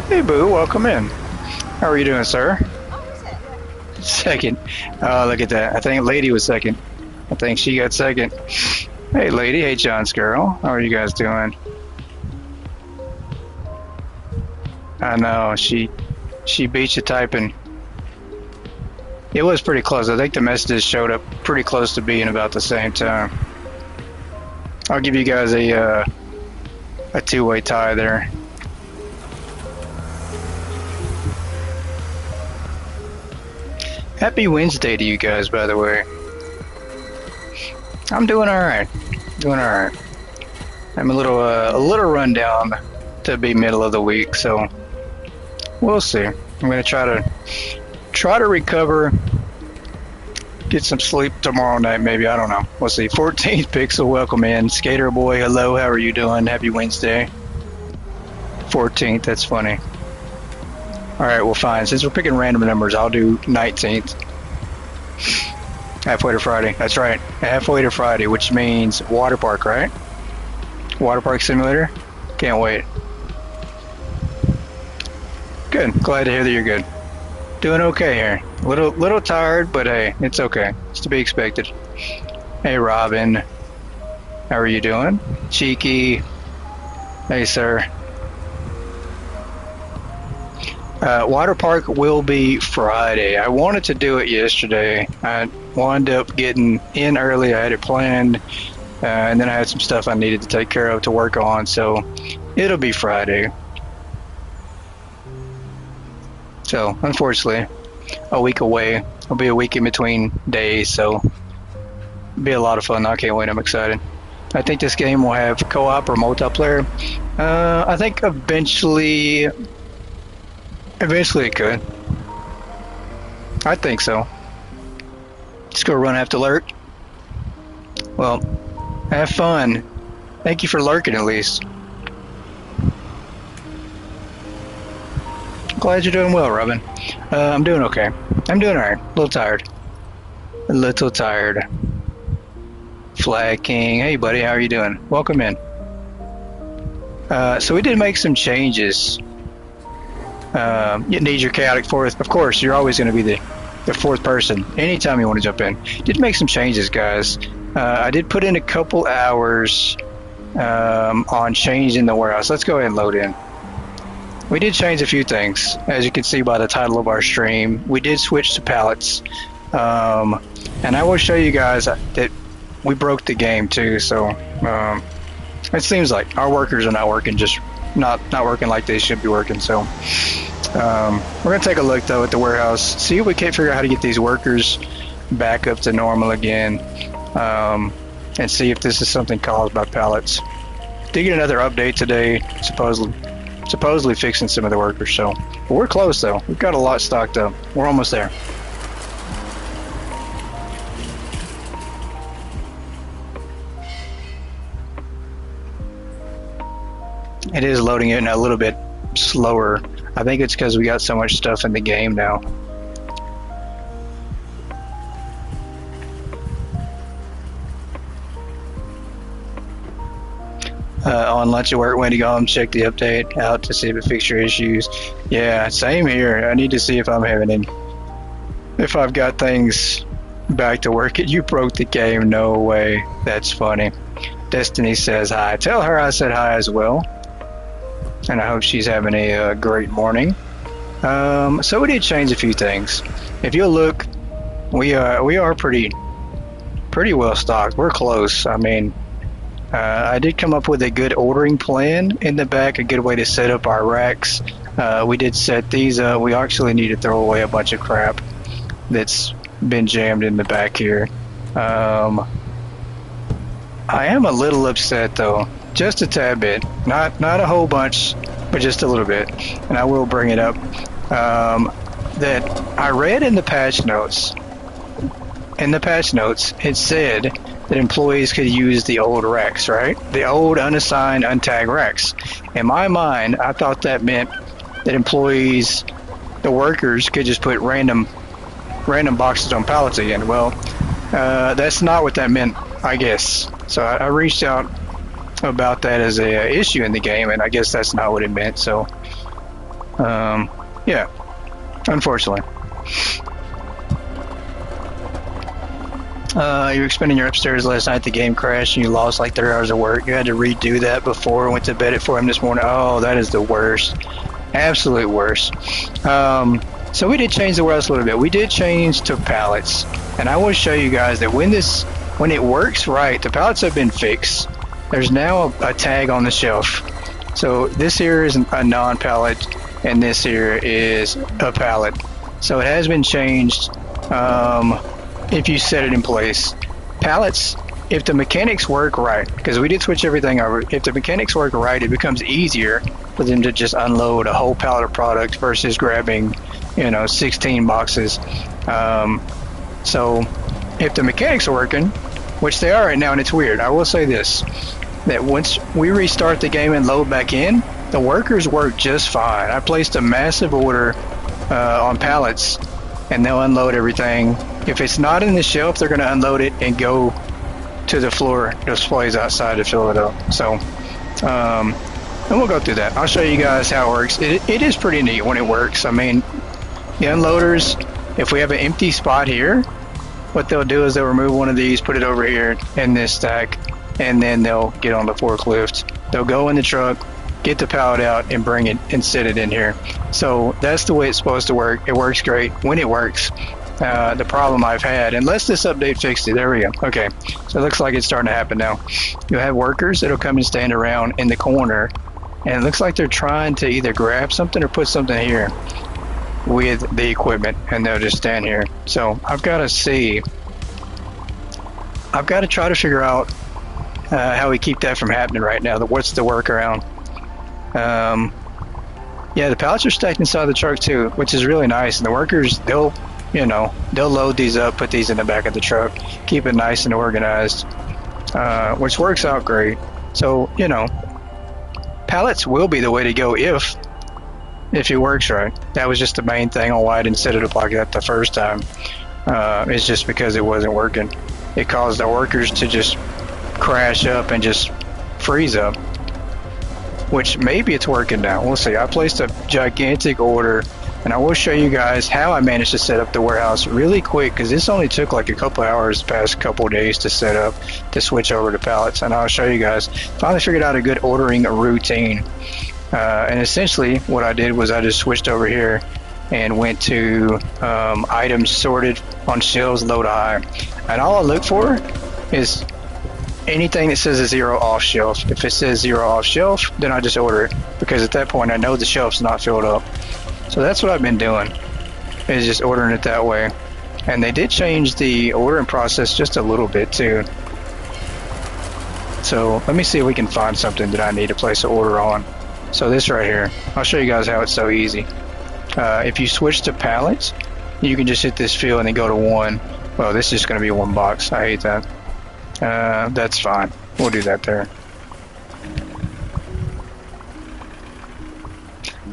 Hey, Boo, welcome in. How are you doing, sir? Second. Oh, look at that. I think Lady was second. I think she got second. Hey, Lady. Hey, John's girl. How are you guys doing? I know, she beat you typing. It was pretty close. I think the messages showed up pretty close to being about the same time. I'll give you guys a two-way tie there. Happy Wednesday to you guys, by the way. I'm doing all right. Doing all right. I'm a little rundown to be middle of the week, so we'll see. I'm gonna try to recover, get some sleep tomorrow night, maybe. I don't know. We'll see. 14th Pixel, welcome in. Skater Boy, hello. How are you doing? Happy Wednesday. 14th. That's funny. All right, well, fine. Since we're picking random numbers, I'll do 19th. Halfway to Friday. That's right. Halfway to Friday, which means water park, right? Water Park Simulator. Can't wait. Good. Glad to hear that you're good. Doing okay here. Little tired, but hey, it's okay. It's to be expected. Hey, Robin. How are you doing? Cheeky. Hey, sir. Water park will be Friday. I wanted to do it yesterday. I wound up getting in early. I had it planned, and then I had some stuff I needed to take care of to work on, so it'll be Friday. So, unfortunately, a week away. I'll be a week in between days, so it'll be a lot of fun. I can't wait. I'm excited. I think this game will have co-op or multiplayer. I think eventually it could. I think so. Just go run after lurk. Well, have fun. Thank you for lurking at least. Glad you're doing well, Robin. I'm doing okay. I'm doing alright. A little tired. A little tired. Flag King. Hey, buddy. How are you doing? Welcome in. So we did make some changes. You need your chaotic fourth. Of course, you're always going to be the fourth person anytime you want to jump in. Did make some changes, guys. I did put in a couple hours on changing the warehouse. Let's go ahead and load in. We did change a few things, as you can see by the title of our stream. We did switch to pallets, and I will show you guys that we broke the game too. So it seems like our workers are not working, just not working like they should be working. So we're gonna take a look though at the warehouse, see if we can't figure out how to get these workers back up to normal again, and see if this is something caused by pallets. Did get another update today, supposedly fixing some of the workers. So but we're close though. We've got a lot stocked up. We're almost there. It is loading in a little bit slower. I think it's because we got so much stuff in the game now. On lunch at work, when you go home, check the update out to see if it fixed your issues. Yeah, same here. I need to see if I'm having any, if I've got things back to work. You broke the game. No way. That's funny. Destiny says hi. Tell her I said hi as well. And I hope she's having a great morning. So we did change a few things. If you'll look, we are pretty well stocked. We're close. I mean, I did come up with a good ordering plan in the back, a good way to set up our racks. We did set these up. We actually need to throw away a bunch of crap that's been jammed in the back here. I am a little upset though. Just a tad bit, not a whole bunch, but just a little bit, and I will bring it up. That I read in the patch notes. In the patch notes, it said that employees could use the old racks, right? The old unassigned, untagged racks. In my mind, I thought that meant that employees, the workers, could just put random boxes on pallets again. Well, that's not what that meant, I guess. So I reached out about that as a issue in the game, and I guess that's not what it meant. So Yeah, unfortunately. You were spending your upstairs last night, the game crashed and you lost like 3 hours of work. You had to redo that before, went to bed at 4 a.m. this morning. Oh, that is the worst. Absolute worst. So we did change the warehouse a little bit. We did change to pallets. And I will show you guys that when it works right, the pallets have been fixed. There's now a tag on the shelf. So this here is a non-pallet and this here is a pallet. So it has been changed. If you set it in place. Pallets, if the mechanics work right, because we did switch everything over, if the mechanics work right, it becomes easier for them to just unload a whole pallet of product versus grabbing, 16 boxes. So if the mechanics are working, which they are right now, and it's weird, I will say this, that once we restart the game and load back in, the workers work just fine. I placed a massive order on pallets, and they'll unload everything. If it's not in the shelf, they're going to unload it and go to the floor displays outside to fill it up. So, and we'll go through that. I'll show you guys how it works. It is pretty neat when it works. I mean, the unloaders, if we have an empty spot here, what they'll do is they'll remove one of these, put it over here in this stack, and then they'll get on the forklift. They'll go in the truck, get the pallet out, and bring it and set it in here. So that's the way it's supposed to work. It works great when it works. The problem I've had, unless this update fixed it, there we go. Okay, so it looks like it's starting to happen now. You'll have workers that'll come and stand around in the corner, and it looks like they're trying to either grab something or put something here with the equipment, and they'll just stand here. So I've got to try to figure out how we keep that from happening right now. What's the workaround? Yeah, the pallets are stacked inside the truck too, which is really nice, and the workers, they'll load these up, put these in the back of the truck, keep it nice and organized, which works out great. So, pallets will be the way to go if it works right. That was just the main thing on why I didn't set it up like that the first time. It's just because it wasn't working. It caused the workers to just crash up and just freeze up, which maybe it's working now. We'll see. I placed a gigantic order, and I will show you guys how I managed to set up the warehouse really quick, because this only took like a couple hours the past couple of days to set up, to switch over to pallets. And I'll show you guys. Finally figured out a good ordering routine. And essentially what I did was I just switched over here and went to items sorted on shelves, low to high. And all I look for is anything that says a 0 off shelf. If it says 0 off shelf, then I just order it, because at that point I know the shelf's not filled up. So that's what I've been doing, is just ordering it that way. And they did change the ordering process just a little bit too. So let me see if we can find something that I need to place an order on. So this right here, I'll show you guys how it's so easy. If you switch to pallets, you can just hit this field and then go to 1. Well, this is going to be 1 box. I hate that. That's fine. We'll do that there.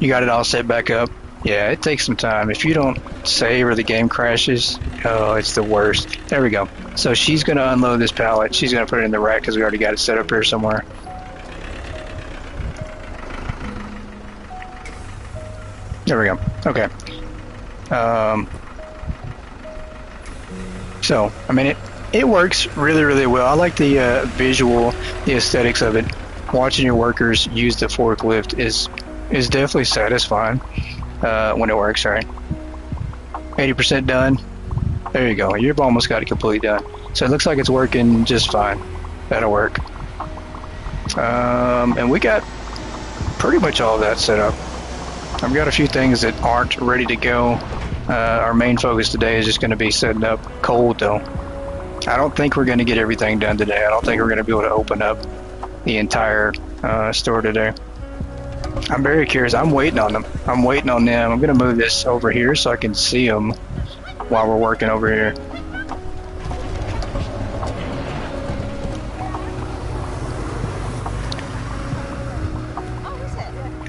You got it all set back up? Yeah, it takes some time. If you don't save or the game crashes, oh, it's the worst. There we go. So she's going to unload this pallet. She's going to put it in the rack because we already got it set up here somewhere. There we go. Okay. So, I mean, it works really, really well. I like the visual, the aesthetics of it. Watching your workers use the forklift is definitely satisfying when it works right. 80% done. There you go. You've almost got it completely done. So it looks like it's working just fine. That'll work. And we got pretty much all of that set up. I've got a few things that aren't ready to go. Our main focus today is just going to be setting up cold though. I don't think we're going to get everything done today. I don't think we're going to be able to open up the entire store today. I'm very curious. I'm waiting on them. I'm waiting on them. I'm going to move this over here so I can see them while we're working over here.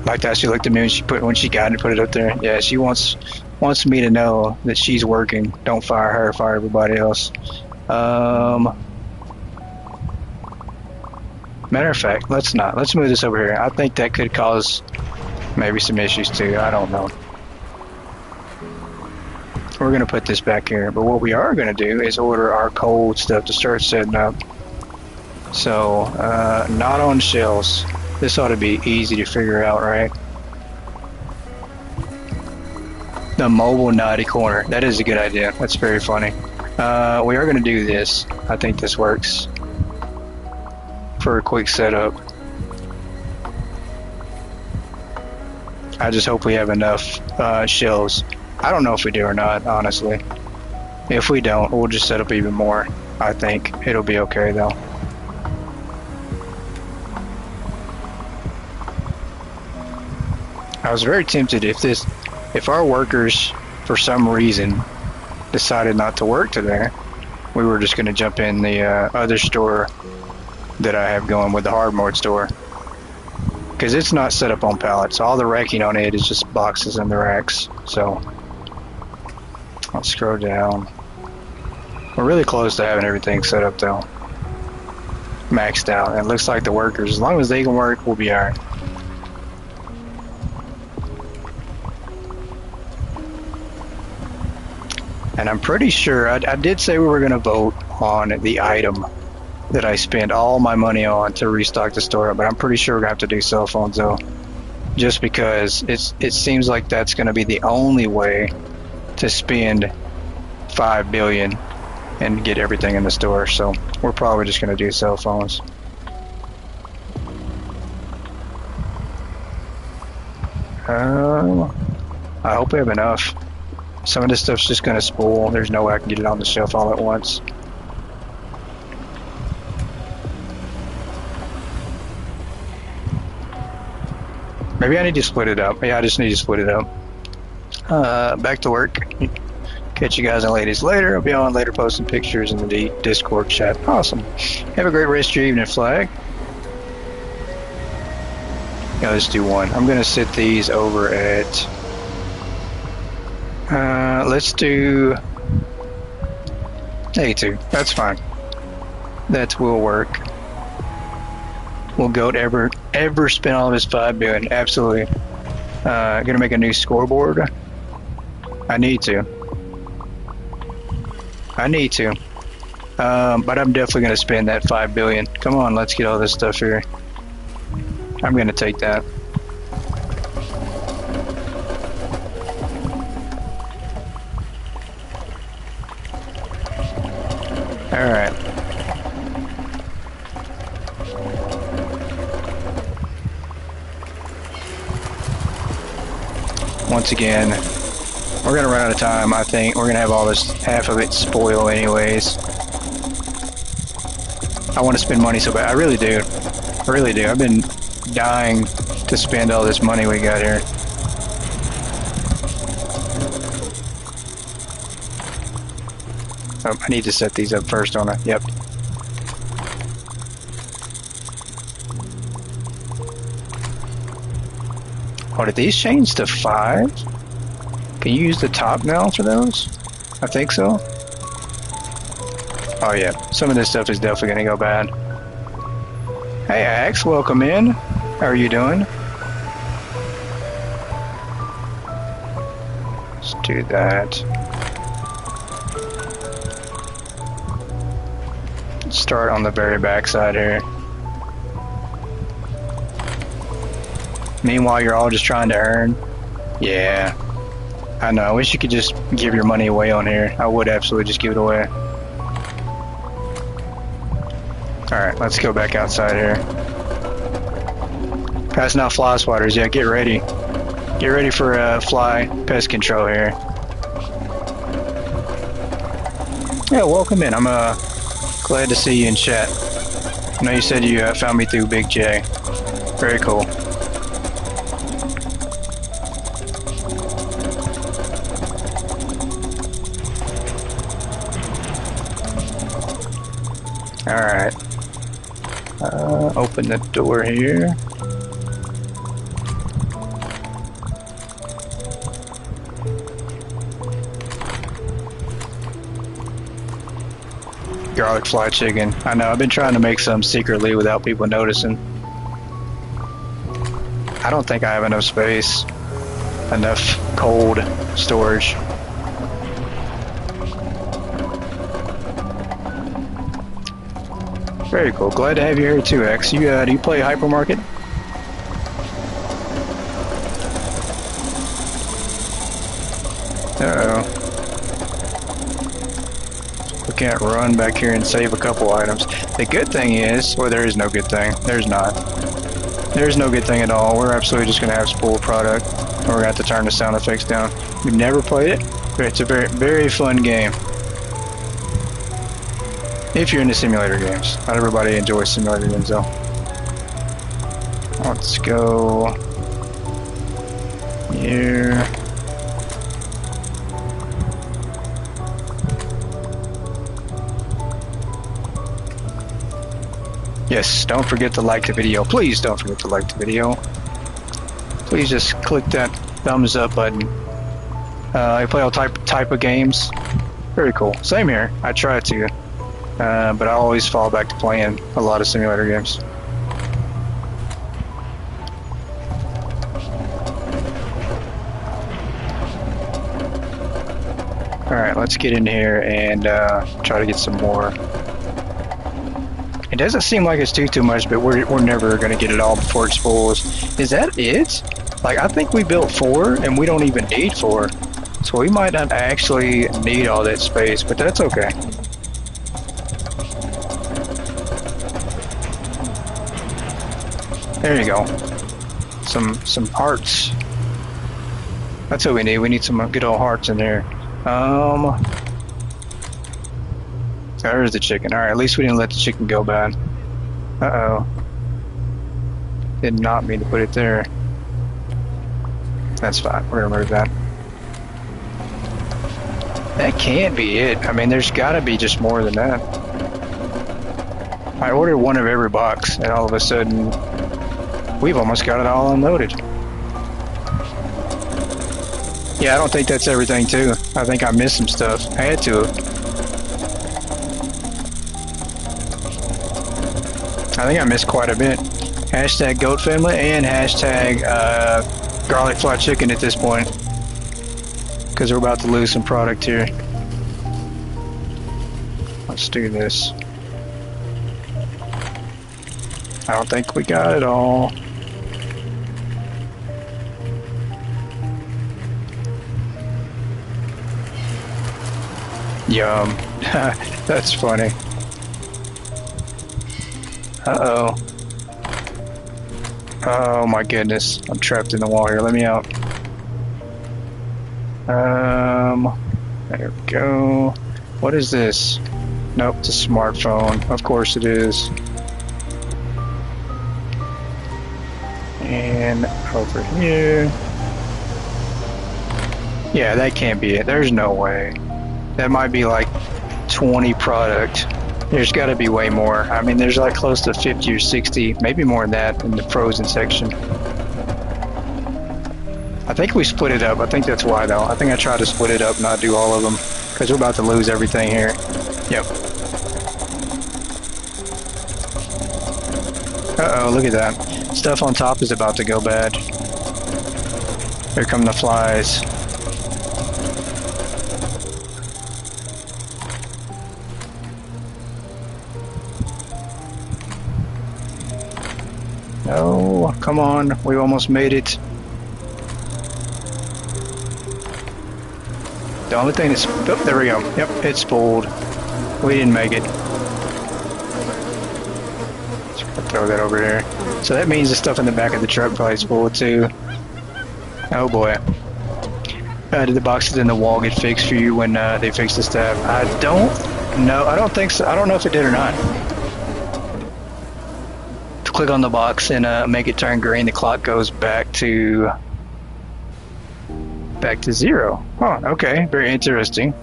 Like that, she looked at me when she got it, put it up there. Yeah, she wants me to know that she's working. Don't fire her, fire everybody else. Matter of fact, let's not. Let's move this over here. I think that could cause Maybe some issues too, I don't know. We're gonna put this back here, but what we are gonna do is order our cold stuff to start setting up. So, not on shelves. This ought to be easy to figure out, right? The mobile naughty corner. That is a good idea. That's very funny. We are gonna do this. I think this works for a quick setup. I just hope we have enough shelves. I don't know if we do or not, honestly. If we don't, we'll just set up even more. I think it'll be okay though. I was very tempted if our workers for some reason decided not to work today, we were just going to jump in the other store that I have going with the hardboard store, because it's not set up on pallets. All the racking on it is just boxes in the racks. So I'll scroll down. We're really close to having everything set up though, maxed out. And it looks like the workers, as long as they can work, we'll be alright. And I'm pretty sure, I did say we were going to vote on the item that I spent all my money on to restock the store, but I'm pretty sure we're going to have to do cell phones though. Just because it seems like that's going to be the only way to spend $5 billion and get everything in the store. So we're probably just going to do cell phones. I hope we have enough. Some of this stuff's just gonna spoil. There's no way I can get it on the shelf all at once. Maybe I need to split it up. Yeah, I just need to split it up. Back to work. Catch you guys and ladies later. I'll be on later posting pictures in the Discord chat. Awesome. Have a great rest of your evening, Flag. Yeah, let's do one. I'm gonna sit these over at let's do A2. That's fine. That will work. Will Goat ever spend all of his $5 billion? Absolutely. Gonna make a new scoreboard. I need to. But I'm definitely gonna spend that $5 billion. Come on, let's get all this stuff here. I'm gonna take that. Alright. Once again, we're going to run out of time, I think. We're going to have all this, half of it spoil anyways. I want to spend money so bad. I really do. I really do. I've been dying to spend all this money we got here. Oh, I need to set these up first, don't I? Yep. Oh, did these change to 5? Can you use the top now for those? I think so. Oh yeah, some of this stuff is definitely gonna go bad. Hey Axe, welcome in. How are you doing? Let's do that. Start on the very back side here. Meanwhile, you're all just trying to earn. Yeah, I know. I wish you could just give your money away on here. I would absolutely just give it away. Alright, let's go back outside here. Passing out fly swatters. Yeah, get ready. Get ready for fly pest control here. Yeah, welcome in. I'm glad to see you in chat. I know you said you found me through Big J. Very cool. Alright. Open the door here. Garlic fried chicken. I know, I've been trying to make some secretly without people noticing. I don't think I have enough space, enough cold storage. Very cool. Glad to have you here too, X. You do you play Hypermarket? Uh-oh. We can't run back here and save a couple items. The good thing is, well, there is no good thing. There's not. There's no good thing at all. We're absolutely just going to have spoiled product. We're going to have to turn the sound effects down. We've never played it, but it's a very, very fun game. If you're into simulator games. Not everybody enjoys simulator games though. Let's go here. Yes, don't forget to like the video. Please don't forget to like the video. Please just click that thumbs up button. I play all type of games. Very cool. Same here. I try to. But I always fall back to playing a lot of simulator games. Alright, let's get in here and try to get some more. It doesn't seem like it's too much, but we're never going to get it all before it's full. Is that it? Like, I think we built 4 and we don't even need 4. So we might not actually need all that space, but that's okay. There you go. Some hearts. That's what we need. We need some good old hearts in there. There's the chicken. Alright, at least we didn't let the chicken go bad. Uh-oh. Did not mean to put it there. That's fine. We're gonna remove that. That can't be it. I mean, there's gotta be just more than that. I ordered one of every box, and all of a sudden, we've almost got it all unloaded. Yeah, I don't think that's everything, too. I think I missed some stuff. I had to. I think I missed quite a bit. Hashtag goat family and hashtag garlic fried chicken at this point. Because we're about to lose some product here. Let's do this. I don't think we got it all. Yum. That's funny. Uh-oh. Oh my goodness. I'm trapped in the wall here. Let me out. There we go. What is this? Nope, it's a smartphone. Of course it is. And over here. Yeah, that can't be it. There's no way. That might be like 20 product. There's got to be way more. I mean, there's like close to 50 or 60, maybe more than that in the frozen section. I think we split it up. I think that's why, though. I think I tried to split it up, not do all of them, because we're about to lose everything here. Yep. Uh-oh, look at that. Stuff on top is about to go bad. Here come the flies. No, come on. We almost made it. The only thing that's... Oh, there we go. Yep, it's spooled. We didn't make it. Just gonna throw that over there. So that means the stuff in the back of the truck probably spooled too. Oh boy. Did the boxes in the wall get fixed for you when they fixed the stuff? I don't know. I don't think so. I don't know if it did or not. Click on the box and make it turn green. The clock goes back to 0. Huh, okay, very interesting.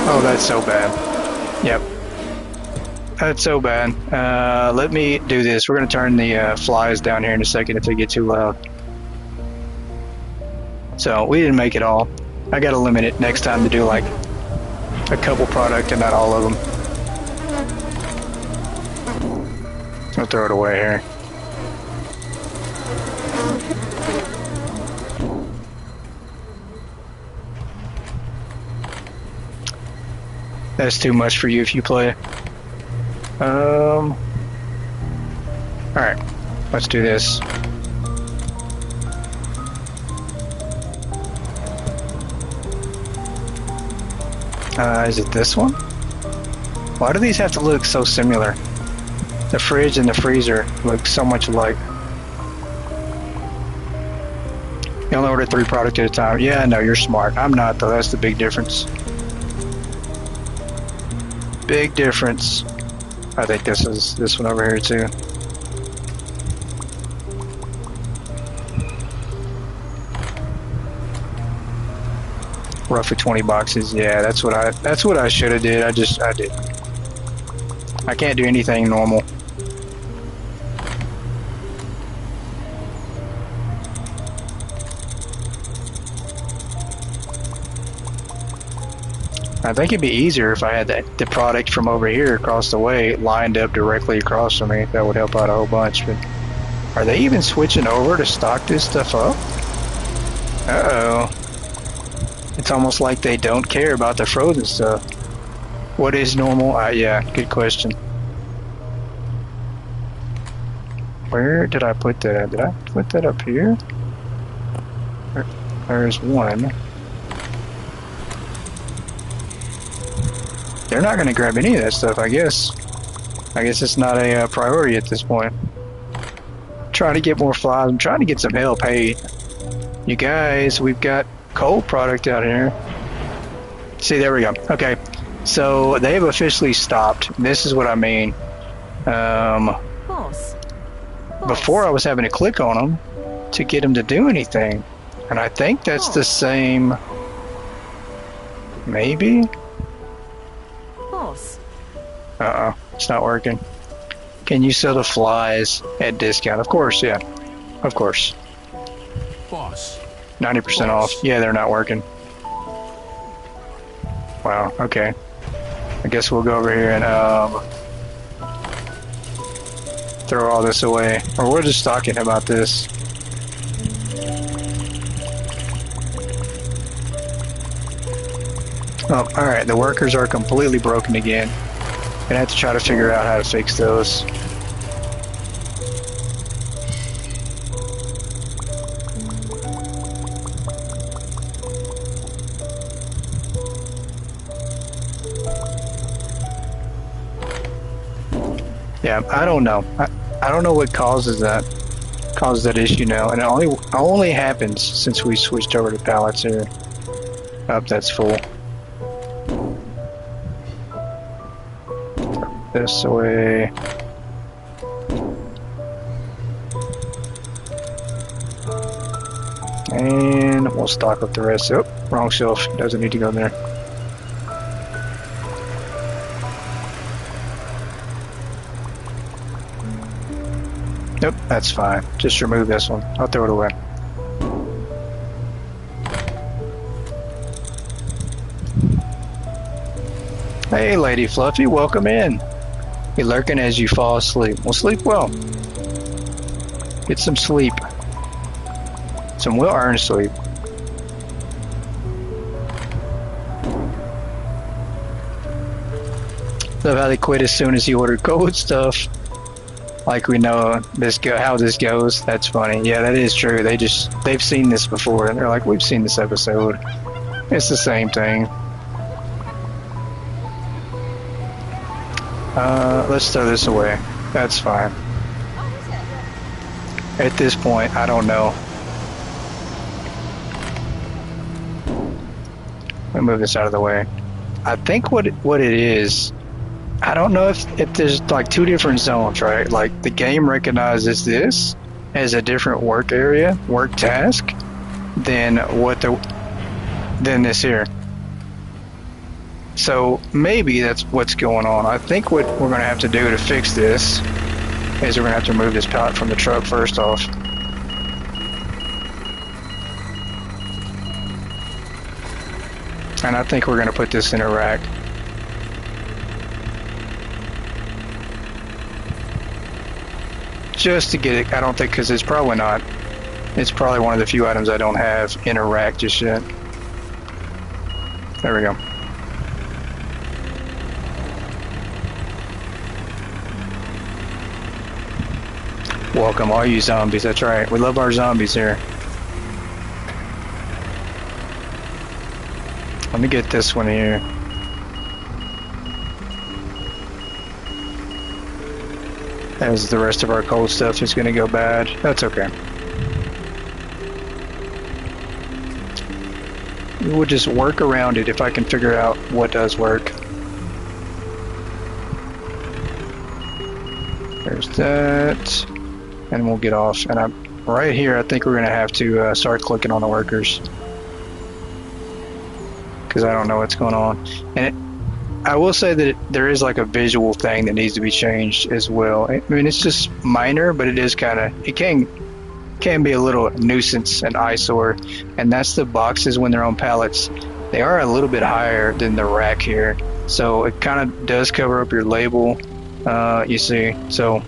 Oh, that's so bad. Yep. That's so bad. Let me do this. We're going to turn the flies down here in a second if they get too loud. So, we didn't make it all. I got to limit it next time to do like a couple product and not all of them. I'll throw it away here. That's too much for you if you play. Alright, let's do this. Is it this one? Why do these have to look so similar? The fridge and the freezer look so much alike. You only order 3 products at a time. Yeah, no, you're smart. I'm not, though. That's the big difference. Big difference. I think this is this one over here, too. Roughly 20 boxes. Yeah, that's what I should have did. I did. I can't do anything normal. I think it'd be easier if I had the product from over here across the way lined up directly across from me. That would help out a whole bunch. But are they even switching over to stock this stuff up? Uh-oh. It's almost like they don't care about the frozen stuff. What is normal? Yeah, good question. Where did I put that? Did I put that up here? There's one. They're not going to grab any of that stuff, I guess. I guess it's not a priority at this point. Trying to get more flies. I'm trying to get some help. Hey, you guys, we've got cold product out here. See, there we go. Okay, so they've officially stopped. This is what I mean. Before I was having to click on them to get them to do anything. And I think that's the same... Maybe? Uh-oh, it's not working. Can you sell the flies at discount? Of course, yeah. Of course. Boss. 90% off. Yeah, they're not working. Wow, okay. I guess we'll go over here and throw all this away. Or we're just talking about this. Oh, alright, the workers are completely broken again. Gonna have to try to figure out how to fix those. Yeah, I don't know. I don't know what causes that issue now, and it only happens since we switched over to pallets here. Oh, that's full. This away. And we'll stock up the rest. Oh, wrong shelf. Doesn't need to go there. Nope, that's fine. Just remove this one. I'll throw it away. Hey, Lady Fluffy, welcome in. Be lurking as you fall asleep. Well, sleep well. Get some sleep. Some well-earned sleep. Love how they quit as soon as you ordered cold stuff. Like we know how this goes. That's funny. Yeah, that is true. They've seen this before, and they're like, we've seen this episode. It's the same thing. Let's throw this away. That's fine. At this point, I don't know. Let me move this out of the way. I think what it is, I don't know if there's like 2 different zones, right? Like the game recognizes this as a different work area, work task, than this here. So maybe that's what's going on. I think what we're going to have to do to fix this is we're going to have to remove this pallet from the truck first off. And I think we're going to put this in a rack. just to get it. I don't think, because it's probably not. It's probably one of the few items I don't have in a rack just yet. There we go. Welcome, all you zombies. That's right. We love our zombies here. Let me get this one here. As the rest of our cold stuff is going to go bad. That's okay. We'll just work around it if I can figure out what does work. There's that. And we'll get off. And I'm right here. I think we're going to have to start clicking on the workers. Because I don't know what's going on. And I will say that there is like a visual thing that needs to be changed as well. I mean, it's just minor, but it is kind of, it can be a little nuisance and eyesore. And that's the boxes when they're on pallets. They are a little bit higher than the rack here. So it kind of does cover up your label, you see. So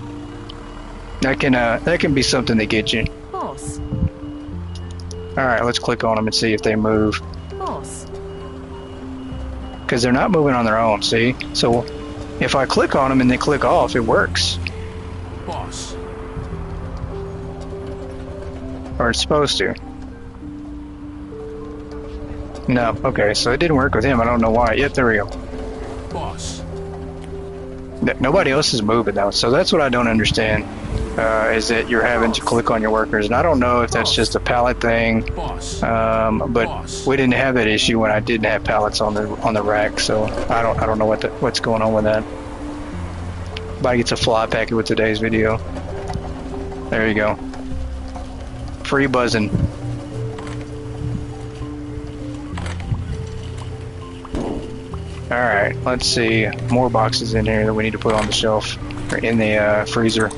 that can be something to get you. Horse. All right, let's click on them and see if they move. Horse. Because they're not moving on their own, see? So if I click on them and they click off, it works. Boss. Or it's supposed to. No, okay, so it didn't work with him. I don't know why. Yep, there we go. Boss. Nobody else is moving though, so that's what I don't understand. Is that you're having to click on your workers, and I don't know if that's just a pallet thing. But we didn't have that issue when I didn't have pallets on the rack, so I don't know what's going on with that. Everybody gets a fly packet with today's video. There you go. Free buzzing. All right, let's see. More boxes in here that we need to put on the shelf or in the freezer.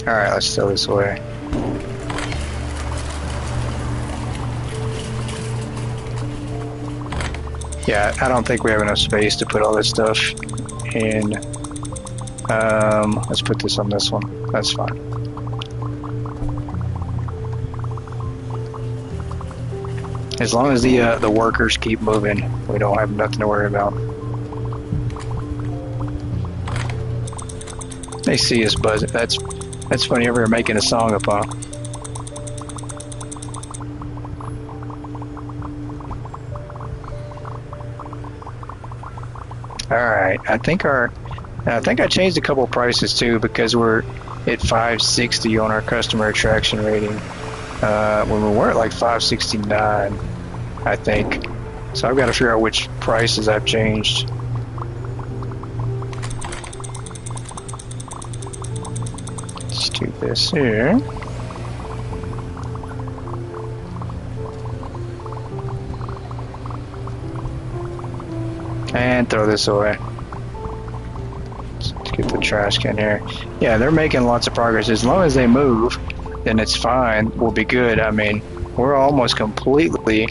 All right, let's throw this away. Yeah, I don't think we have enough space to put all this stuff in. Let's put this on this one. That's fine. As long as the workers keep moving, we don't have nothing to worry about. They see us buzzing. That's funny. Ever making a song up on. Alright, I think I changed a couple prices too, because we're at 560 on our customer attraction rating. When we were at like 569, I think. So I've got to figure out which prices I've changed. Let's do this here. And throw this away. Let's get the trash can here. Yeah, they're making lots of progress. As long as they move, then it's fine. We'll be good. I mean, we're almost completely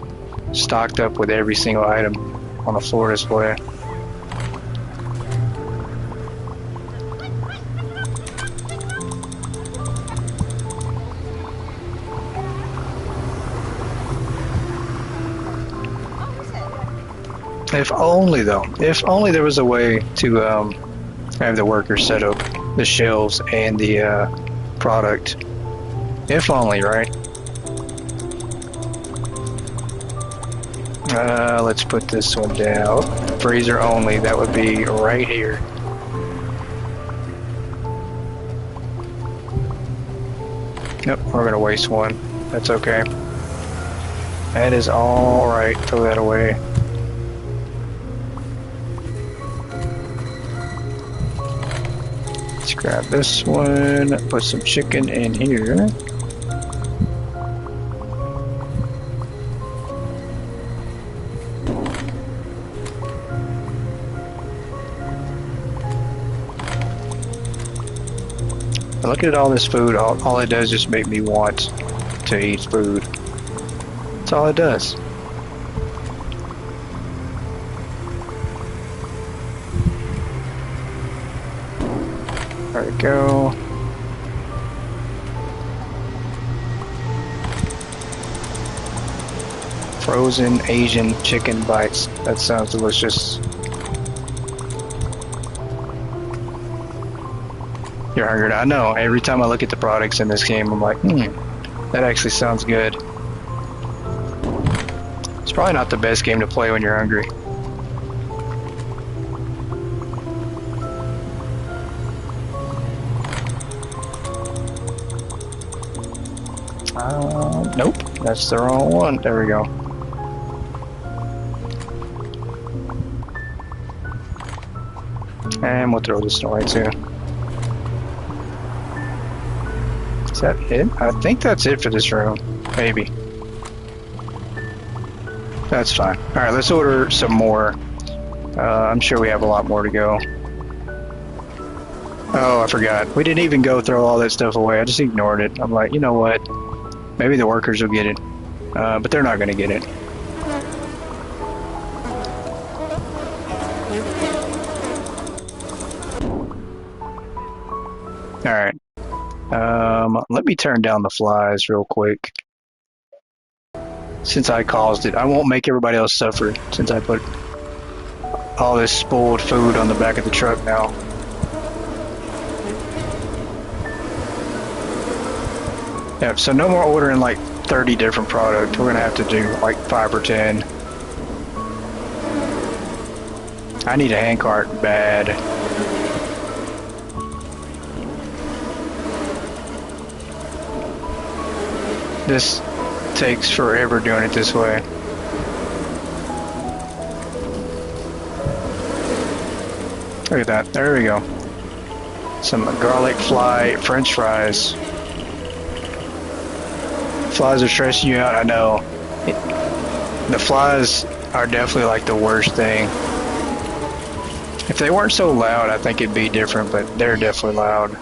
stocked up with every single item on the floor display. If only though, if only there was a way to have the workers set up the shelves and the product. If only, right? Let's put this one down. Freezer only, that would be right here. Yep, we're gonna waste one. That's okay. That is all right. Throw that away. Let's grab this one, put some chicken in here. looking at all this food, all it does is just make me want to eat food. That's all it does. There we go. Frozen Asian chicken bites. That sounds delicious. You're hungry. I know. Every time I look at the products in this game, I'm like, that actually sounds good. It's probably not the best game to play when you're hungry. Nope, that's the wrong one. There we go. And we'll throw this away too. Is that it? I think that's it for this room. Maybe. That's fine. Alright, let's order some more. I'm sure we have a lot more to go. Oh, I forgot. We didn't even go throw all that stuff away. I just ignored it. I'm like, you know what? Maybe the workers will get it. But they're not going to get it. Alright. Let me turn down the flies real quick. Since I caused it. I won't make everybody else suffer since I put all this spoiled food on the back of the truck now. Yeah, so no more ordering like 30 different products. We're gonna have to do like 5 or 10. I need a handcart bad. This takes forever doing it this way. Look at that. There we go. Some garlic fly French fries. Flies are stressing you out, I know. The flies are definitely like the worst thing. If they weren't so loud, I think it'd be different, but they're definitely loud.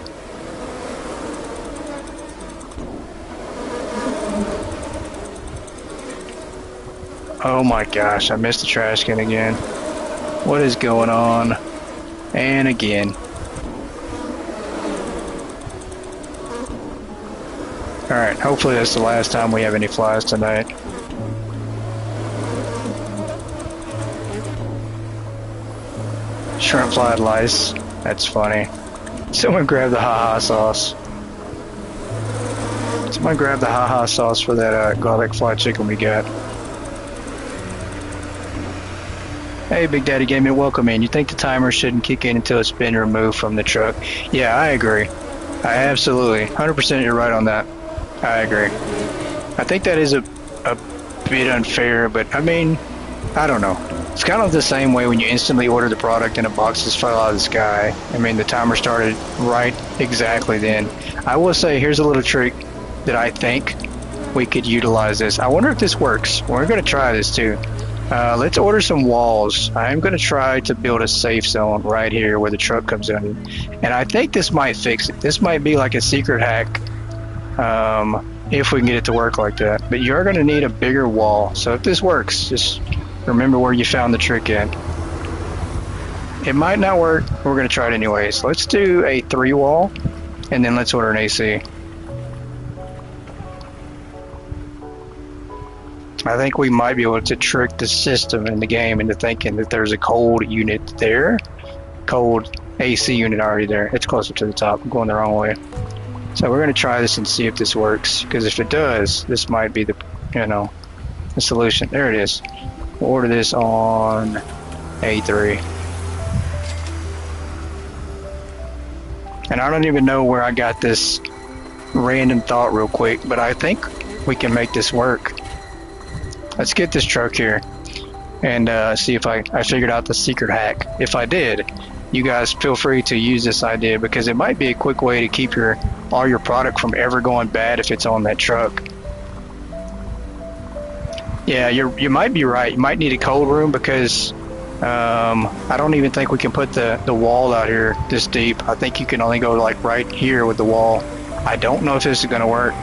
Oh my gosh, I missed the trash can again. What is going on? And again. Alright, hopefully that's the last time we have any flies tonight. Shrimp fried lice. That's funny. Someone grab the haha sauce. Someone grab the haha sauce for that garlic fried chicken we got. Hey, Big Daddy Gaming, welcome in. You think the timer shouldn't kick in until it's been removed from the truck? Yeah, I agree. I absolutely, 100% you're right on that. I agree. I think that is a bit unfair, but I mean, I don't know. It's kind of the same way when you instantly order the product and a box just fell out of the sky. I mean, the timer started right exactly then. I will say, here's a little trick that I think we could utilize this. I wonder if this works. We're going to try this too. Let's order some walls. I'm going to try to build a safe zone right here where the truck comes in. And I think this might fix it. This might be like a secret hack if we can get it to work like that. But you're going to need a bigger wall. So if this works, just remember where you found the trick at. It might not work. We're going to try it anyways. Let's do a 3 wall and then let's order an AC. I think we might be able to trick the system in the game into thinking that there's a cold unit there. Cold AC unit already there. It's closer to the top. I'm going the wrong way. So we're going to try this and see if this works. Because if it does, this might be the, the solution. There it is. We'll order this on A3. And I don't even know where I got this random thought real quick, but I think we can make this work. Let's get this truck here and see if I figured out the secret hack. If I did, you guys feel free to use this idea because it might be a quick way to keep all your product from ever going bad if it's on that truck. Yeah, you might be right. You might need a cold room because I don't even think we can put the wall out here this deep. I think you can only go like right here with the wall. I don't know if this is gonna work.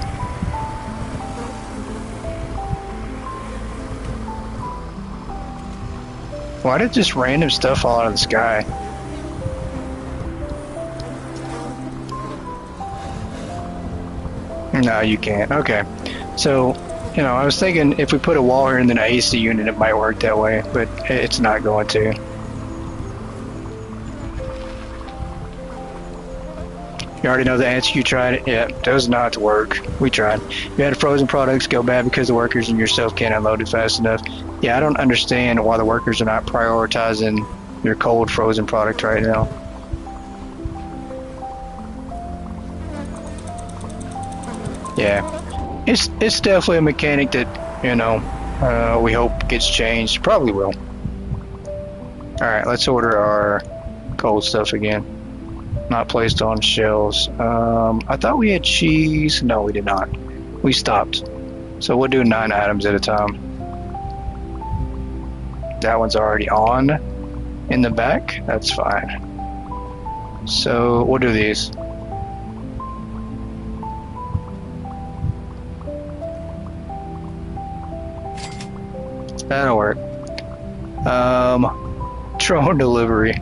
Why did just random stuff fall out of the sky? No, you can't. Okay. So, you know, I was thinking if we put a wall here and then an AC unit, it might work that way, but it's not going to. You already know the answer. You tried it. Yeah, it does not work. We tried. You had frozen products go bad because the workers and yourself can't unload it fast enough. Yeah, I don't understand why the workers are not prioritizing your cold frozen product right now. Yeah, it's definitely a mechanic that, you know, we hope gets changed. Probably will. All right, let's order our cold stuff again. Not placed on shelves. I thought we had cheese. No, we did not. We stopped. So we'll do 9 items at a time. That one's already on in the back. That's fine. So we'll do these. That'll work. Drone delivery.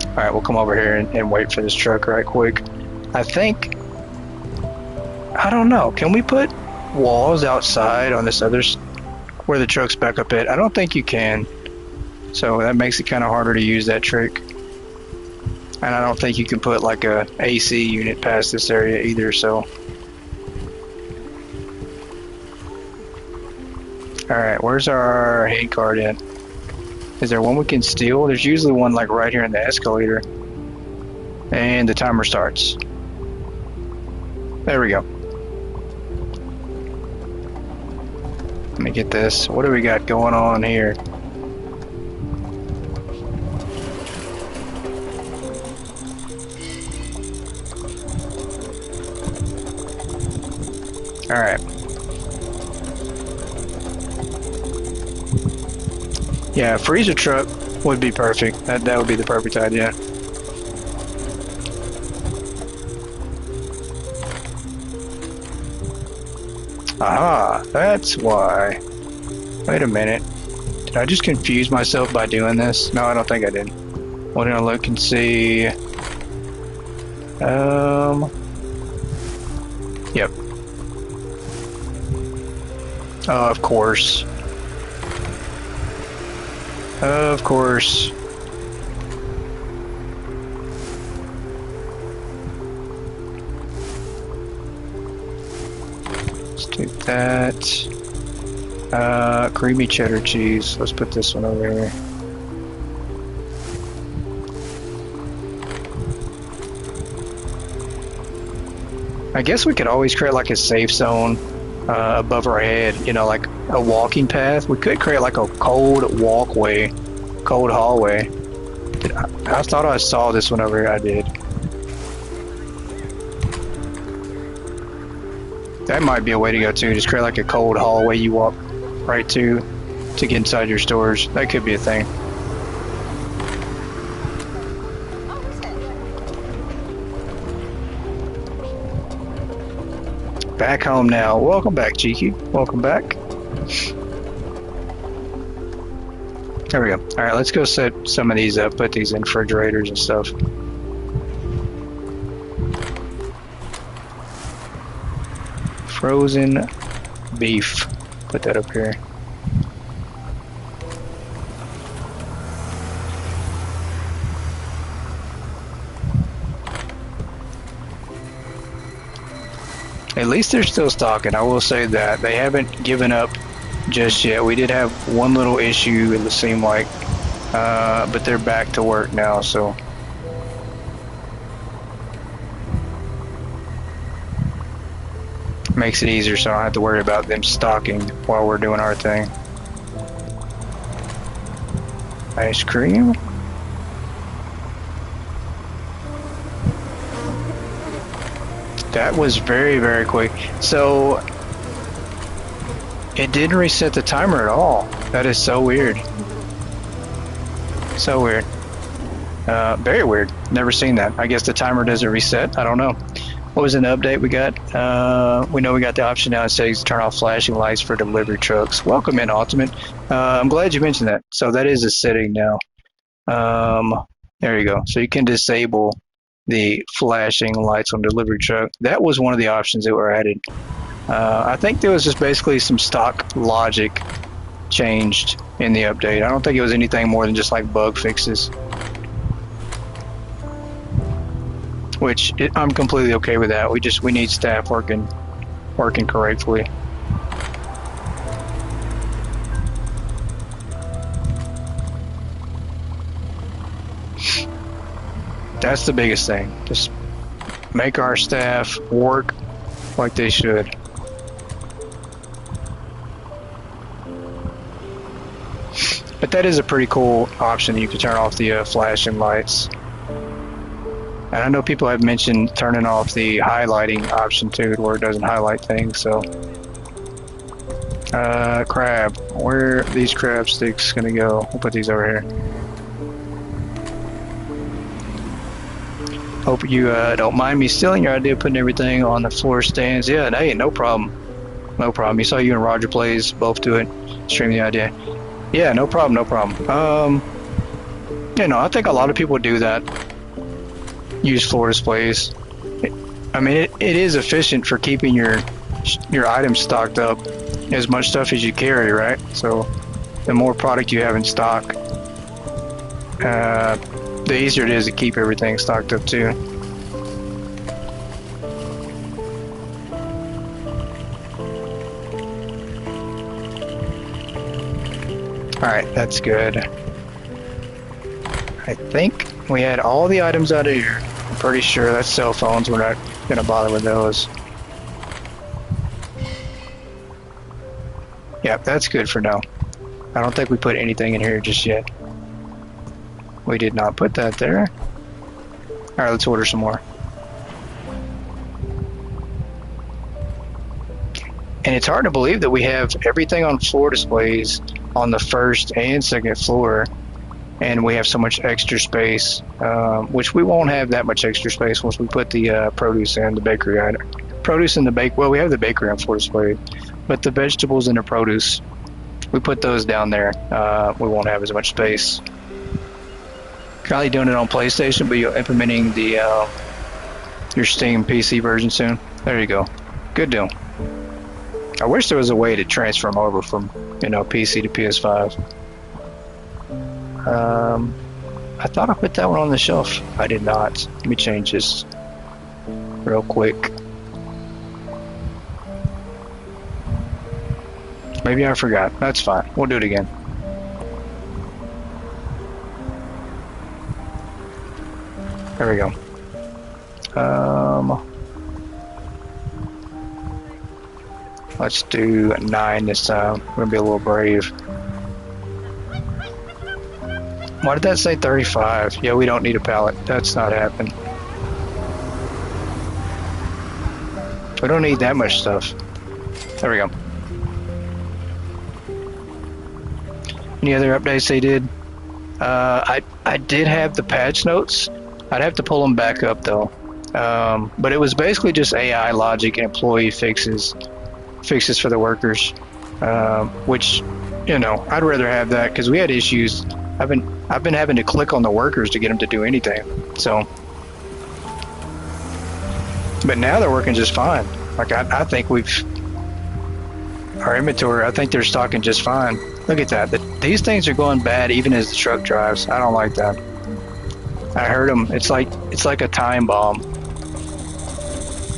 Alright, we'll come over here and wait for this truck right quick. I think... I don't know. Can we put walls outside on this other... where the truck's back up at? I don't think you can. So that makes it kind of harder to use that trick. And I don't think you can put like a AC unit past this area either, so... Alright, where's our head card at? Is there one we can steal? There's usually one like right here in the escalator. And the timer starts. There we go. Let me get this. What do we got going on here? Alright. Yeah, a freezer truck would be perfect. That would be the perfect idea. Aha, that's why. Wait a minute. Did I just confuse myself by doing this? No, I don't think I did. We're gonna look and see. Yep. Oh, of course. Of course. Let's take that. Creamy cheddar cheese. Let's put this one over here. I guess we could always create like a safe zone above our head, you know, like a walking path. We could create like a cold walkway, cold hallway. I thought I saw this one over here. I did. That might be a way to go too. Just create like a cold hallway you walk right to get inside your stores. That could be a thing. Back home now. Welcome back, Cheeky. Welcome back. There we go. Alright, let's go set some of these up, put these in refrigerators and stuff. Frozen beef. Put that up here. At least they're still stocking. I will say that. They haven't given up just yet. We did have one little issue, it seemed like, but they're back to work now, so. Makes it easier so I don't have to worry about them stocking while we're doing our thing. Ice cream. That was very, very quick. So, It didn't reset the timer at all. That is so weird. So weird. Very weird. Never seen that. I guess the timer doesn't reset. I don't know. What was an update we got? We know we got the option now in settings to turn off flashing lights for delivery trucks. Welcome in, Ultimate. I'm glad you mentioned that. So that is a setting now. There you go. So you can disable the flashing lights on delivery truck. That was one of the options that were added. I think there was just basically some stock logic changed in the update. I don't think it was anything more than just like bug fixes. Which I'm completely okay with that. We need staff working correctly. That's the biggest thing. Just make our staff work like they should. But that is a pretty cool option. You can turn off the flashing lights. And I know people have mentioned turning off the highlighting option too, where it doesn't highlight things. So, crab. Where are these crab sticks gonna go? We'll put these over here. Hope you don't mind me stealing your idea of putting everything on the floor stands. Yeah, hey, no problem. No problem. You saw you and Roger Plays both do it. Stream the idea. Yeah, no problem, no problem. You know, I think a lot of people do that. Use floor displays. I mean, it is efficient for keeping your items stocked up. As much stuff as you carry, right? So, the more product you have in stock, the easier it is to keep everything stocked up too. Alright, that's good. I think we had all the items out of here. I'm pretty sure that's cell phones. We're not going to bother with those. Yep, that's good for now. I don't think we put anything in here just yet. We did not put that there. Alright, let's order some more. And it's hard to believe that we have everything on floor displays on the first and second floor, and we have so much extra space, which we won't have that much extra space once we put the produce and the bakery item. Produce and the bake. Well, we have the bakery on floor display, but the vegetables and the produce, we put those down there. We won't have as much space. Probably doing it on PlayStation, but you're implementing the your Steam PC version soon. There you go. Good deal. I wish there was a way to transfer them over from, you know, PC to PS5. I thought I put that one on the shelf. I did not. Let me change this real quick. Maybe I forgot. That's fine. We'll do it again. There we go. Let's do 9 this time. We're gonna be a little brave. Why did that say 35? Yeah, we don't need a pallet. That's not happening. We don't need that much stuff. There we go. Any other updates they did? I did have the patch notes. I'd have to pull them back up though. But it was basically just AI logic and employee fixes for the workers, which, you know, I'd rather have that because we had issues. I've been having to click on the workers to get them to do anything. So, but now they're working just fine. Like I think our inventory, I think they're stocking just fine. Look at that. These things are going bad even as the truck drives. I don't like that. I heard them. It's like a time bomb.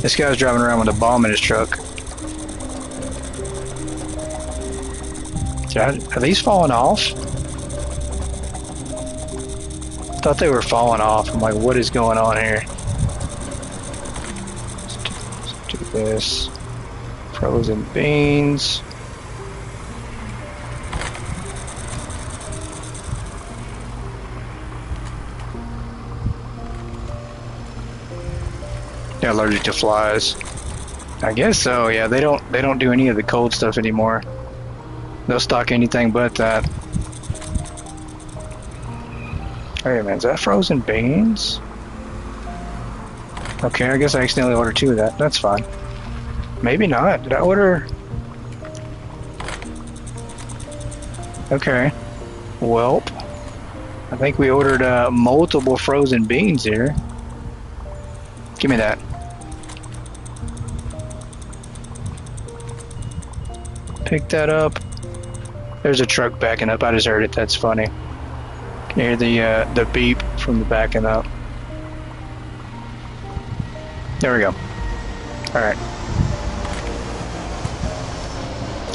This guy's driving around with a bomb in his truck. Are these falling off? I thought they were falling off. I'm like, what is going on here? Let's do this. Frozen beans. They're allergic to flies. I guess so. Yeah, they don't do any of the cold stuff anymore. They'll stock anything but that. Wait a minute, is that frozen beans? Okay, I guess I accidentally ordered 2 of that. That's fine. Maybe not. Did I order? Okay. Welp. I think we ordered multiple frozen beans here. Give me that. Pick that up. There's a truck backing up. I just heard it. That's funny. Can you hear the beep from the backing up? There we go. Alright.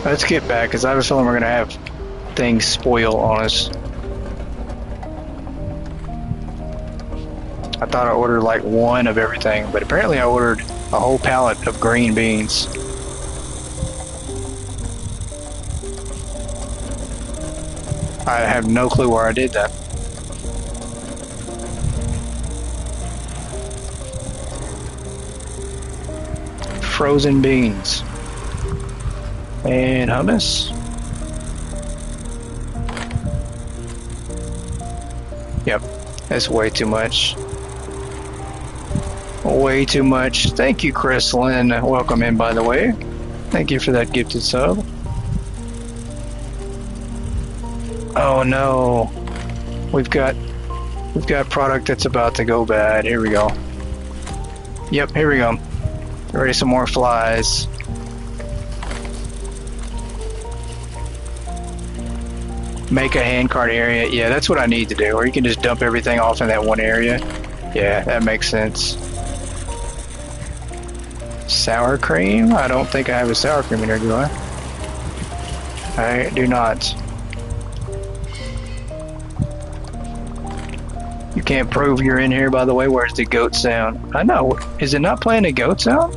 Let's get back, because I have a feeling we're going to have things spoil on us. I thought I ordered like 1 of everything, but apparently I ordered a whole pallet of green beans. I have no clue where I did that. Frozen beans. And hummus. Yep, that's way too much. Way too much. Thank you, Chris Lynn. Welcome in, by the way. Thank you for that gifted sub. Oh no, we've got product that's about to go bad. Here we go. Yep, here we go. Ready, some more flies. Make a handcart area. Yeah, that's what I need to do. Or you can just dump everything off in that one area. Yeah, that makes sense. Sour cream? I don't think I have a sour cream in here, do I? I do not. You can't prove you're in here, by the way. Where's the goat sound? I know. Is it not playing a goat sound?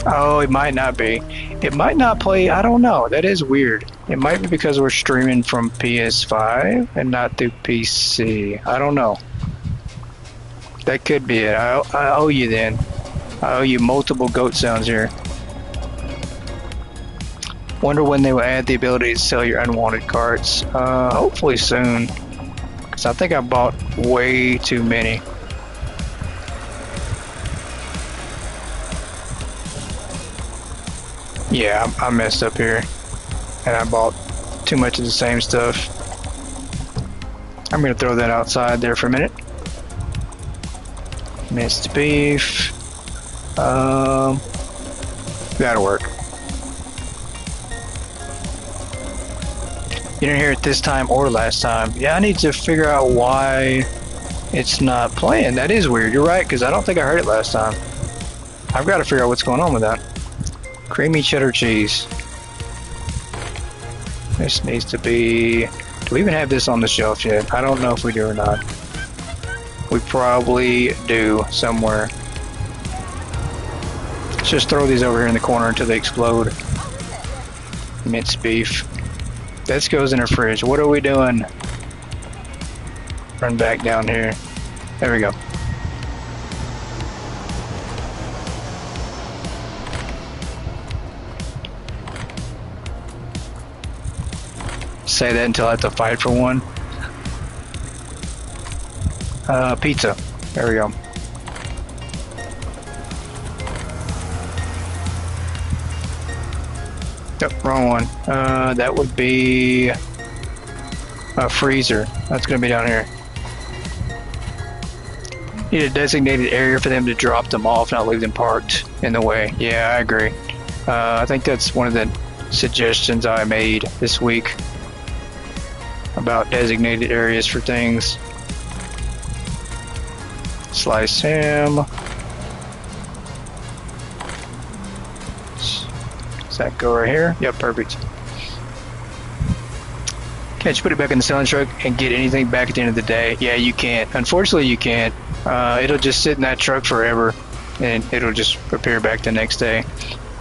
Oh, it might not be. It might not play. I don't know. That is weird. It might be because we're streaming from PS5 and not through PC. I don't know. That could be it. I owe you then. I owe you multiple goat sounds here. Wonder when they will add the ability to sell your unwanted carts. Hopefully soon. Because I think I bought way too many. Yeah, I messed up here. And I bought too much of the same stuff. I'm going to throw that outside there for a minute. Minced beef. That'll work. You didn't hear it this time or last time. Yeah, I need to figure out why it's not playing. That is weird. You're right, because I don't think I heard it last time. I've got to figure out what's going on with that. Creamy cheddar cheese. This needs to be... Do we even have this on the shelf yet? I don't know if we do or not. We probably do somewhere. Let's just throw these over here in the corner until they explode. Minced beef. This goes in our fridge. What are we doing? Run back down here. There we go. Say that until I have to fight for one. Pizza. There we go. Yep, wrong one. That would be a freezer. That's going to be down here. Need a designated area for them to drop them off, not leave them parked in the way. Yeah, I agree. I think that's one of the suggestions I made this week about designated areas for things. Slice ham. Does that go right here? Yep, perfect. Can't you put it back in the selling truck and get anything back at the end of the day? Yeah, you can't. Unfortunately, you can't. It'll just sit in that truck forever, and it'll just appear back the next day.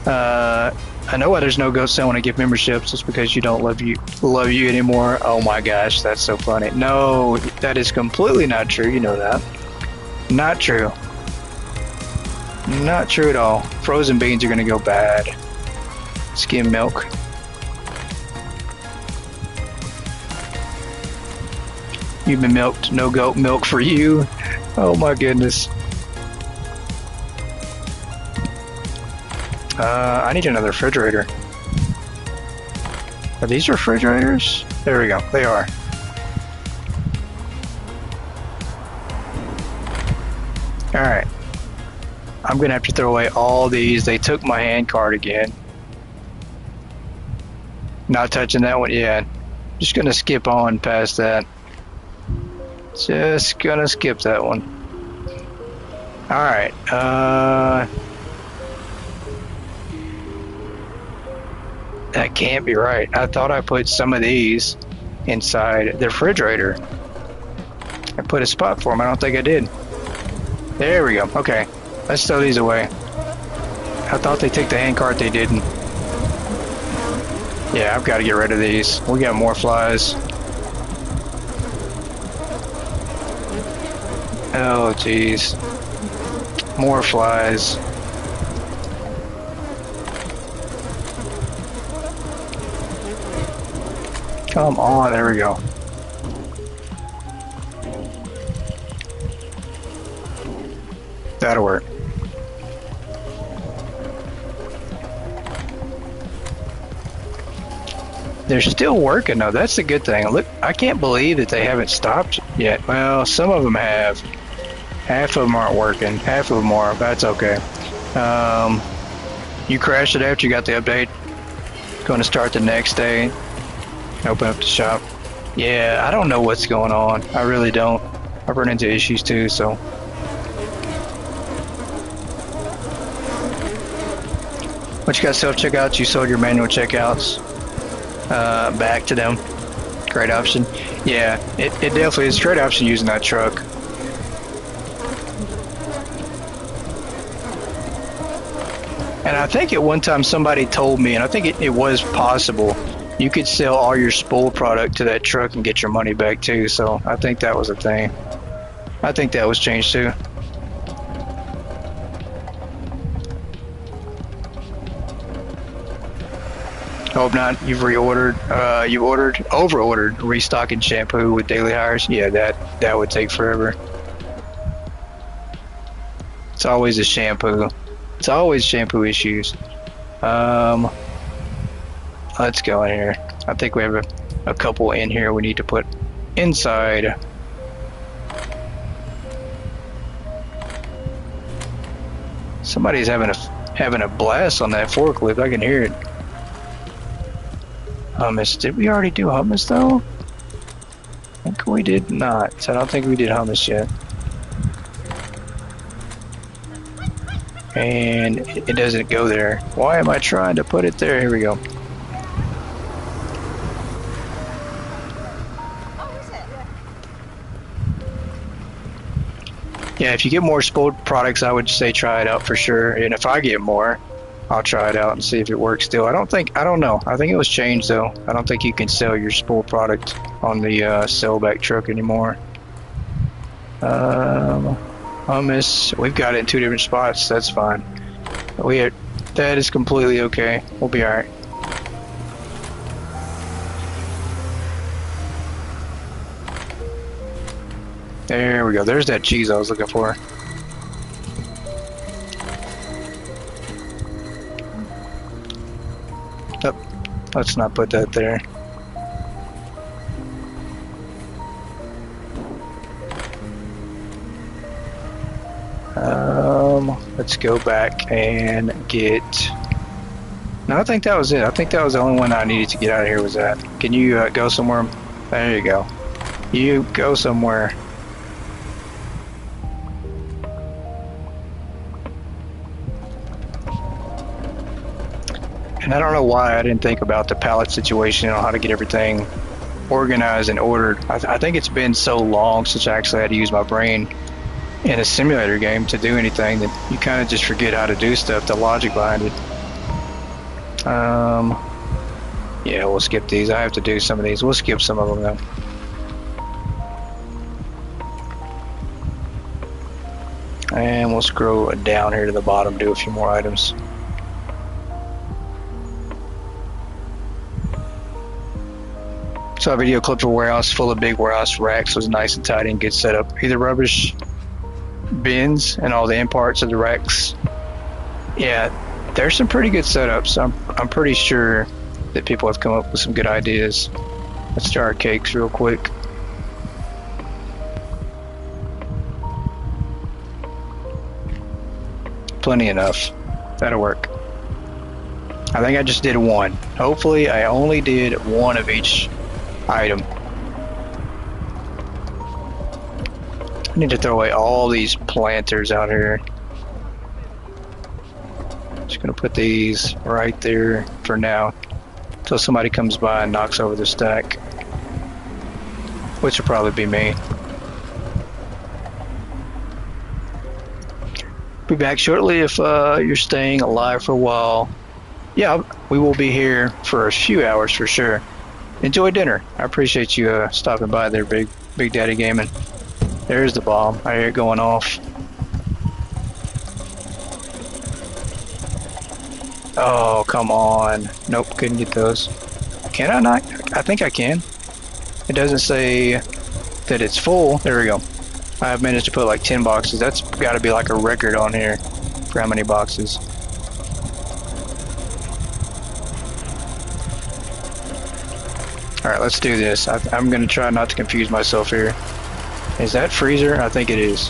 I know why there's no ghost selling to give memberships. It's because you don't love you anymore. Oh my gosh, that's so funny. No, that is completely not true. You know that. Not true. Not true at all. Frozen beans are going to go bad. Skim milk. You've been milked. No goat milk for you. Oh my goodness. I need another refrigerator. Are these refrigerators? There we go. They are. Alright. I'm gonna have to throw away all these. They took my hand card again. Not touching that one yet. Just gonna skip on past that. Just gonna skip that one. Alright. That can't be right. I thought I put some of these inside the refrigerator. I put a spot for them. I don't think I did. There we go. Okay. Let's throw these away. I thought they took the hand cart. They didn't. Yeah, I've got to get rid of these. We got more flies. Oh, jeez. More flies. Come on, there we go. That'll work. They're still working though, that's the good thing. Look, I can't believe that they haven't stopped yet. Well, some of them have. Half of them aren't working, half of them are, that's okay. You crashed it after you got the update? Going to start the next day? Open up the shop. Yeah, I don't know what's going on. I really don't. I've run into issues too, so. Once you got self-checkouts, you sold your manual checkouts back to them. Great option. Yeah, it definitely is a great option using that truck. And I think at one time somebody told me, and I think it was possible, you could sell all your spool product to that truck and get your money back too, so I think that was a thing. I think that was changed too. Hope not. You've reordered, you over-ordered restocking shampoo with daily hires. Yeah, that would take forever. It's always a shampoo. It's always shampoo issues. Let's go in here. I think we have a couple in here we need to put inside. Somebody's having a blast on that forklift. I can hear it. Hummus. Did we already do hummus though? I think we did not. So I don't think we did hummus yet. And it doesn't go there. Why am I trying to put it there? Here we go. Yeah, if you get more spoiled products, I would say try it out for sure. And if I get more, I'll try it out and see if it works still. I don't know. I think it was changed though. I don't think you can sell your spoiled product on the sellback truck anymore. Hummus, we've got it in 2 different spots. That's fine. That is completely okay. We'll be alright. There we go. There's that cheese I was looking for. Oh, let's not put that there. Let's go back and get. No, I think that was it. I think that was the only one I needed to get out of here. Was that? Can you go somewhere? There you go. You go somewhere. And I don't know why I didn't think about the pallet situation and how to get everything organized and ordered. I think it's been so long since I actually had to use my brain in a simulator game to do anything that you kind of just forget how to do stuff, the logic behind it. Yeah, we'll skip these. I have to do some of these. We'll skip some of them though. And we'll scroll down here to the bottom, do a few more items. Saw a video clip of a warehouse full of big warehouse racks. Was nice and tidy and good setup. Either rubbish bins and all the end parts of the racks. Yeah, there's some pretty good setups. I'm pretty sure that people have come up with some good ideas. Let's try our cakes real quick. Plenty enough. That'll work. I think I just did one. Hopefully I only did one of each item. I need to throw away all these planters out here. Just gonna put these right there for now until somebody comes by and knocks over the stack, which will probably be me. Be back shortly if you're staying alive for a while. Yeah, we will be here for a few hours for sure. Enjoy dinner. I appreciate you stopping by there, Big Daddy Gaming. There's the bomb. I hear it going off. Oh, come on. Nope, couldn't get those. Can I not? I think I can. It doesn't say that it's full. There we go. I've managed to put like 10 boxes. That's got to be like a record on here for how many boxes. Alright, let's do this. I'm going to try not to confuse myself here. Is that freezer? I think it is.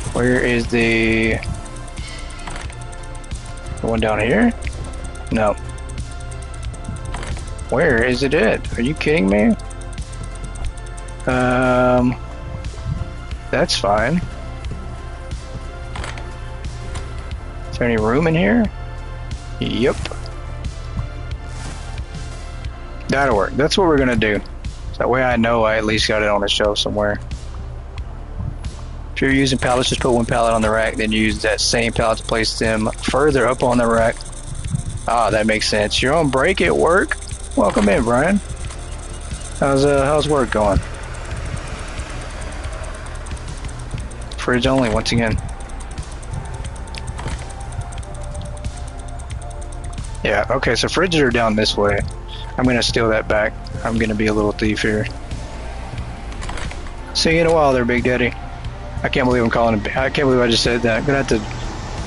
Where is the one down here? No. Where is it at? Are you kidding me? That's fine. Is there any room in here? Yep. That'll work. That's what we're gonna do. So that way I know I at least got it on a shelf somewhere. If you're using pallets, just put one pallet on the rack, then use that same pallet to place them further up on the rack. Ah, that makes sense. You're on break at work? Welcome in, Brian. How's work going? Fridge only once again. Yeah, okay, so fridges are down this way. I'm gonna steal that back. I'm gonna be a little thief here. See you in a while there, Big Daddy. I can't believe I'm calling him. I can't believe I just said that. I'm gonna have to.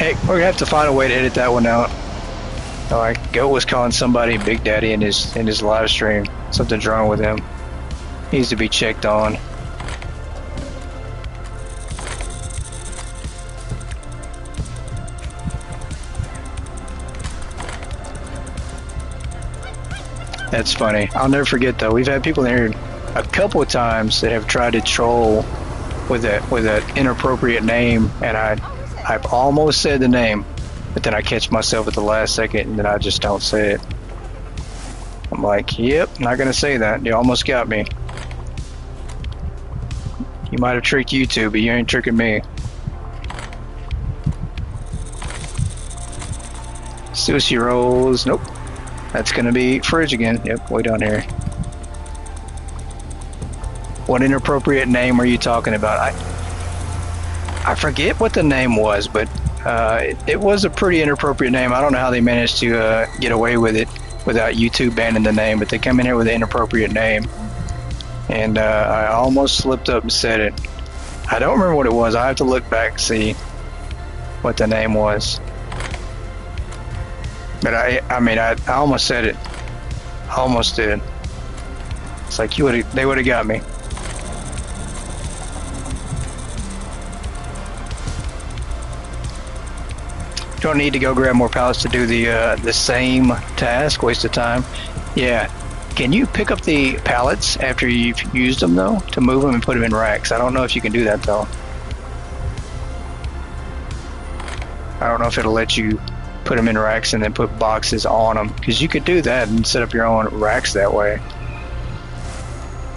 Hey, we're gonna have to find a way to edit that one out. Alright, Goat was calling somebody Big Daddy in his live stream. Something's wrong with him. He needs to be checked on. That's funny. I'll never forget though. We've had people in here a couple of times that have tried to troll with an inappropriate name, and I've almost said the name, but then I catch myself at the last second, and then I just don't say it. I'm like, yep, not gonna say that. You almost got me. You might have tricked you two, but you ain't tricking me. Sushi rolls. Nope. That's gonna be fridge again. Yep, way down here. What inappropriate name are you talking about? I forget what the name was, but it was a pretty inappropriate name. I don't know how they managed to get away with it without YouTube banning the name, but they come in here with an inappropriate name. And I almost slipped up and said it. I don't remember what it was. I have to look back and see what the name was. But I mean, I almost said it. I almost did. It's like they would have got me. Don't need to go grab more pallets to do the same task. Waste of time. Yeah. Can you pick up the pallets after you've used them though, to move them and put them in racks? I don't know if you can do that though. I don't know if it'll let you put them in racks and then put boxes on them, because you could do that and set up your own racks that way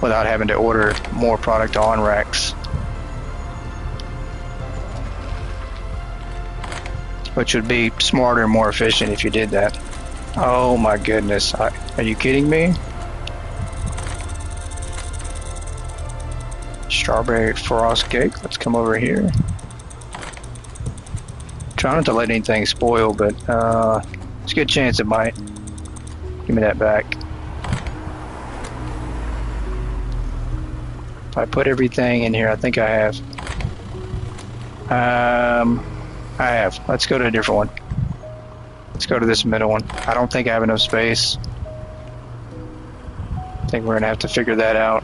without having to order more product on racks, which would be smarter and more efficient if you did that. Oh my goodness, are you kidding me? Strawberry frost cake. Let's come over here. Try not to let anything spoil, but there's a good chance it might. Give me that back. If I put everything in here, I think I have. I have. Let's go to a different one. Let's go to this middle one. I don't think I have enough space. I think we're gonna have to figure that out.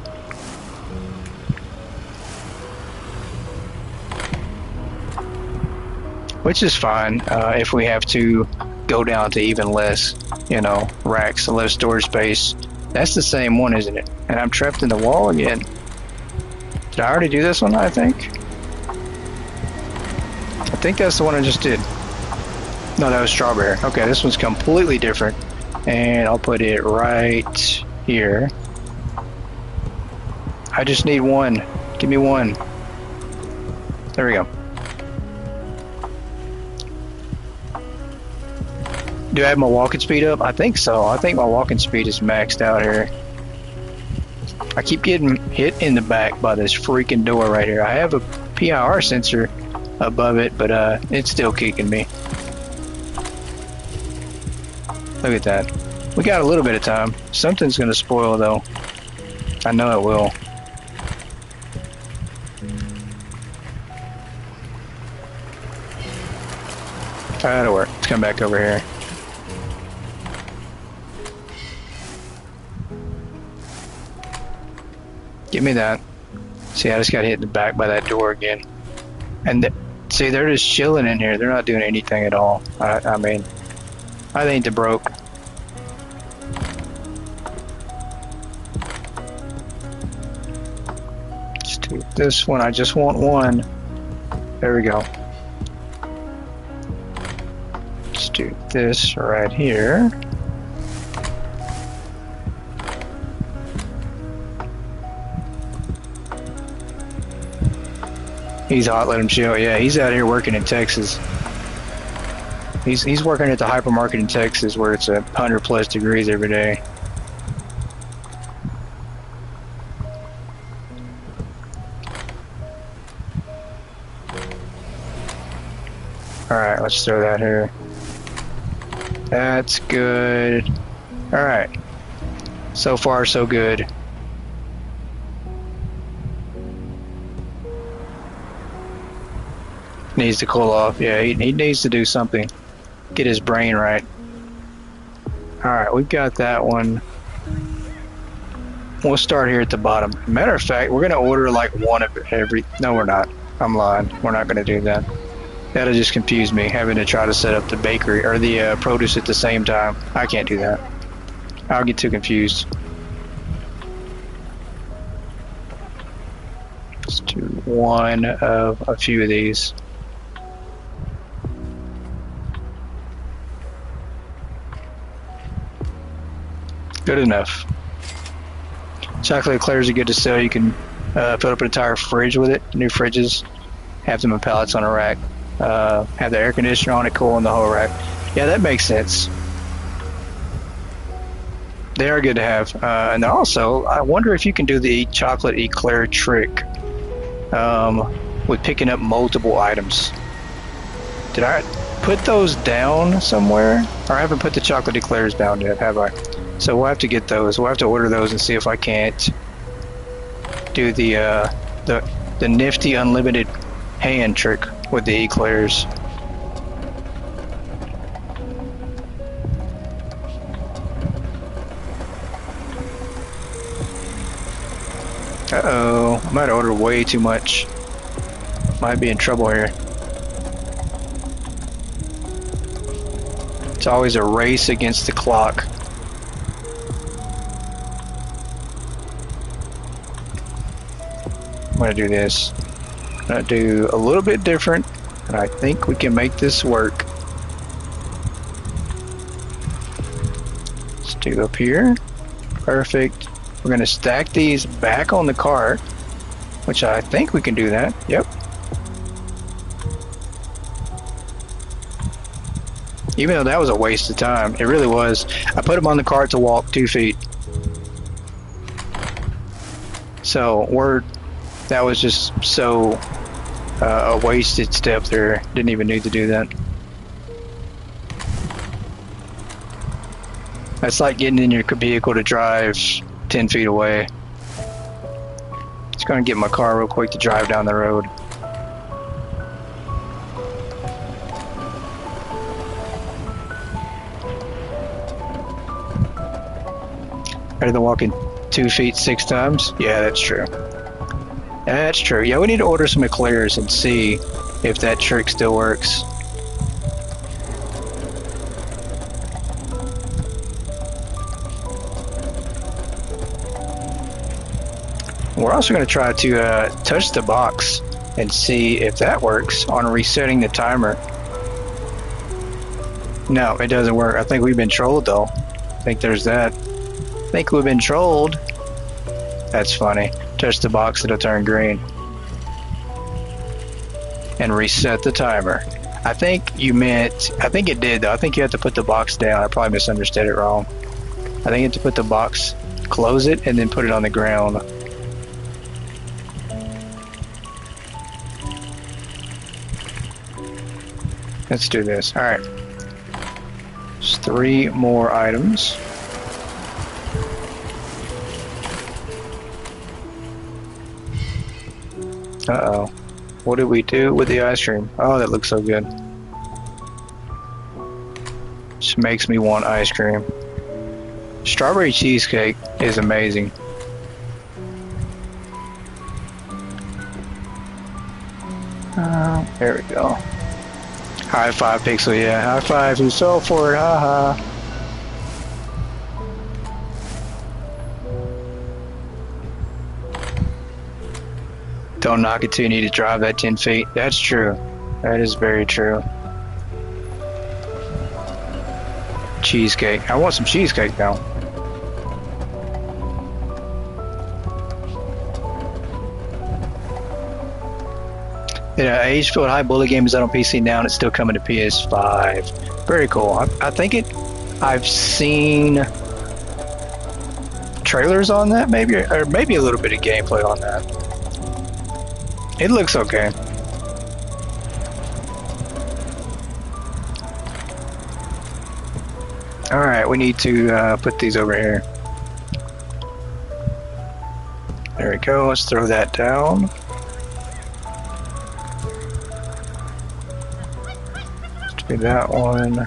Which is fine if we have to go down to even less, you know, racks, less storage space. That's the same one, isn't it? And I'm trapped in the wall again. Did I already do this one, I think? I think that's the one I just did. No, that was strawberry. Okay, this one's completely different. And I'll put it right here. I just need one. Give me one. There we go. Do I have my walking speed up? I think so. I think my walking speed is maxed out here. I keep getting hit in the back by this freaking door right here. I have a PIR sensor above it, but it's still kicking me. Look at that. We got a little bit of time. Something's gonna spoil though. I know it will. That'll work. Let's come back over here. Give me that. See, I just got hit in the back by that door again. And see, they're just chilling in here. They're not doing anything at all. I mean, I think they're broke. Let's do this one. I just want one. There we go. Let's do this right here. He's hot, let him chill. Yeah, he's out here working in Texas. He's working at the hypermarket in Texas where it's 100+ degrees every day. Alright, let's throw that here. That's good. Alright. So far, so good. Needs to cool off. Yeah, he needs to do something. Get his brain right. Alright, we've got that one. We'll start here at the bottom. Matter of fact, we're going to order like one of every... No, we're not. I'm lying. We're not going to do that. That'll just confuse me, having to try to set up the bakery or the produce at the same time. I can't do that. I'll get too confused. Let's do one of a few of these. Good enough. Chocolate eclairs are good to sell. You can fill up an entire fridge with it. New fridges have them in pallets on a rack. Have the air conditioner on it, cooling the whole rack. Yeah, that makes sense. They are good to have. And also, I wonder if you can do the chocolate eclair trick with picking up multiple items. Did I put those down somewhere? Or I haven't put the chocolate eclairs down yet, have I? So we'll have to get those. We'll have to order those and see if I can't do the nifty unlimited hand trick with the eclairs. Uh-oh, I might have ordered way too much. Might be in trouble here. It's always a race against the clock. I'm gonna do this. I'm gonna do a little bit different, and I think we can make this work. Let's do up here. Perfect. We're gonna stack these back on the cart, which I think we can do that. Yep. Even though that was a waste of time, it really was. I put them on the cart to walk 2 feet. So that was just so a wasted step there. Didn't even need to do that. That's like getting in your vehicle to drive 10 feet away. Just gonna get my car real quick to drive down the road. Better than walking 2 feet 6 times? Yeah, that's true. That's true. Yeah, we need to order some eclairs and see if that trick still works. We're also going to try to touch the box and see if that works on resetting the timer. No, it doesn't work. I think we've been trolled though. I think there's that. I think we've been trolled. That's funny. Touch the box, it'll turn green. And reset the timer. I think you meant, I think it did though. I think you have to put the box down. I probably misunderstood it wrong. I think you have to put the box, close it, and then put it on the ground. Let's do this. Alright. There's 3 more items. Uh-oh. What did we do with the ice cream? Oh, that looks so good. Just makes me want ice cream. Strawberry cheesecake is amazing. There we go. High five, Pixel, yeah. High five, who fell for it, haha. Don't knock it till you need to drive that 10 feet. That's true. That is very true. Cheesecake. I want some cheesecake now. Yeah, age-filled high bullet game is out on PC now and it's still coming to PS5. Very cool. I think I've seen trailers on that, maybe, or maybe a little bit of gameplay on that. It looks okay. Alright, we need to put these over here. There we go, let's throw that down. Let's do that one.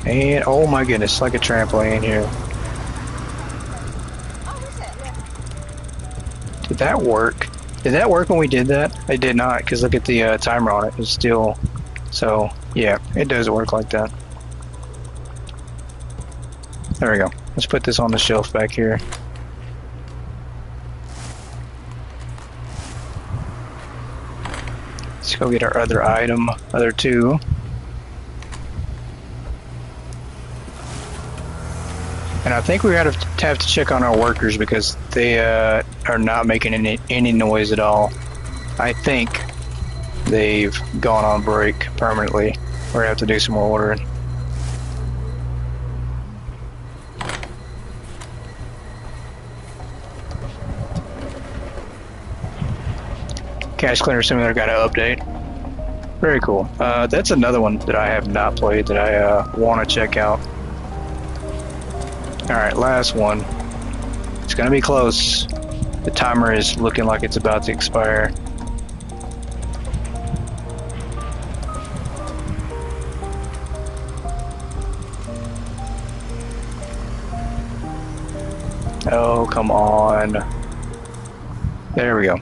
And, oh my goodness, like a trampoline here. Did that work? Did that work when we did that? It did not, because look at the timer on it. It's still... So, yeah, it does work like that. There we go. Let's put this on the shelf back here. Let's go get our other item, other 2. And I think we have to check on our workers because they are not making any noise at all. I think they've gone on break permanently. We're gonna have to do some more ordering. Cache Cleaner Simulator got an update. Very cool. That's another one that I have not played that I want to check out. Alright, last one. It's gonna be close. The timer is looking like it's about to expire. Oh, come on. There we go.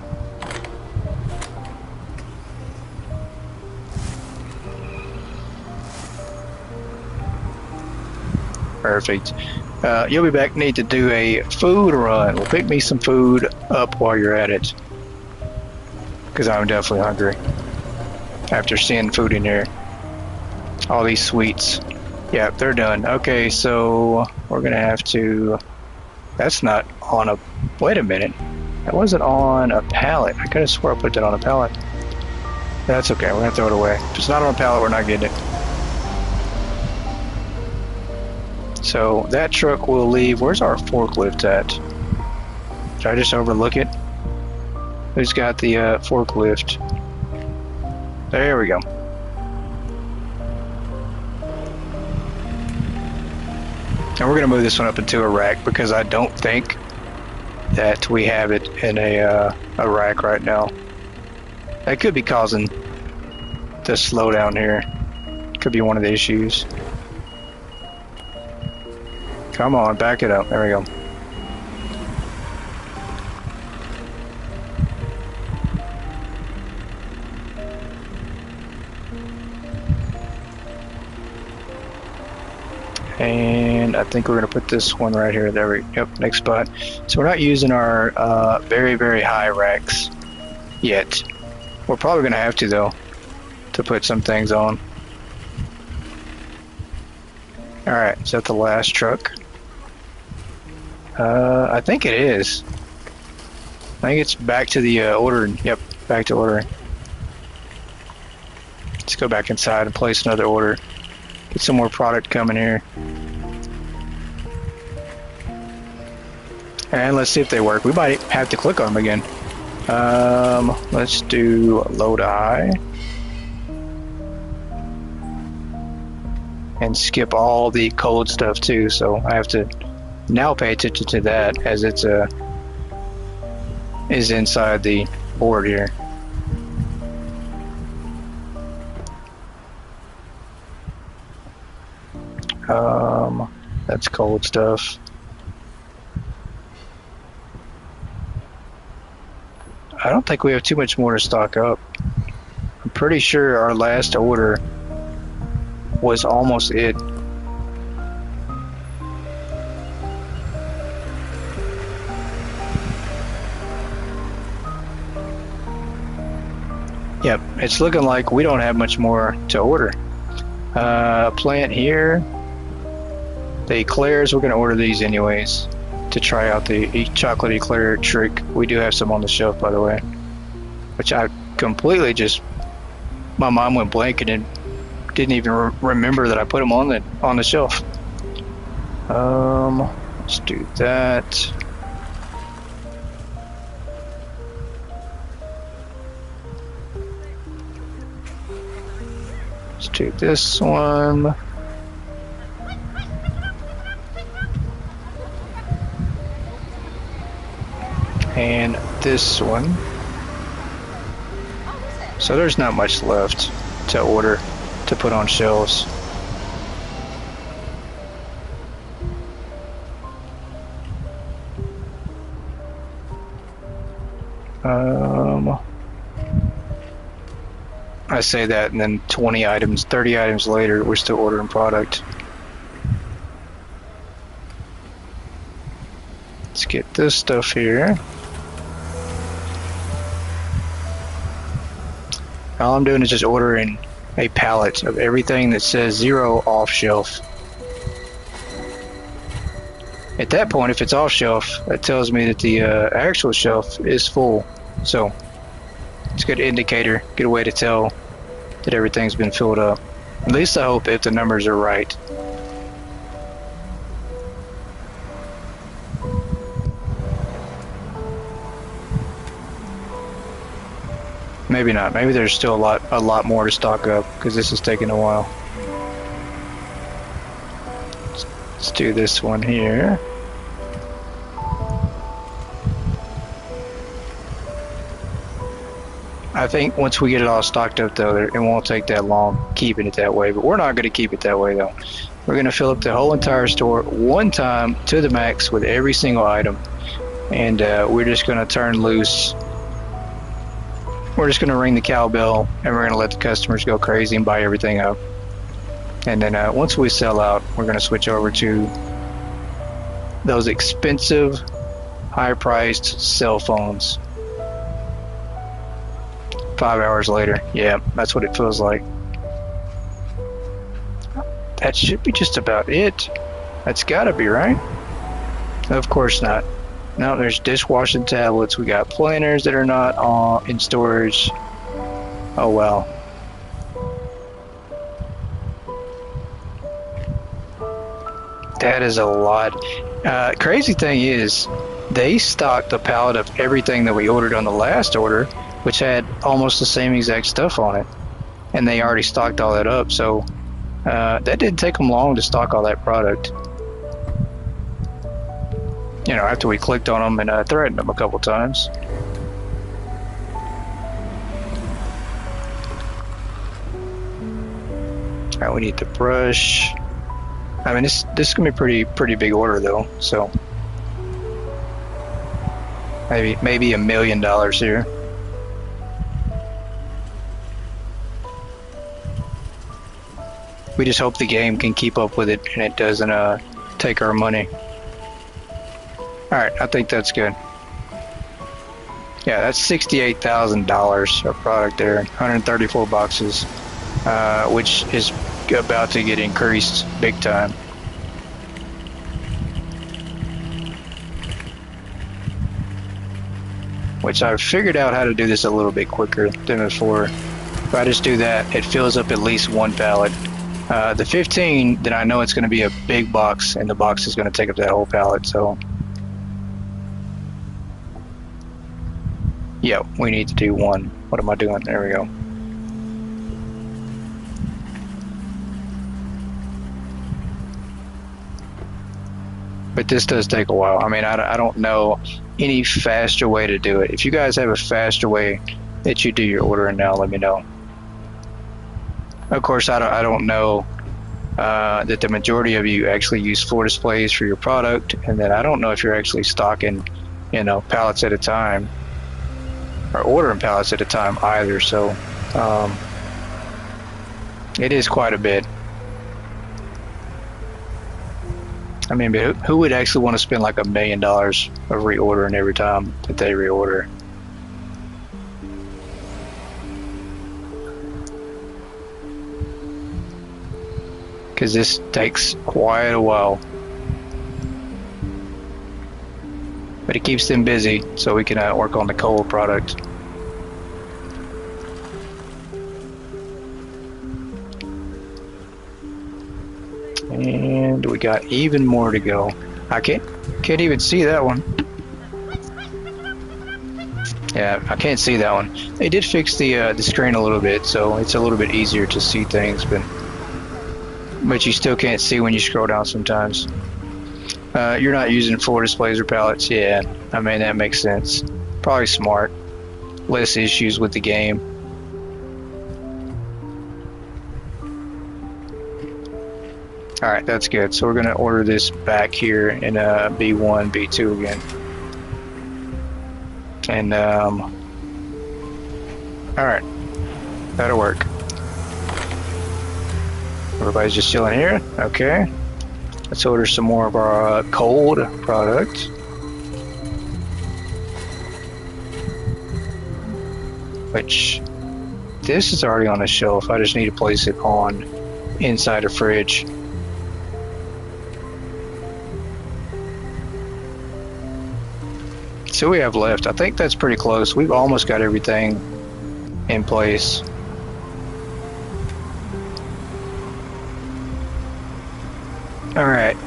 Perfect. You'll be back. Need to do a food run. Well, pick me some food up while you're at it. Because I'm definitely hungry. After seeing food in here. All these sweets. Yeah, they're done. Okay, so we're going to have to... That's not on a... Wait a minute. That wasn't on a pallet. I could have swore I put that on a pallet. That's okay. We're going to throw it away. If it's not on a pallet, we're not getting it. So that truck will leave. Where's our forklift at? Did I just overlook it? Who's got the forklift? There we go. And we're going to move this one up into a rack because I don't think that we have it in a rack right now. That could be causing the slowdown here. Could be one of the issues. Come on, back it up. There we go. And I think we're going to put this one right here. There we go. Yep, next spot. So we're not using our very, very high racks yet. We're probably going to have to, though, to put some things on. Alright, is that the last truck? I think it is. I think it's back to the ordering. Yep, back to ordering. Let's go back inside and place another order. Get some more product coming here. And let's see if they work. We might have to click on them again. Let's do load high. And skip all the cold stuff too, so I have to now pay attention to that as it's is inside the board here. That's cold stuff. I don't think we have too much more to stock up. I'm pretty sure our last order was almost it. Yep, it's looking like we don't have much more to order. Plant here. The eclairs, we're going to order these anyways to try out the chocolate eclair trick. We do have some on the shelf, by the way, which I completely just, my mind went blank and didn't even remember that I put them on the shelf. Let's do that. Let's do this one. And this one. So there's not much left to order to put on shelves. I say that and then 20 items, 30 items later, we're still ordering product. Let's get this stuff here. All I'm doing is just ordering a pallet of everything that says 0 off shelf. At that point, if it's off shelf, that tells me that the actual shelf is full. So it's a good indicator, good way to tell that everything's been filled up. At least I hope, if the numbers are right. Maybe not. Maybe there's still a lot more to stock up because this is taking a while. Let's do this one here. I think once we get it all stocked up, though, it won't take that long keeping it that way. But we're not going to keep it that way, though. We're going to fill up the whole entire store one time to the max with every single item, and we're just going to turn loose. We're just going to ring the cowbell, and we're going to let the customers go crazy and buy everything up. And then once we sell out, we're going to switch over to those expensive, high-priced cell phones. 5 hours later. Yeah, that's what it feels like. That should be just about it. That's gotta be, right? Of course not. No, there's dishwashing tablets. We got planners that are not in storage. Oh, well. That is a lot. Crazy thing is, they stocked a pallet of everything that we ordered on the last order, which had almost the same exact stuff on it, and they already stocked all that up. So that didn't take them long to stock all that product. You know, after we clicked on them and threatened them a couple times. All right, we need the brush. I mean, this is gonna be pretty big order though. So maybe $1 million here. We just hope the game can keep up with it and it doesn't take our money. Alright, I think that's good. Yeah, that's $68,000 of product there. 134 boxes, which is about to get increased big time. Which I've figured out how to do this a little bit quicker than before. If I just do that, it fills up at least one pallet. The 15, then I know it's going to be a big box, and the box is going to take up that whole pallet, so... Yeah, we need to do one. What am I doing? There we go. But this does take a while. I mean, I don't know any faster way to do it. If you guys have a faster way that you do your ordering now, let me know. Of course, I don't know that the majority of you actually use floor displays for your product, and then I don't know if you're actually stocking, you know, pallets at a time, or ordering pallets at a time either. So it is quite a bit. I mean, but who would actually want to spend like $1 million of reordering every time that they reorder? Because this takes quite a while. But it keeps them busy, so we can work on the cold product. And we got even more to go. I can't even see that one. Yeah, I can't see that one. They did fix the screen a little bit, so it's a little bit easier to see things, but you still can't see when you scroll down sometimes. You're not using floor displays or pallets. Yeah, I mean, that makes sense. Probably smart. Less issues with the game. Alright, that's good. So we're going to order this back here in B1, B2 again. And, alright. That'll work. Everybody's just chilling here. Okay. Let's order some more of our cold product. Which, this is already on the shelf. I just need to place it on inside a fridge. So we have left. I think that's pretty close. We've almost got everything in place. All right.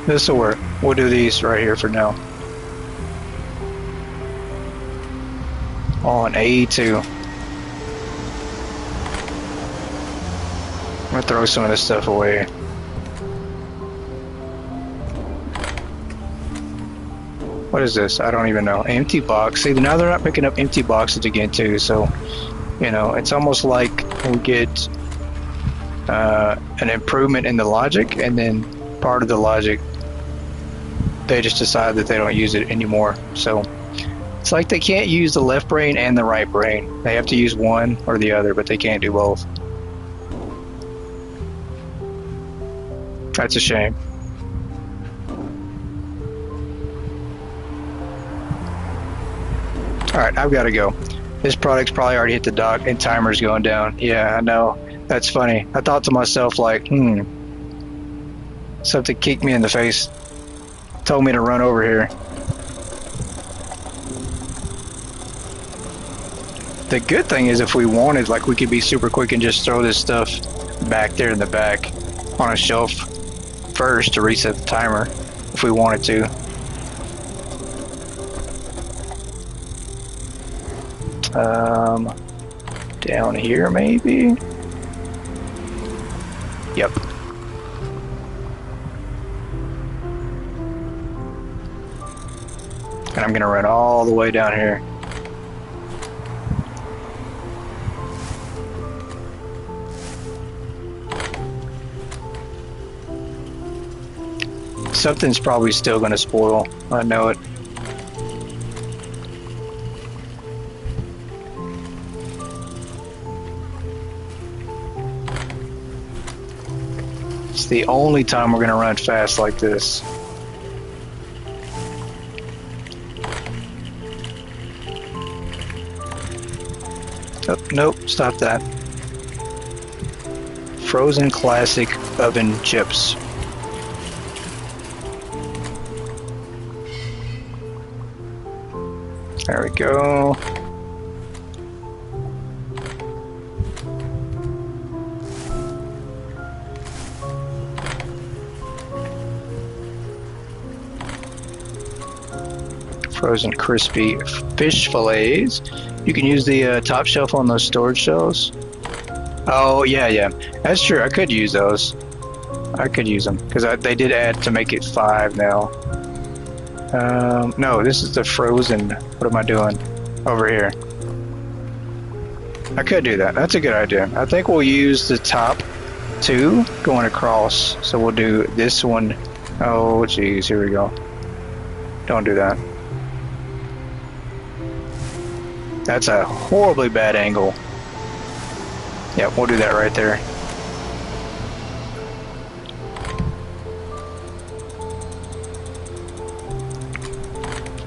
This will work. We'll do these right here for now. On A2. I'm gonna throw some of this stuff away. What is this? I don't even know. Empty box. See, now they're not picking up empty boxes again too, so, you know, it's almost like we get an improvement in the logic, and then part of the logic, they just decide that they don't use it anymore. So it's like they can't use the left brain and the right brain. They have to use one or the other, but they can't do both. That's a shame. Alright, I've got to go. This product's probably already hit the dock and timer's going down. Yeah, I know. That's funny. I thought to myself, like, something kicked me in the face. Told me to run over here. The good thing is, if we wanted, like, we could be super quick and just throw this stuff back there in the back on a shelf first to reset the timer if we wanted to. Down here maybe? Yep. And I'm gonna run all the way down here. Something's probably still gonna spoil. I know it. It's the only time we're gonna run fast like this. Oh, nope, stop that. Frozen classic oven chips. There we go. Frozen crispy fish fillets. You can use the top shelf on those storage shelves. Oh, yeah. That's true. I could use those. I could use them because they did add to make it 5 now. No, this is the frozen. What am I doing over here? I could do that. That's a good idea. I think we'll use the top 2 going across. So we'll do this one. Oh, geez. Here we go. Don't do that. That's a horribly bad angle. Yeah, we'll do that right there.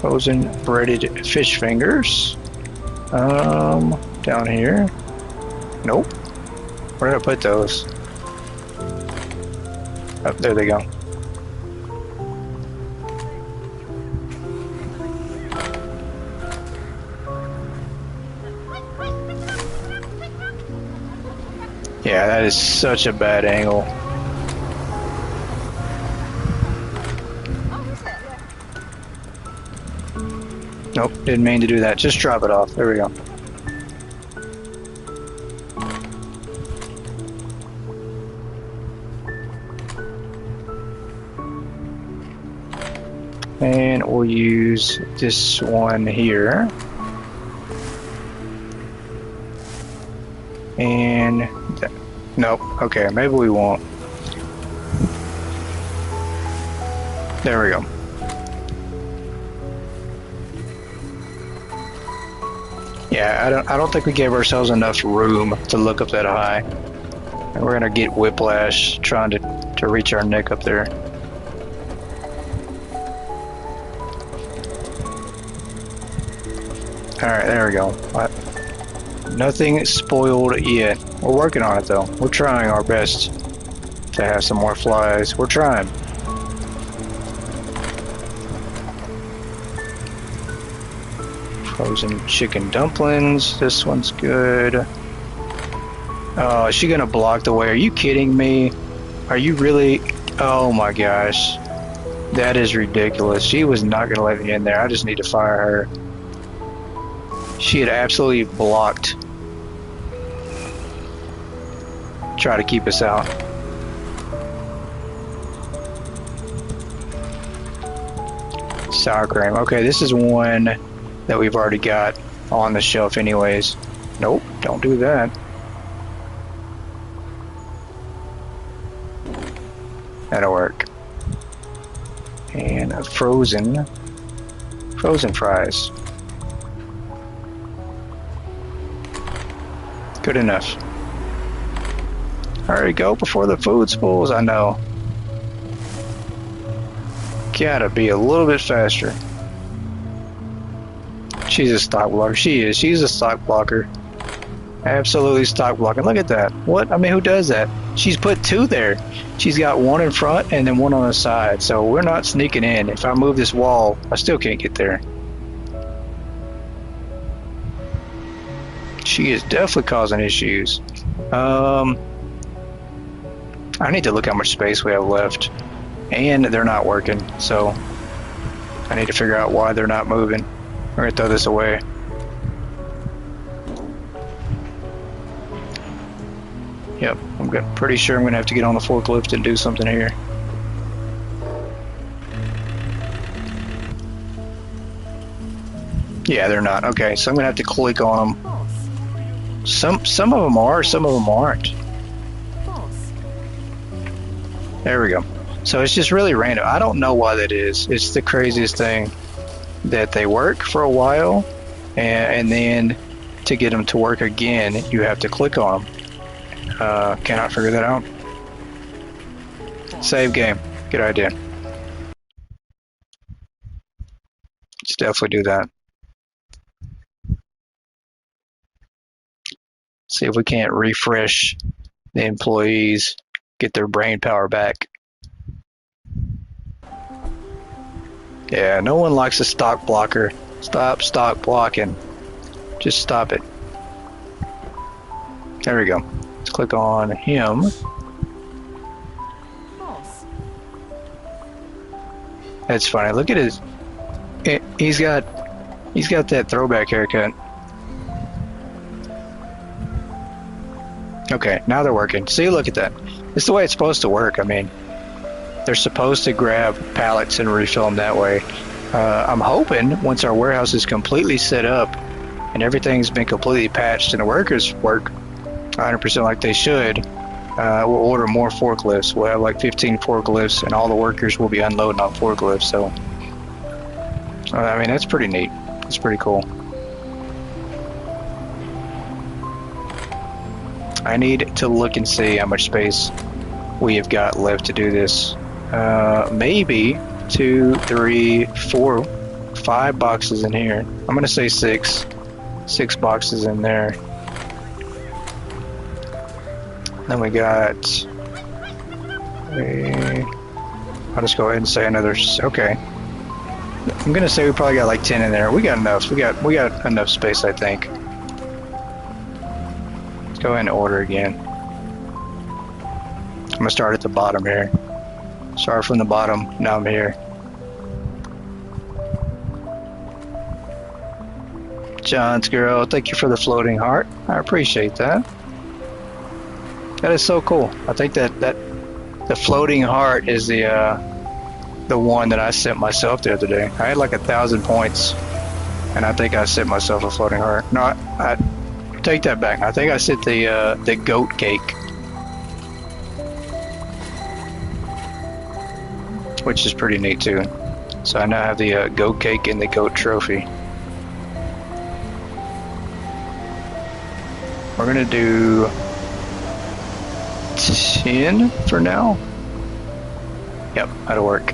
Frozen breaded fish fingers. Down here. Nope. Where did I put those? Oh, there they go. Yeah, that is such a bad angle. Nope, didn't mean to do that. Just drop it off. There we go. And we'll use this one here. And nope. Okay, maybe we won't. There we go. Yeah, I don't think we gave ourselves enough room to look up that high. And we're gonna get whiplash trying to reach our neck up there. Alright, there we go. Nothing spoiled yet. We're working on it though. We're trying our best to have some more flies. We're trying. Frozen chicken dumplings. This one's good. Oh, is she gonna block the way? Are you kidding me? Are you really? Oh my gosh. That is ridiculous. She was not gonna let me in there. I just need to fire her. She had absolutely blocked. Try to keep us out. Sour cream. Okay, this is one that we've already got on the shelf anyways. Nope, don't do that. That'll work. And frozen fries. Good enough. Hurry, go before the food spoils. I know. Gotta be a little bit faster. She's a stock blocker. She is. She's a stock blocker. Absolutely stock blocking. Look at that. What? I mean, who does that? She's put 2 there. She's got 1 in front and then 1 on the side. So we're not sneaking in. If I move this wall, I still can't get there. She is definitely causing issues. I need to look how much space we have left. And they're not working, so I need to figure out why they're not moving. We're gonna throw this away. Yep, I'm pretty sure I'm gonna have to get on the forklift and do something here. Yeah, they're not. Okay, so I'm gonna have to click on them. Boss. Some of them are, some of them aren't. Boss. There we go. So it's just really random. I don't know why that is. It's the craziest thing that they work for a while, and then to get them to work again, you have to click on them. Cannot figure that out. Save game. Good idea. Let's definitely do that. See if we can't refresh the employees, get their brain power back. Yeah, no one likes a stock blocker. Stop stock blocking. Just stop it. There we go. Let's click on him. Boss. That's funny. Look at his. He's got that throwback haircut. Okay, now they're working. See, look at that. It's the way it's supposed to work. I mean, they're supposed to grab pallets and refill them that way. I'm hoping once our warehouse is completely set up and everything's been completely patched and the workers work 100% like they should, we'll order more forklifts. We'll have like 15 forklifts and all the workers will be unloading on forklifts. So, I mean, that's pretty neat. It's pretty cool. I need to look and see how much space we have got left to do this. Maybe 2, 3, 4, 5 boxes in here. I'm gonna say 6 boxes in there. Then we got I'll just go ahead and say another. Okay, I'm gonna say we probably got like 10 in there. We got enough. We got enough space, I think. Let's go ahead and order again. I'm gonna start at the bottom here. Start from the bottom. Now I'm here. John's girl, thank you for the floating heart. I appreciate that. That is so cool. I think that the floating heart is the one that I sent myself the other day. I had like 1,000 points, and I think I sent myself a floating heart. No, I take that back. I think I sent the goat cake, which is pretty neat too. So I now have the goat cake and the goat trophy. We're gonna do 10 for now. Yep, that'll work.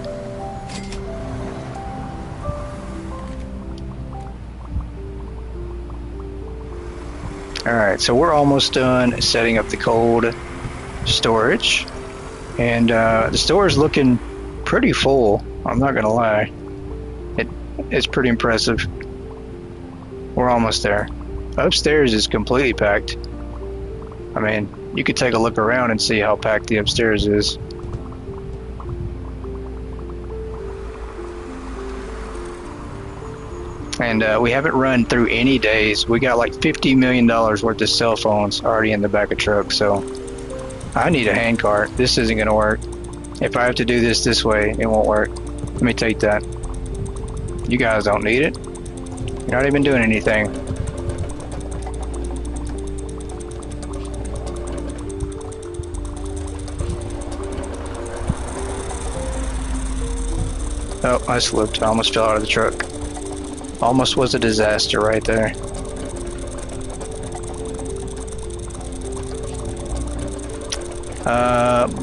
Alright, so we're almost done setting up the cold storage. And the store is looking pretty full, I'm not gonna lie. It's pretty impressive. We're almost there. Upstairs is completely packed. I mean, you could take a look around and see how packed the upstairs is. And we haven't run through any days. We got like $50 million worth of cell phones already in the back of truck, so I need a hand cart. This isn't gonna work. If I have to do this way, it won't work. Let me take that. You guys don't need it. You're not even doing anything. Oh, I slipped. I almost fell out of the truck. Almost was a disaster right there.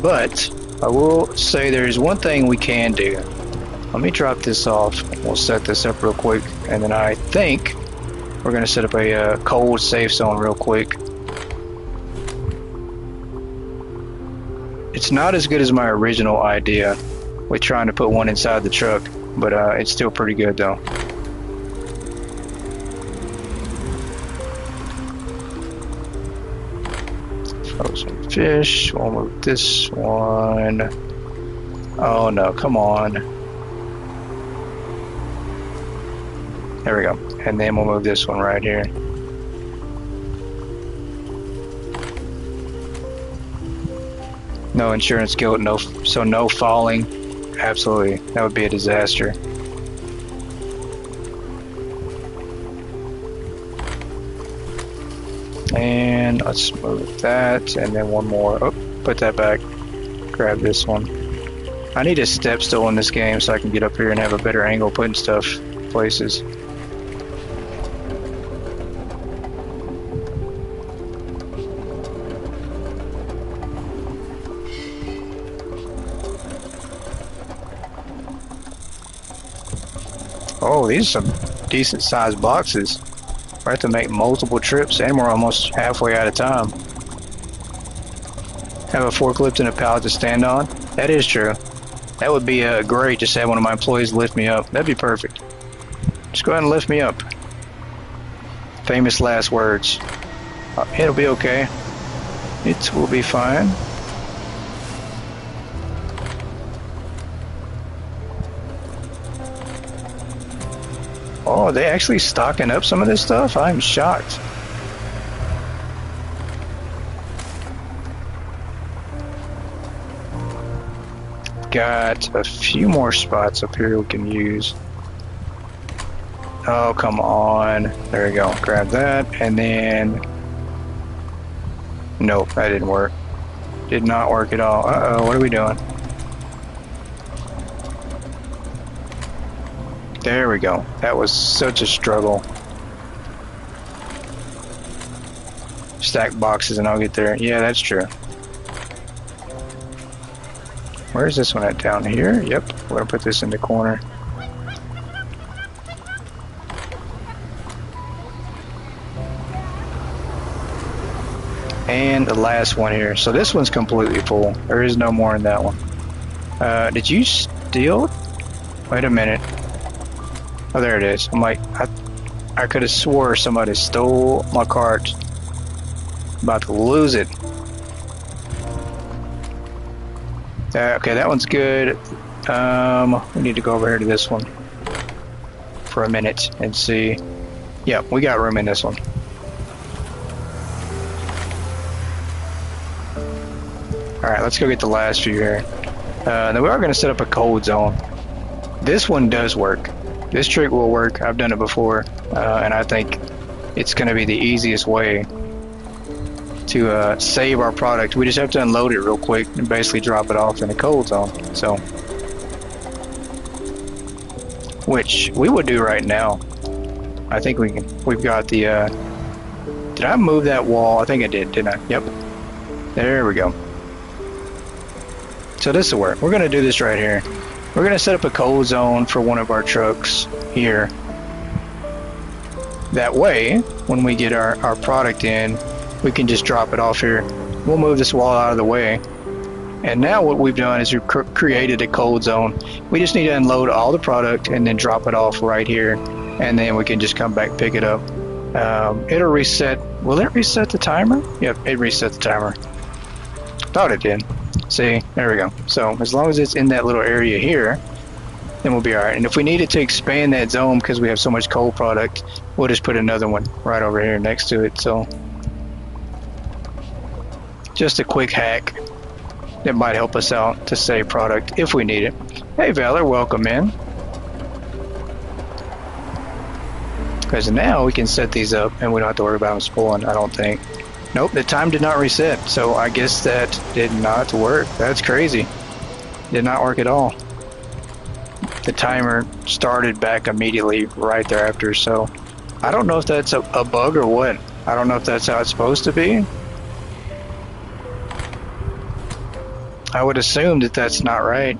But I will say there's one thing we can do. Let me drop this off. We'll set this up real quick, and then I think we're going to set up a cold safe zone real quick. It's not as good as my original idea with trying to put one inside the truck, but it's still pretty good though. Frozen fish. We'll move this one. Oh no, come on. There we go. And then we'll move this one right here. No insurance guilt, so no falling. Absolutely, that would be a disaster. And let's move that, and then one more. Oh, put that back. Grab this one. I need a step stool in this game so I can get up here and have a better angle putting stuff places. Oh, these are some decent sized boxes. We have to make multiple trips, and we're almost halfway out of time. Have a forklift and a pallet to stand on? That is true. That would be great, just to have one of my employees lift me up. That'd be perfect. Just go ahead and lift me up. Famous last words. It'll be okay. It will be fine. Oh, are they actually stocking up some of this stuff? I'm shocked. Got a few more spots up here we can use. Oh, come on. There we go. Grab that, and then... Nope, that didn't work. Did not work at all. Uh-oh, what are we doing? There we go. That was such a struggle. Stack boxes and I'll get there. Yeah, that's true. Where's this one at? Down here? Yep. We're gonna put this in the corner. And the last one here. So this one's completely full. There is no more in that one. Did you steal? Wait a minute. Oh, there it is. I'm like, I could have swore somebody stole my cart. About to lose it. Okay, that one's good. We need to go over here to this one for a minute and see. Yep, we got room in this one. Alright, let's go get the last few here. Then we are going to set up a cold zone. This one does work. This trick will work. I've done it before, and I think it's going to be the easiest way to save our product. We just have to unload it real quick and basically drop it off in a cold zone. So, which we would do right now. I think we can. We've got the. Did I move that wall? I think I did, didn't I? Yep. There we go. So this will work. We're going to do this right here. We're going to set up a cold zone for one of our trucks here. That way, when we get our product in, we can just drop it off here. We'll move this wall out of the way. And now what we've done is we've created a cold zone. We just need to unload all the product and then drop it off right here. And then we can just come back, pick it up. It'll reset. Will it reset the timer? Yep, it reset the timer. Thought it did. See, there we go. So as long as it's in that little area here, then we'll be alright. And if we needed to expand that zone because we have so much cold product, we'll just put another one right over here next to it. So just a quick hack that might help us out to save product if we need it. Hey Valor, welcome in. Because now we can set these up and we don't have to worry about them spoiling, I don't think. Nope, the time did not reset, so I guess that did not work. That's crazy. Did not work at all. The timer started back immediately right thereafter, so I don't know if that's a bug or what. I don't know if that's how it's supposed to be. I would assume that that's not right.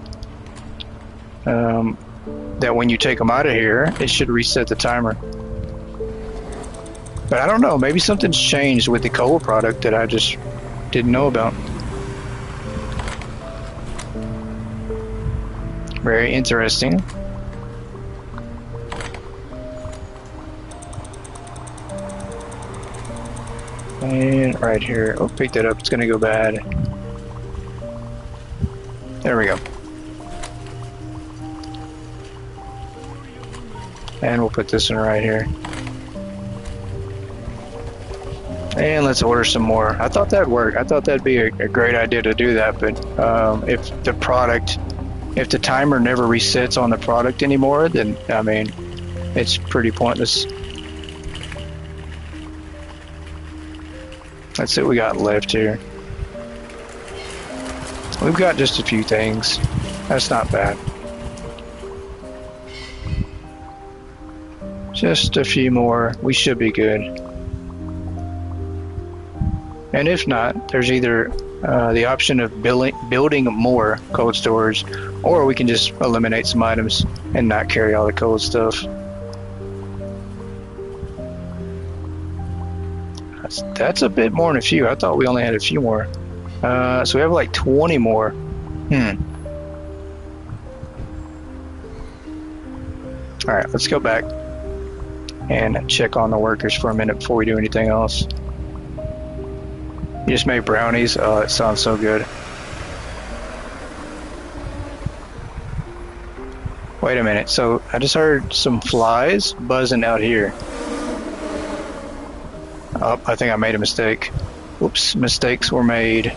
That when you take them out of here, it should reset the timer. But I don't know, maybe something's changed with the cold product that I just didn't know about. Very interesting. And right here, oh, pick that up, it's gonna go bad. There we go. And we'll put this one right here. And let's order some more. I thought that'd work. I thought that'd be a great idea to do that, but if the timer never resets on the product anymore, then, I mean, it's pretty pointless. Let's see what we got left here. We've got just a few things. That's not bad. Just a few more. We should be good. And if not, there's either the option of building more cold storage, or we can just eliminate some items and not carry all the cold stuff. That's a bit more than a few. I thought we only had a few more. So we have like 20 more. Alright, let's go back and check on the workers for a minute before we do anything else. You just made brownies? Oh, that sounds so good. Wait a minute, so I just heard some flies buzzing out here. Oh, I think I made a mistake. Whoops, mistakes were made.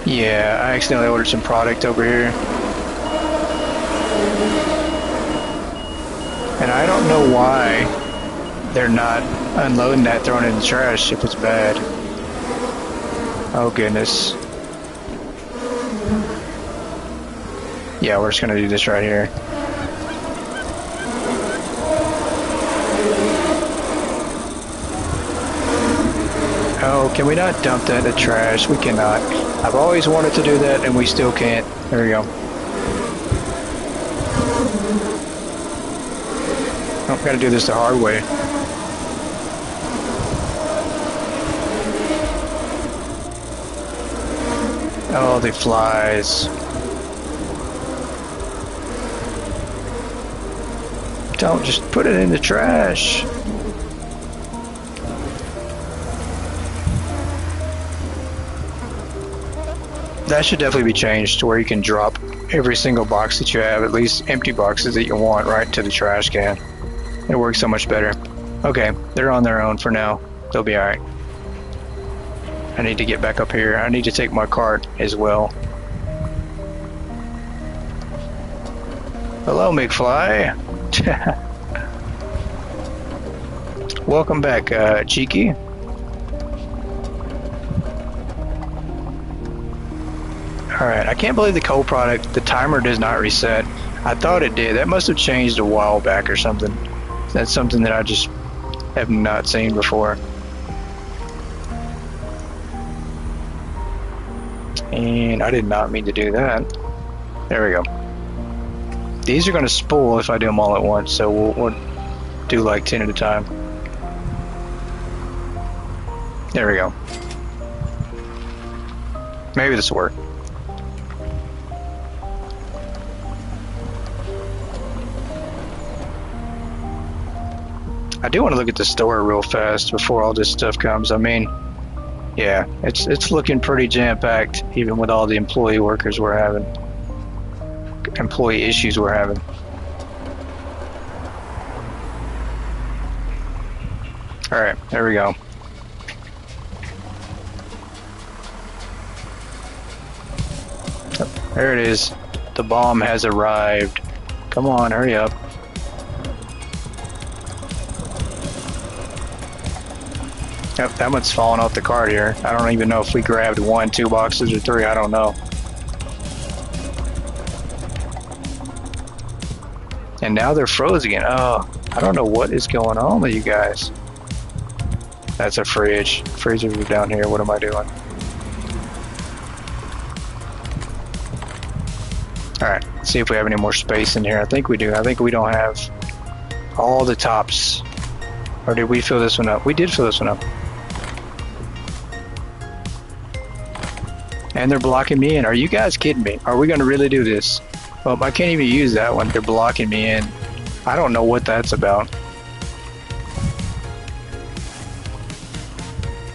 Yeah, I accidentally ordered some product over here. And I don't know why they're not unloading that, throwing it in the trash if it's bad. Oh goodness. Yeah, we're just gonna do this right here. Oh, can we not dump that in the trash? We cannot. I've always wanted to do that and we still can't. There we go. Oh, gotta do this the hard way. Oh, the flies. Don't just put it in the trash. That should definitely be changed to where you can drop every single box that you have, at least empty boxes that you want, right to the trash can. It works so much better. Okay, they're on their own for now. They'll be alright. I need to get back up here. I need to take my cart as well. Hello, McFly. Welcome back, Cheeky. Alright, I can't believe the cold product, the timer does not reset. I thought it did. That must have changed a while back or something. That's something that I just have not seen before. And I did not mean to do that. There we go. These are going to spool if I do them all at once, so we'll do like 10 at a time. There we go. Maybe this will work. I do want to look at the store real fast before all this stuff comes. I mean, yeah, it's looking pretty jam-packed, even with all the employee issues we're having. Alright, there we go. There it is. The bomb has arrived. Come on, hurry up. Yep, that one's falling off the cart here. I don't even know if we grabbed 1, 2 boxes or 3, I don't know. And now they're frozen again. Oh, I don't know what is going on with you guys. That's a fridge. Freezers are down here. What am I doing? Alright, let's see if we have any more space in here. I think we do. I think we don't have all the tops. Or did we fill this one up? We did fill this one up. And they're blocking me in. Are you guys kidding me? Are we going to really do this? Well, I can't even use that one. They're blocking me in. I don't know what that's about.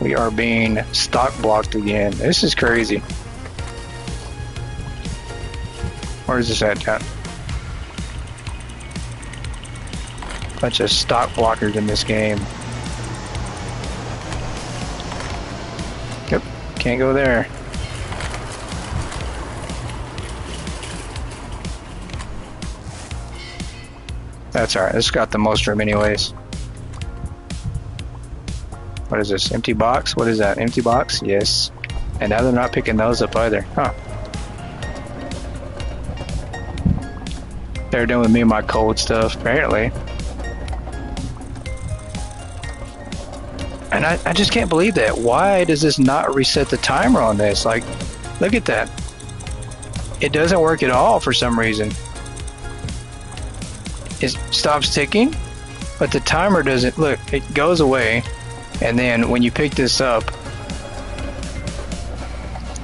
We are being stock blocked again. This is crazy. Where's this at, Dad? Bunch of stock blockers in this game. Yep, can't go there. That's alright. This got the most room anyways. What is this? Empty box? What is that? Empty box? Yes. And now they're not picking those up either. Huh. They're doing with me and my cold stuff, apparently. And I just can't believe that. Why does this not reset the timer on this? Like, look at that. It doesn't work at all for some reason. It stops ticking, but the timer doesn't. Look, it goes away. And then when you pick this up,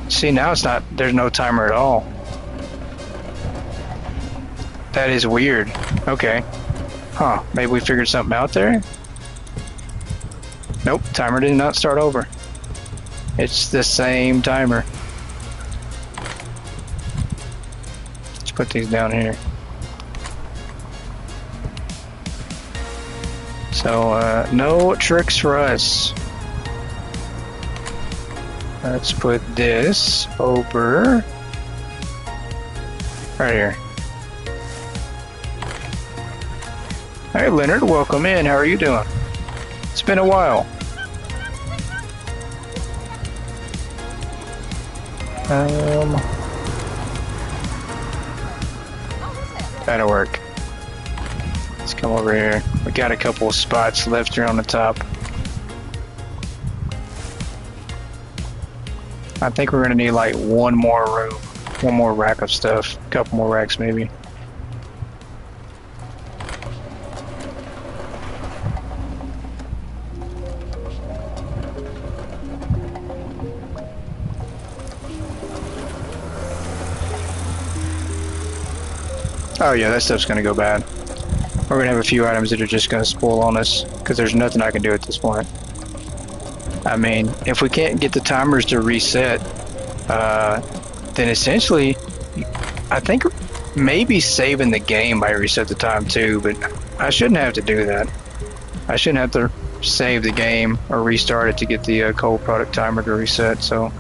see, now it's not, there's no timer at all. That is weird. Okay. Huh, maybe we figured something out there? Nope, timer did not start over. It's the same timer. Let's put these down here. So, no tricks for us. Let's put this over right here. Hey Leonard, welcome in. How are you doing? It's been a while. That'll work. Let's come over here. We got a couple of spots left here on the top. I think we're gonna need like one more room, one more rack of stuff, a couple more racks maybe. Oh yeah, that stuff's gonna go bad. We're gonna have a few items that are just gonna spoil on us because there's nothing I can do at this point. I mean, if we can't get the timers to reset, then essentially, I think maybe saving the game might reset the time too, but I shouldn't have to do that. I shouldn't have to save the game or restart it to get the cold product timer to reset, so.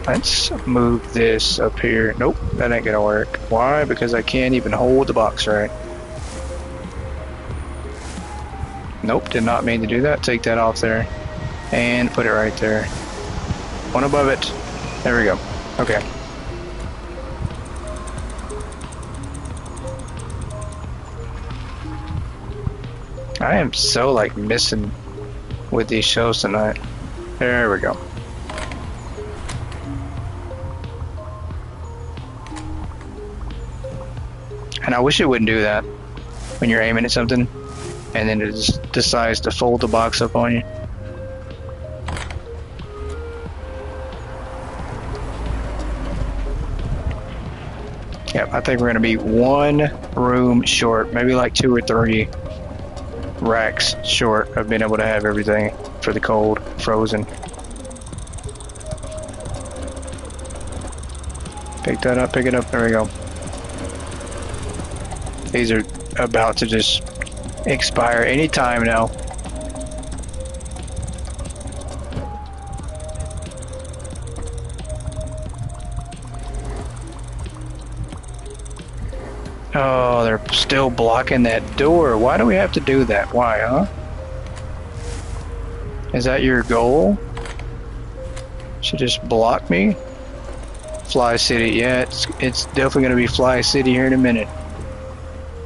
Let's move this up here. Nope, that ain't gonna work. Why? Because I can't even hold the box right. Nope, did not mean to do that. Take that off there and put it right there. One above it. There we go. Okay. I am so like missing with these shows tonight. There we go. And I wish it wouldn't do that when you're aiming at something and then it just decides to fold the box up on you. Yep, I think we're going to be one room short, maybe like 2 or 3 racks short of being able to have everything for the cold frozen. Pick that up, pick it up, there we go. These are about to just expire any time now. Oh, they're still blocking that door. Why do we have to do that? Why, huh? Is that your goal? Should just block me? Fly City, yeah, it's definitely gonna be Fly City here in a minute.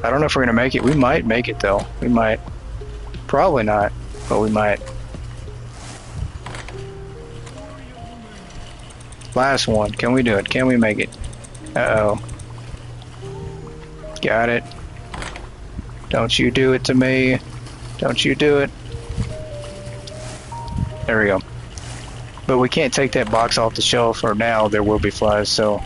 I don't know if we're gonna make it. We might make it though. We might. Probably not, but we might. Last one. Can we do it? Can we make it? Uh-oh. Got it. Don't you do it to me. Don't you do it. There we go. But we can't take that box off the shelf, or now there will be flies, so.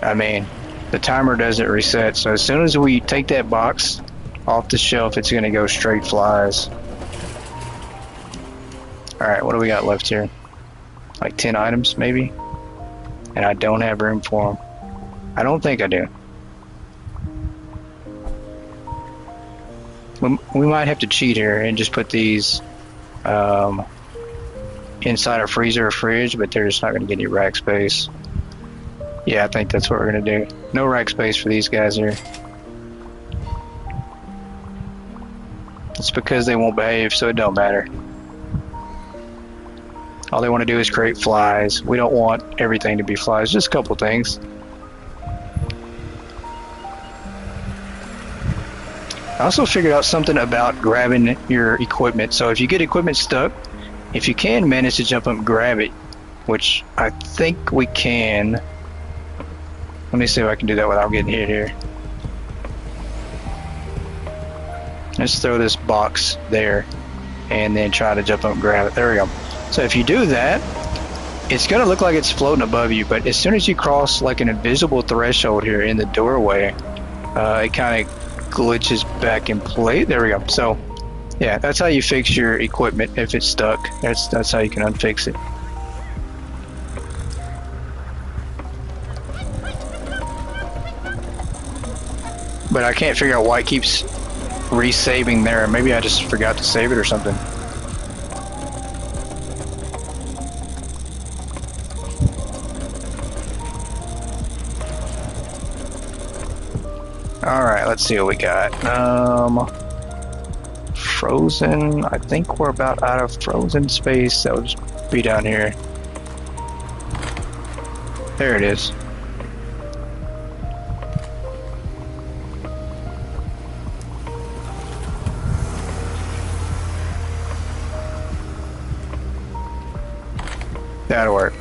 I mean, the timer doesn't reset, so as soon as we take that box off the shelf, it's gonna go straight flies. Alright, what do we got left here? Like 10 items, maybe? And I don't have room for them. I don't think I do. We might have to cheat here and just put these inside a freezer or fridge, but they're just not going to get any rack space. Yeah, I think that's what we're going to do. No rack space for these guys here. It's because they won't behave, so it don't matter. All they want to do is create flies. We don't want everything to be flies, just a couple things. I also figured out something about grabbing your equipment. So if you get equipment stuck, if you can manage to jump up and grab it, which I think we can. Let me see if I can do that without getting hit here. Let's throw this box there and then try to jump up and grab it. There we go. So if you do that, it's going to look like it's floating above you, but as soon as you cross like an invisible threshold here in the doorway, it kind of glitches back in place. There we go. So yeah, that's how you fix your equipment if it's stuck. That's how you can unfix it. But I can't figure out why it keeps resaving there. Maybe I just forgot to save it or something. Alright, let's see what we got. Frozen. I think we're about out of frozen space. That would just be down here. There it is. That'll work.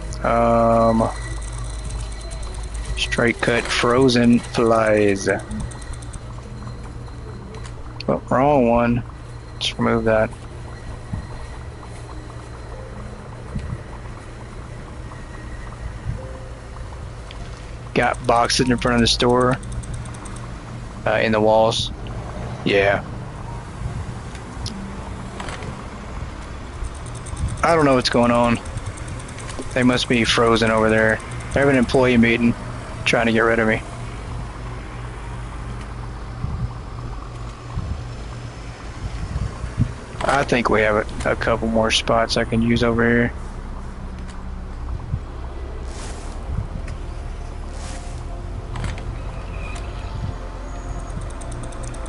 Straight cut frozen flies. Oh, wrong one. Let's remove that. Got boxes in front of the store. In the walls. Yeah. I don't know what's going on. They must be frozen over there. They have an employee meeting trying to get rid of me. I think we have a couple more spots I can use over here.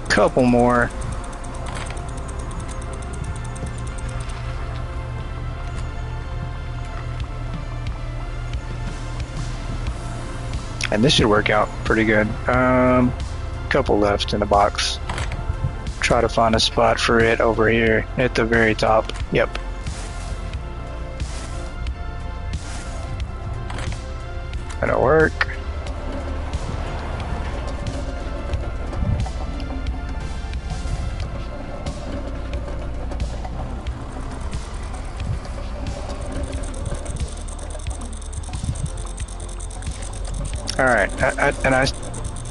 Couple more. And this should work out pretty good. Couple left in the box. Try to find a spot for it over here at the very top. Yep. That'll work. Alright, and I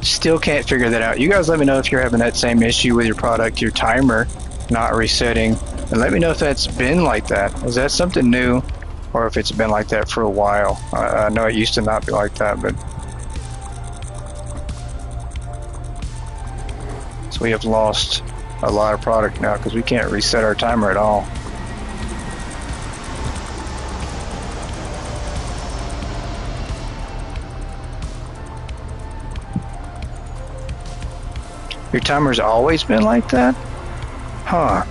still can't figure that out. You guys let me know if you're having that same issue with your product, your timer not resetting, and let me know if that's been like that. Is that something new, or if it's been like that for a while? I know it used to not be like that, but... So we have lost a lot of product now because we can't reset our timer at all. Your timer's always been like that? Huh.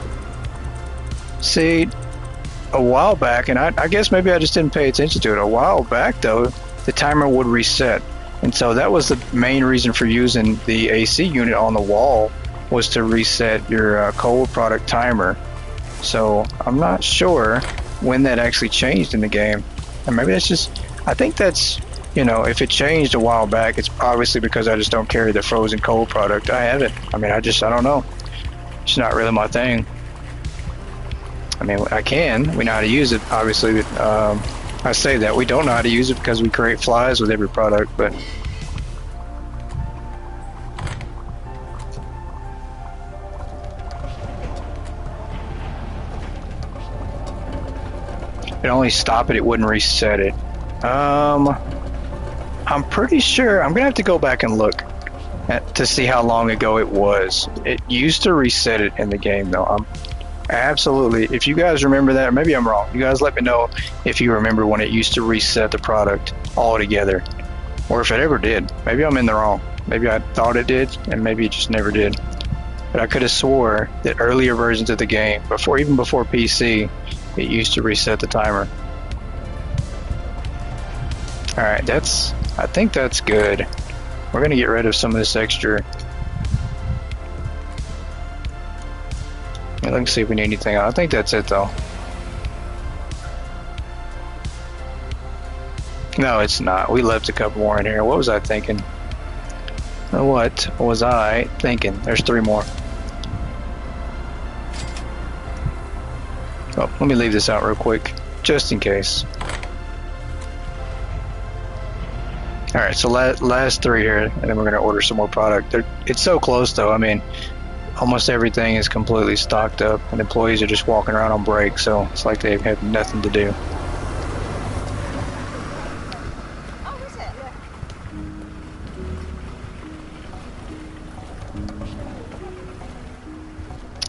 See, a while back, and I guess maybe I just didn't pay attention to it. A while back, though, the timer would reset. And so that was the main reason for using the AC unit on the wall, was to reset your cold product timer. So I'm not sure when that actually changed in the game. And maybe that's just, I think that's, you know, if it changed a while back, it's obviously because I just don't carry the frozen cold product. I haven't. I mean, I don't know. It's not really my thing. I mean, I can. We know how to use it, obviously. But, I say that. We don't know how to use it because we create flies with every product, but... It'd only stop it, it wouldn't reset it. I'm pretty sure, I'm gonna have to go back and look. to see how long ago it was. It used to reset it in the game, though. Absolutely. If you guys remember that, or maybe I'm wrong. You guys let me know if you remember when it used to reset the product altogether, or if it ever did. Maybe I'm in the wrong. Maybe I thought it did, and maybe it just never did. But I could have swore that earlier versions of the game, even before PC, it used to reset the timer. All right, I think that's good. We're gonna get rid of some of this extra. Let's see if we need anything else. I think that's it though. No, it's not. We left a couple more in here. What was I thinking? What was I thinking? There's 3 more. Oh, let me leave this out real quick, just in case. Alright, so last 3 here, and then we're going to order some more product. It's so close though. I mean, almost everything is completely stocked up, and employees are just walking around on break, so it's like they have nothing to do.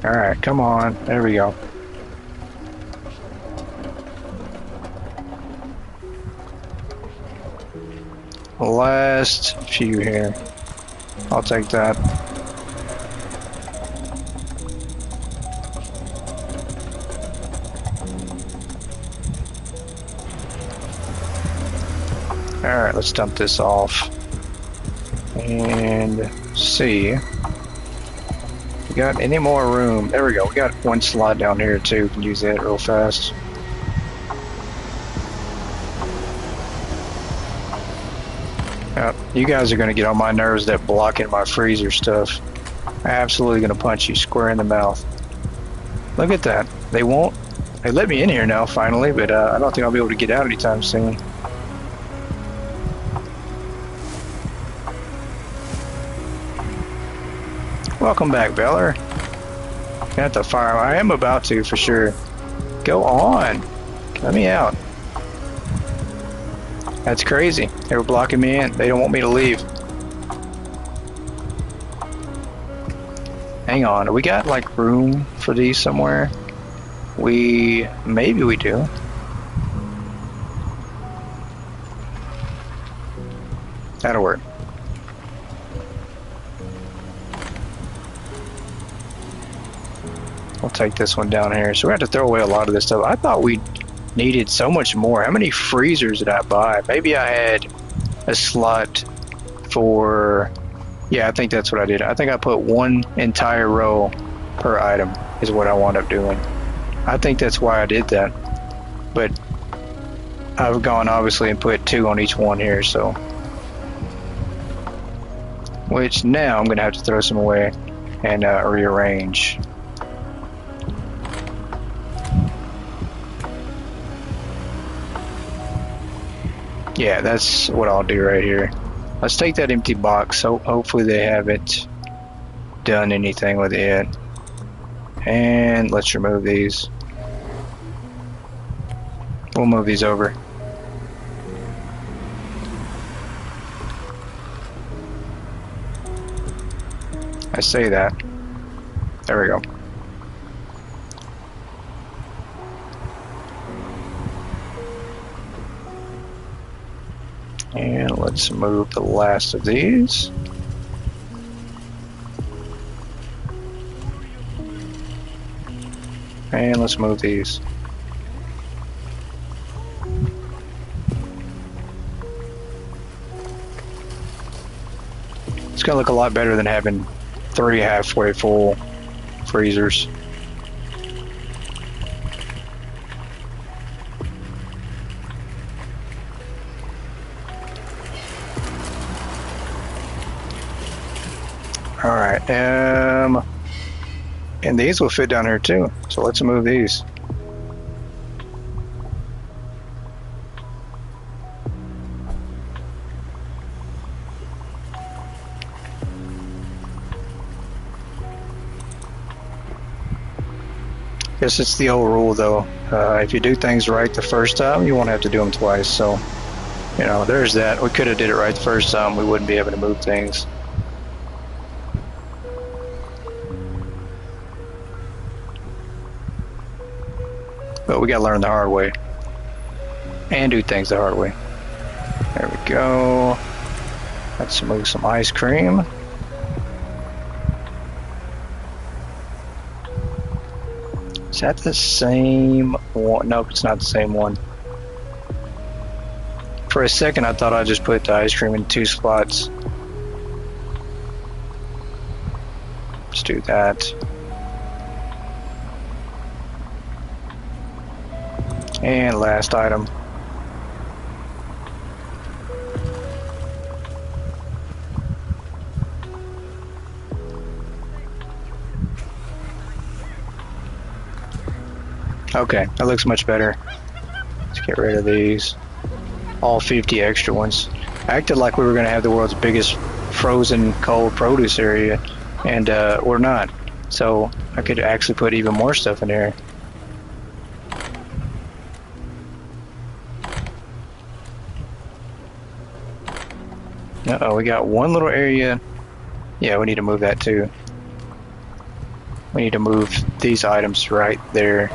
Alright, come on. There we go. Last few here. I'll take that. Alright, let's dump this off. And see. We got any more room? There we go. We got 1 slot down here too. We can use that real fast. You guys are going to get on my nerves, that blocking my freezer stuff. Absolutely going to punch you square in the mouth. Look at that. They let me in here now finally, but I don't think I'll be able to get out anytime soon. Welcome back, Beller. Got the fire. I am about to, for sure. Go on. Let me out. That's crazy. They were blocking me in. They don't want me to leave. Hang on. We got like room for these somewhere? Maybe we do. That'll work. We'll take this one down here. So we have to throw away a lot of this stuff. I thought we needed so much more. How many freezers did I buy? Maybe I had a slot for... Yeah, I think that's what I did. I think I put 1 entire row per item is what I wound up doing. I think that's why I did that. But I've gone obviously and put 2 on each one here, so... Which now I'm going to have to throw some away and rearrange. Yeah, that's what I'll do right here. Let's take that empty box, so hopefully they haven't done anything with it. And let's remove these. We'll move these over. I say that. There we go. And let's move the last of these. And let's move these. It's gonna look a lot better than having 3 halfway full freezers. Alright, and these will fit down here too, so let's move these. Guess it's the old rule though, if you do things right the first time, you won't have to do them twice, so, you know, there's that. We could have did it right the first time, we wouldn't be able to move things. But we gotta learn the hard way. And do things the hard way. There we go. Let's move some ice cream. Is that the same one? Nope, it's not the same one. For a second I thought I just put the ice cream in 2 spots. Let's do that. And last item. Okay, that looks much better. Let's get rid of these. All 50 extra ones. I acted like we were going to have the world's biggest frozen cold produce area, and we're not. So I could actually put even more stuff in there. Uh-oh, we got one little area. Yeah, we need to move that too. We need to move these items right there.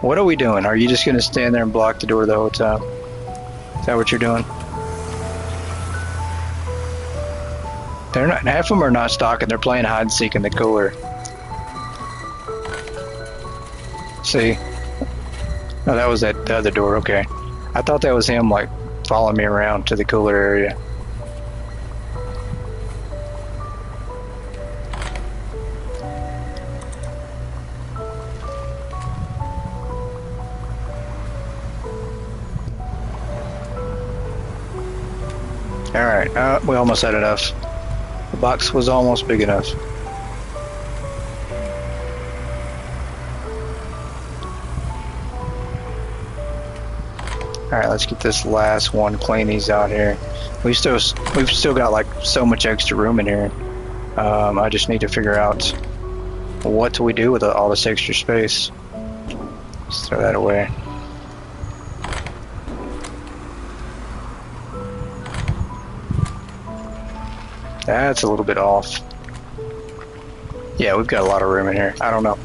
What are we doing? Are you just going to stand there and block the door the whole time? Is that what you're doing? They're not. Half of them are not stocking. They're playing hide and seek in the cooler. See? Oh, that was the other door. Okay. I thought that was him, like, following me around to the cooler area. Alright, we almost had enough. The box was almost big enough. Alright, let's get this last one, clean these out here. We've still got like so much extra room in here. I just need to figure out what do we do with all this extra space. Let's throw that away. That's a little bit off. Yeah, we've got a lot of room in here. I don't know.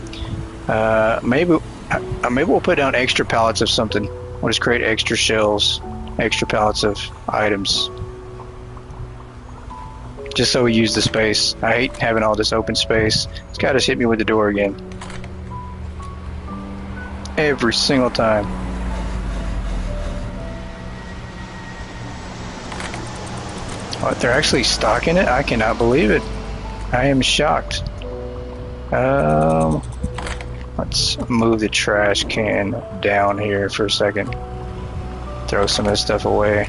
Maybe we'll put down extra pallets of something. We'll just create extra shelves, extra pallets of items. Just so we use the space. I hate having all this open space. This guy just hit me with the door again. Every single time. What, they're actually stocking it? I cannot believe it. I am shocked. Let's move the trash can down here for a second. Throw some of this stuff away.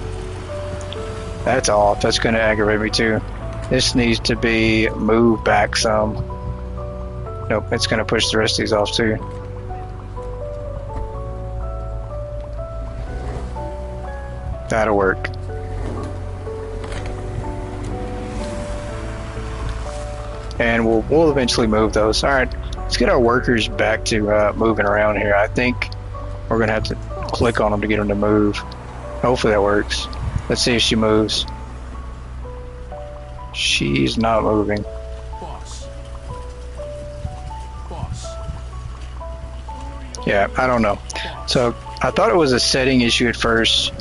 That's off. That's going to aggravate me too. This needs to be moved back some. Nope, it's going to push the rest of these off too. That'll work. And we'll eventually move those. Alright, let's get our workers back to moving around here. I think we're going to have to click on them to get them to move. Hopefully that works. Let's see if she moves. She's not moving. Boss. Boss. Yeah, I don't know. So I thought it was a setting issue at first.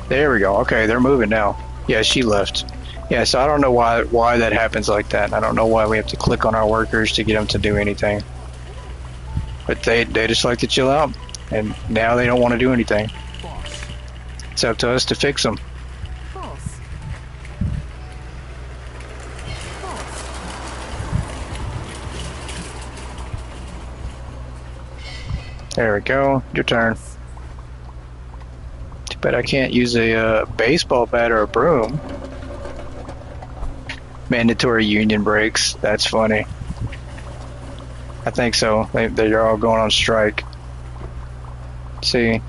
There we go. Okay, they're moving now. Yeah, she left. Yeah, so I don't know why that happens like that. I don't know why we have to click on our workers to get them to do anything. But they just like to chill out, and now they don't want to do anything. Boss. It's up to us to fix them. Boss. There we go. Your turn. Too bad I can't use a baseball bat or a broom. Mandatory union breaks. That's funny. I think so. They're all going on strike. See,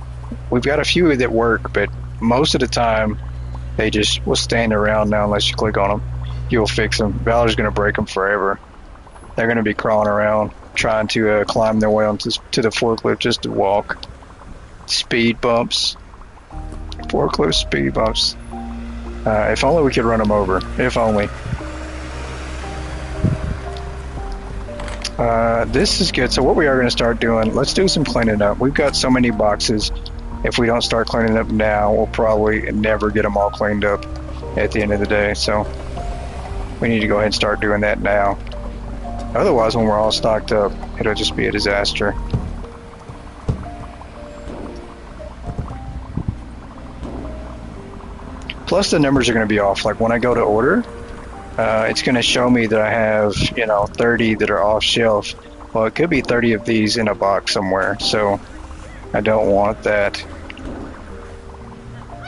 we've got a few that work, but most of the time they just will stand around now unless you click on them. You'll fix them. Valor's going to break them forever. They're going to be crawling around trying to climb their way onto to the forklift just to walk. Speed bumps. Forklift speed bumps. If only we could run them over. If only. This is good. So what we are going to start doing, let's do some cleaning up. We've got so many boxes. If we don't start cleaning up now, we'll probably never get them all cleaned up at the end of the day. So we need to go ahead and start doing that now. Otherwise, when we're all stocked up, it'll just be a disaster. Plus, the numbers are going to be off. Like when I go to order, it's going to show me that I have, 30 that are off shelf. Well, it could be 30 of these in a box somewhere. So I don't want that.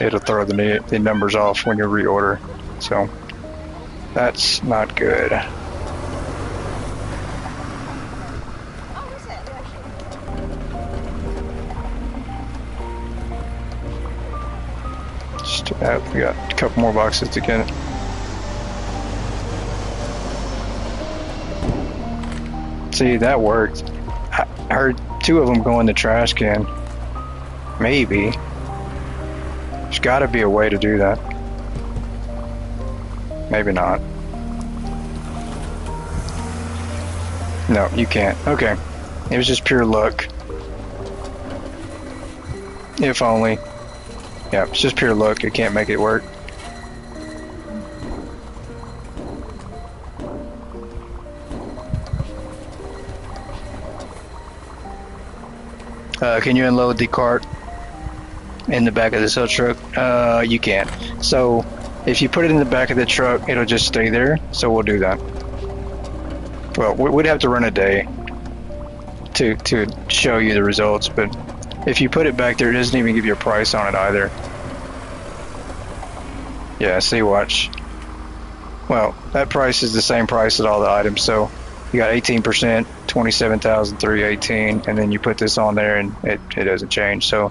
It'll throw the numbers off when you reorder. So that's not good. We got a couple more boxes to get. See, that worked. I heard 2 of them go in the trash can. Maybe. There's got to be a way to do that. Maybe not. No, you can't. Okay. It was just pure luck. If only. Yeah, it's just pure luck. You can't make it work. Can you unload the cart in the back of the tow truck? You can't. So if you put it in the back of the truck, it'll just stay there. So we'll do that. Well, we'd have to run a day to show you the results, but if you put it back there, it doesn't even give you a price on it either. Yeah, see, watch. Well, that price is the same price as all the items, so you got 18%, 27,318, and then you put this on there and it doesn't change. So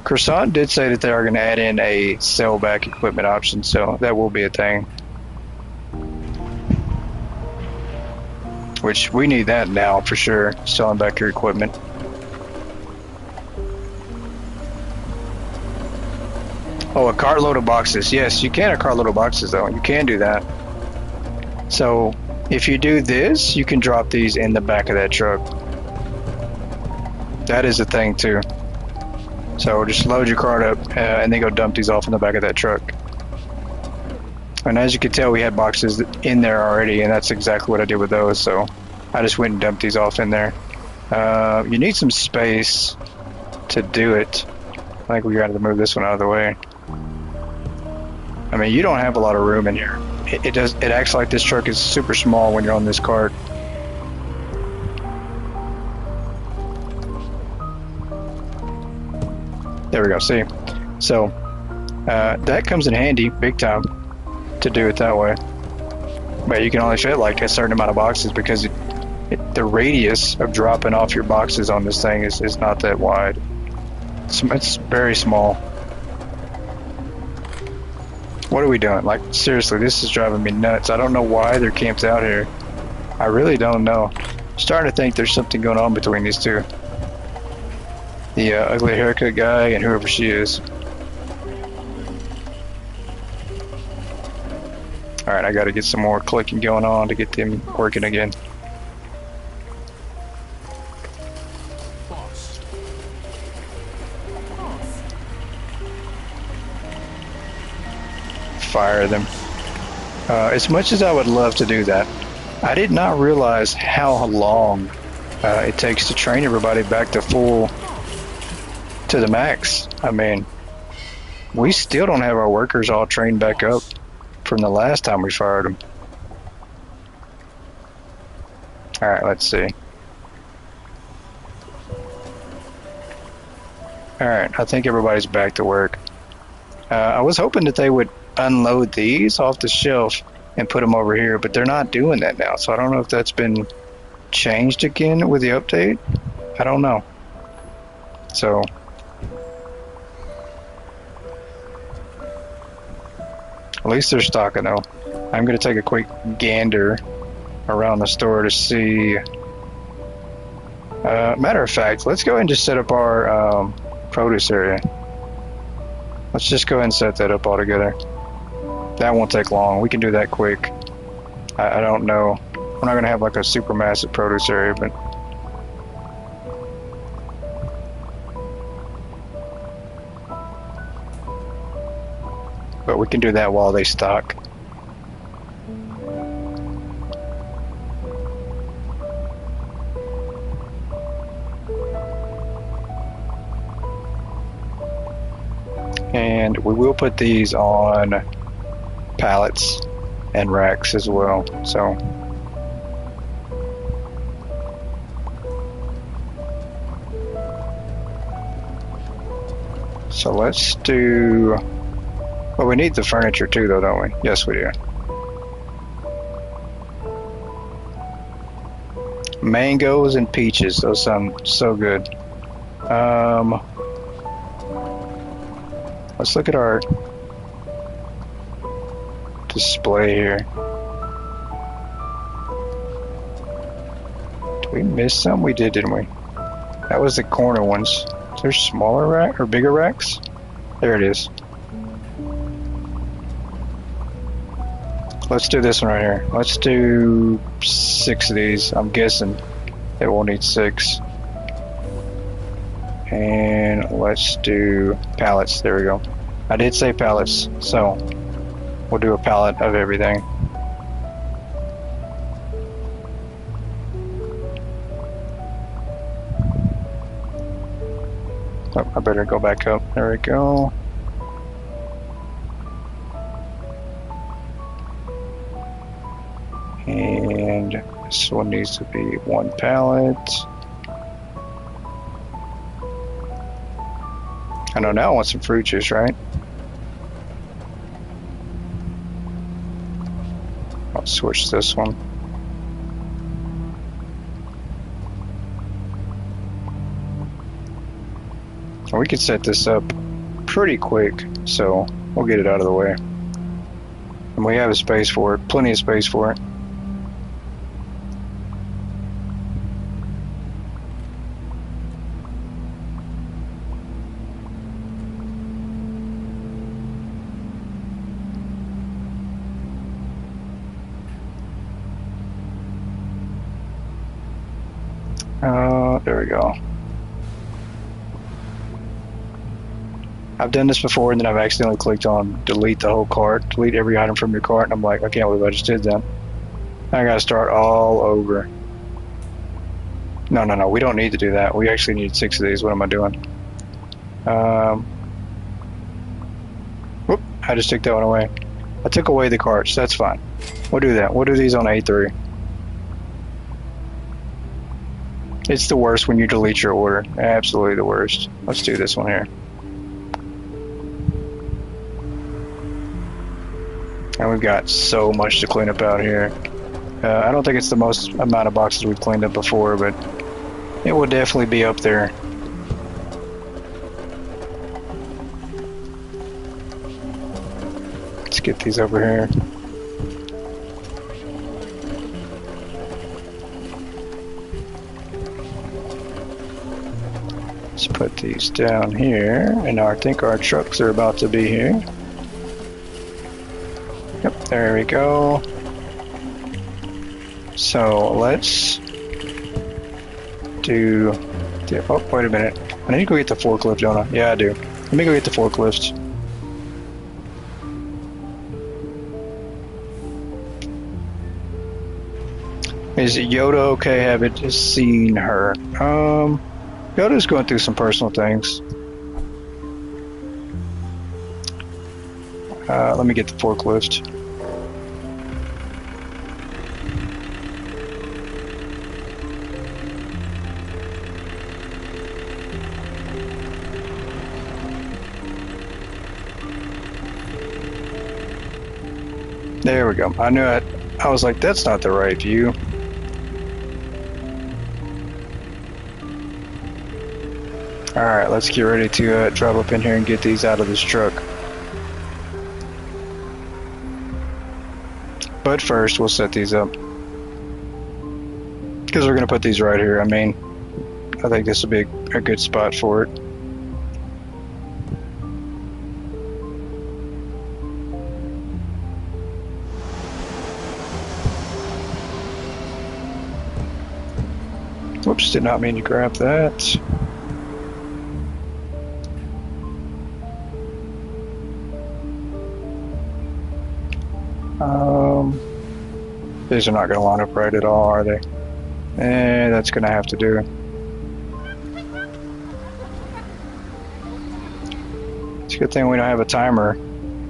Croissant did say that they are going to add in a sell back equipment option, so that will be a thing. Which we need that now for sure, selling back your equipment. Oh, a cartload of boxes. Yes, you can a cartload of boxes though. You can do that. So if you do this, you can drop these in the back of that truck. That is a thing too. So just load your cart up and then go dump these off in the back of that truck. And as you can tell, we had boxes in there already, and that's exactly what I did with those. So I just went and dumped these off in there. You need some space to do it. I think we got to move this one out of the way. I mean, you don't have a lot of room in here. It acts like this truck is super small when you're on this cart. There we go, see? So that comes in handy big time to do it that way. But you can only fit like a certain amount of boxes because the radius of dropping off your boxes on this thing is not that wide. It's very small. What are we doing? Like, seriously, this is driving me nuts. I don't know why they're camped out here. I really don't know. I'm starting to think there's something going on between these two. The ugly haircut guy and whoever she is. Alright, I gotta get some more clicking going on to get them working again. Fire them. As much as I would love to do that, I did not realize how long it takes to train everybody back to the max. I mean, we still don't have our workers all trained back up from the last time we fired them. Alright, let's see. Alright, I think everybody's back to work. I was hoping that they would unload these off the shelf and put them over here, but they're not doing that now, so I don't know if that's been changed again with the update. I don't know. So at least they're stocking though. I'm gonna take a quick gander around the store to see. Matter of fact, let's go ahead and just set up our produce area. Let's just go ahead and set that up all together. That won't take long. We can do that quick. I don't know We're not gonna have like a super massive produce area, but we can do that while they stock. And we will put these on pallets and racks as well. So let's do. Well, we need the furniture too, though, don't we? Yes, we do. Mangoes and peaches. Those sound so good. Let's look at our display here. Did we miss some? We did, didn't we? That was the corner ones. Is there smaller rack or bigger racks? There it is. Let's do this one right here. Let's do 6 of these. I'm guessing it will need 6. And let's do pallets. There we go. I did say pallets, so we'll do a pallet of everything. Oh, I better go back up. There we go. And this one needs to be 1 pallet. I know now I want some fruit juice, right? I'll switch this one. We could set this up pretty quick, so we'll get it out of the way. And we have a space for it, plenty of space for it. There we go. I've done this before and then I've accidentally clicked on delete the whole cart, delete every item from your cart, and I'm like, I can't believe I just did that. I gotta start all over. No, we don't need to do that. We actually need 6 of these. What am I doing? Whoop, I just took that one away. I took away the carts, that's fine. We'll do that. We'll do these on A3. It's the worst when you delete your order. Absolutely the worst. Let's do this one here. And we've got so much to clean up out here. I don't think it's the most amount of boxes we've cleaned up before, but it will definitely be up there. Let's get these over here. Let's put these down here, and I think our trucks are about to be here. Yep, there we go. So let's do. Oh, wait a minute. I need to go get the forklift, don't I? Yeah, I do. Let me go get the forklift. Is Yoda okay? Haven't seen her. Yoda's going through some personal things. Let me get the forklift. There we go. I knew it. I was like, that's not the right view. Alright, let's get ready to drive up in here and get these out of this truck. But first, we'll set these up. Because we're going to put these right here. I mean, I think this will be a good spot for it. Whoops, did not mean to grab that. These are not going to line up right at all, are they? That's going to have to do. It's a good thing we don't have a timer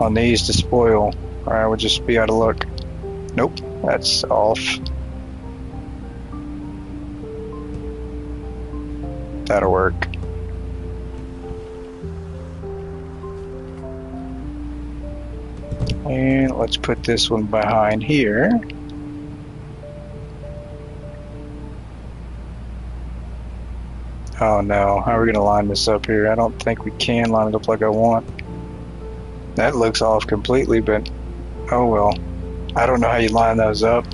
on these to spoil, or I would just be out of luck. Nope, that's off. That'll work. And let's put this one behind here. Oh no, how are we going to line this up here? I don't think we can line it up like I want. That looks off completely, but oh well. I don't know how you line those up.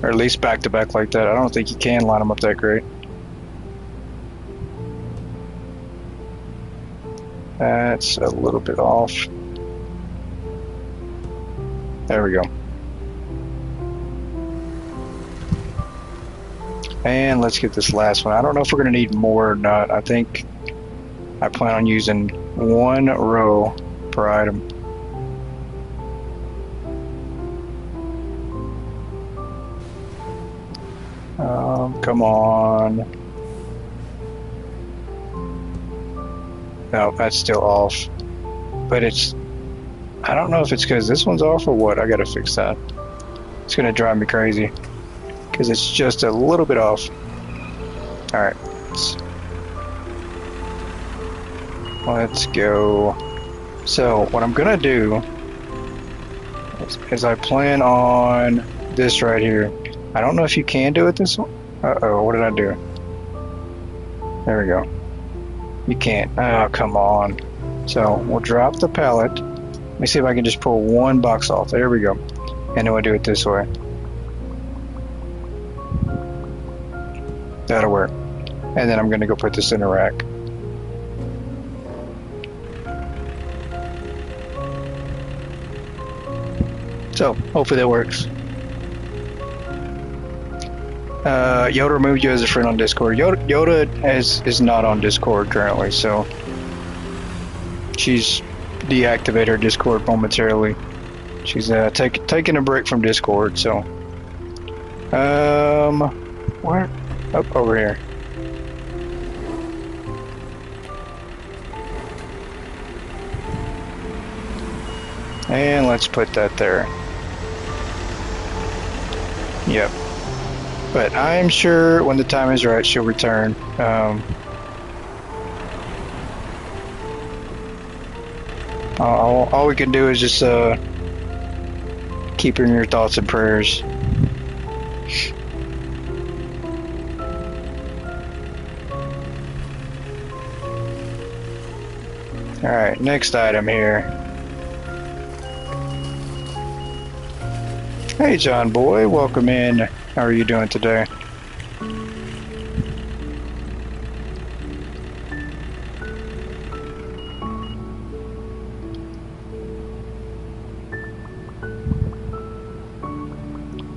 Or at least back to back like that. I don't think you can line them up that great. That's a little bit off. There we go. And let's get this last one. I don't know if we're going to need more or not. I think I plan on using one row per item. Come on. No, that's still off. But it's... I don't know if it's because this one's off or what. I gotta fix that. It's gonna drive me crazy. Because it's just a little bit off. Alright. Let's go. So, what I'm gonna do is I plan on this right here. I don't know if you can do it this one. Uh-oh, what did I do? There we go. You can't. Oh, come on. So, we'll drop the pallet. Let me see if I can just pull one box off. There we go. And then we'll do it this way. That'll work. And then I'm going to go put this in a rack. So, hopefully that works. Yoda removed you as a friend on Discord. Yoda is not on Discord currently, so she's deactivated her Discord momentarily. She's taking a break from Discord, so where? Up over here. And let's put that there. Yep. But I'm sure when the time is right, she'll return. All we can do is just keep her in your thoughts and prayers. Alright, next item here. Hey John boy, welcome in. How are you doing today?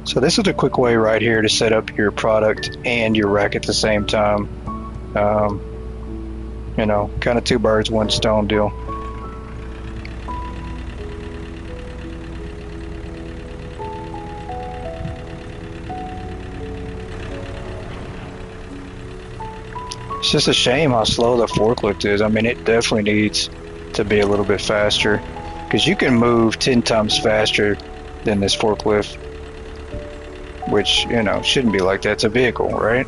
So this is a quick way right here to set up your product and your rack at the same time. You know, kind of two birds, one stone deal. It's just a shame how slow the forklift is. I mean, it definitely needs to be a little bit faster, because you can move 10 times faster than this forklift, which, you know, shouldn't be like that. It's a vehicle, right?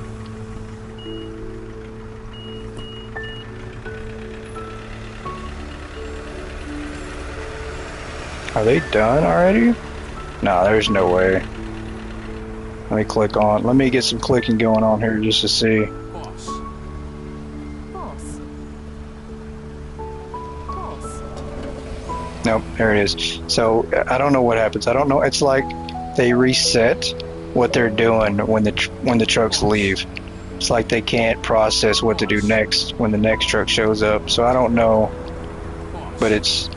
Are they done already? No, there's no way. Let me click on. Let me get some clicking going on here just to see. Boss. Boss. Boss. Nope, there it is. So I don't know what happens. I don't know. It's like they reset what they're doing when the trucks leave. It's like they can't process what to do next when the next truck shows up. So I don't know, but it's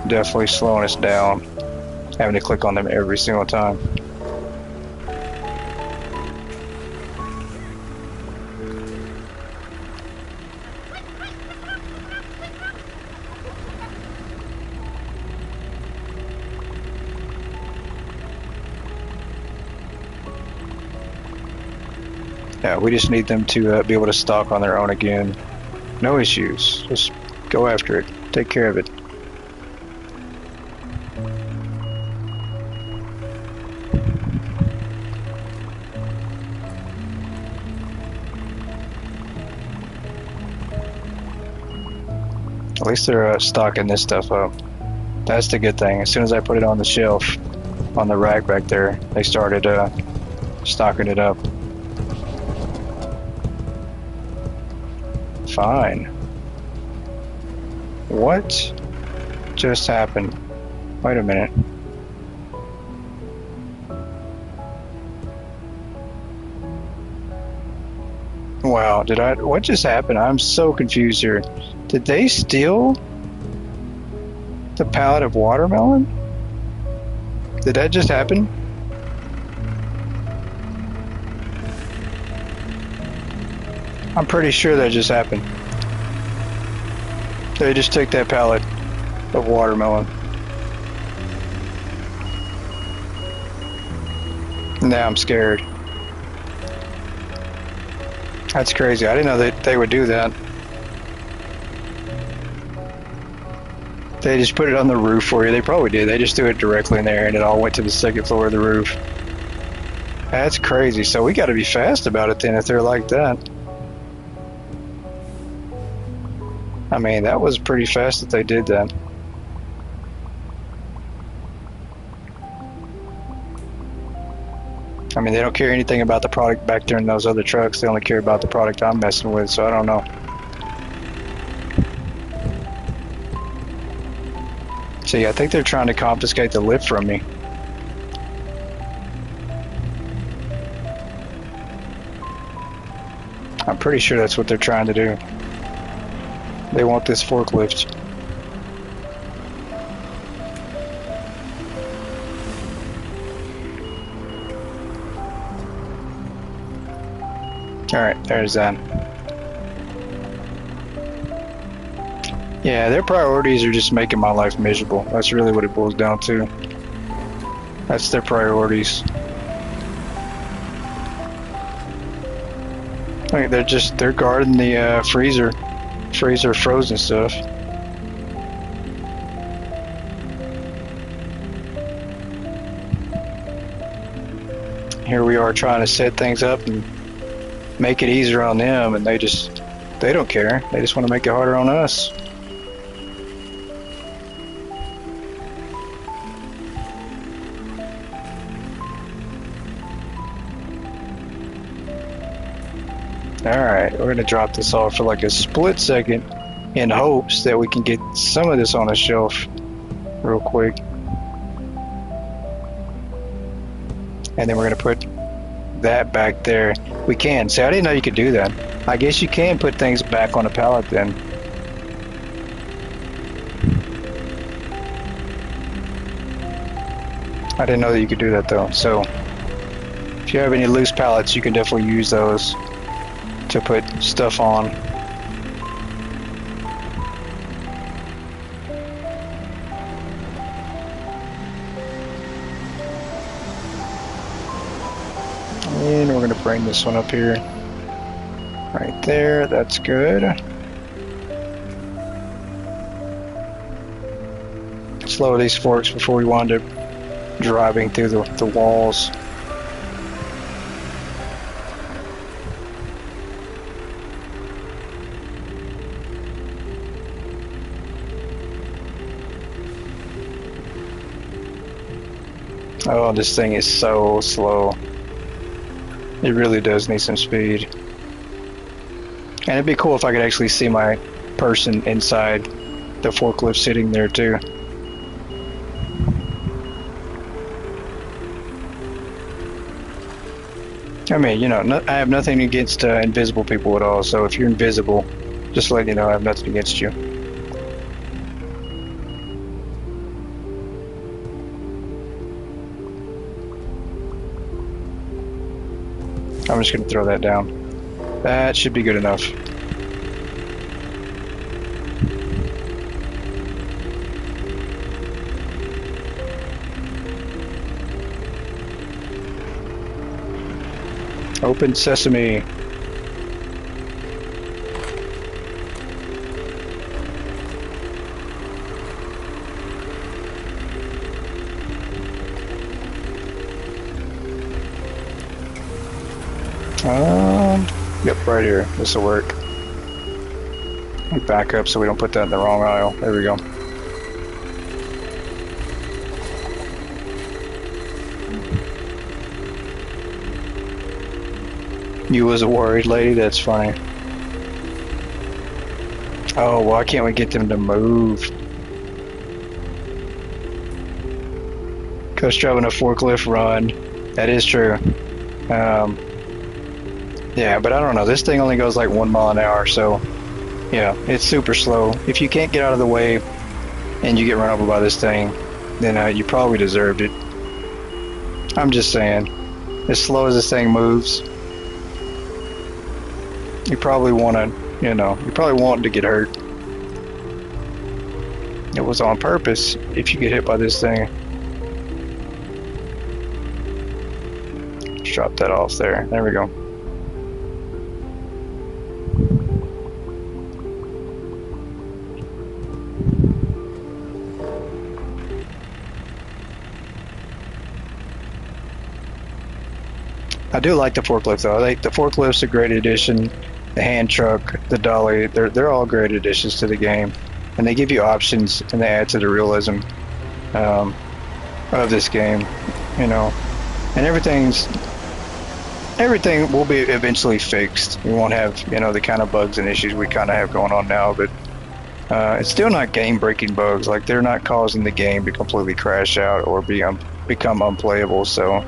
definitely slowing us down, having to click on them every single time. Yeah, we just need them to be able to stock on their own again. No issues. Just go after it. Take care of it. At least they're stocking this stuff up. That's the good thing. As soon as I put it on the shelf, on the rack back there, they started stocking it up. Fine. What just happened? Wait a minute. Wow, what just happened? I'm so confused here. Did they steal the pallet of watermelon? Did that just happen? I'm pretty sure that just happened. They just took that pallet of watermelon. Now I'm scared. That's crazy. I didn't know that they would do that. They just put it on the roof for you. They probably did. They just threw it directly in there and it all went to the second floor of the roof. That's crazy. So we got to be fast about it then if they're like that. I mean, that was pretty fast that they did that. I mean, they don't care anything about the product back there in those other trucks. They only care about the product I'm messing with, so I don't know. See, I think they're trying to confiscate the lift from me. I'm pretty sure that's what they're trying to do. They want this forklift. Alright, there's that. Yeah, their priorities are just making my life miserable. That's really what it boils down to. That's their priorities. Like they're guarding the freezer frozen stuff. Here we are trying to set things up and make it easier on them, and they don't care. They just want to make it harder on us. Alright, we're gonna drop this off for like a split second in hopes that we can get some of this on the shelf real quick. And then we're gonna put that back there. We can. See, I didn't know you could do that. I guess you can put things back on a pallet then. I didn't know that you could do that though. So if you have any loose pallets, you can definitely use those to put stuff on. And we're going to bring this one up here. Right there, that's good. Let's lower these forks before we wind up driving through the walls. Oh, this thing is so slow. It really does need some speed. And it'd be cool if I could actually see my person inside the forklift sitting there too. I mean, you know, I have nothing against invisible people at all, so if you're invisible, just let you know I have nothing against you. I'm just going to throw that down. That should be good enough. Open sesame. Yep, right here. This will work. Back up so we don't put that in the wrong aisle. There we go. You was a worried lady? That's funny. Oh, why can't we get them to move? Coach driving a forklift run. That is true. Yeah, but I don't know. This thing only goes like 1 mile an hour, so yeah, it's super slow. If you can't get out of the way and you get run over by this thing, then you probably deserved it. I'm just saying, as slow as this thing moves, you probably want to, you probably want to get hurt. It was on purpose if you get hit by this thing. Just drop that off there. There we go. I do like the forklift though. I think the forklift's a great addition. The hand truck, the dolly, they're all great additions to the game, and they give you options and they add to the realism of this game, And everything will be eventually fixed. We won't have the kind of bugs and issues we kind of have going on now, but it's still not game-breaking bugs. Like they're not causing the game to completely crash out or become unplayable. So.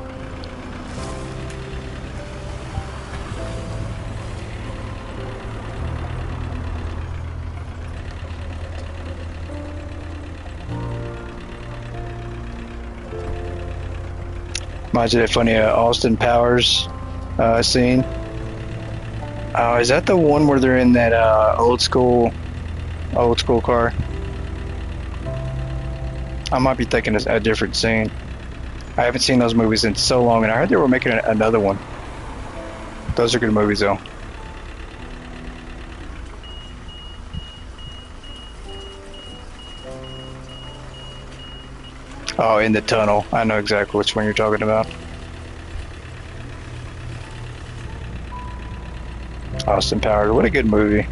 Reminds me of that funny Austin Powers scene. Is that the one where they're in that old school car? I might be thinking a different scene. I haven't seen those movies in so long, and I heard they were making another one. Those are good movies, though. Oh, in the tunnel. I know exactly which one you're talking about. Austin Powers. What a good movie.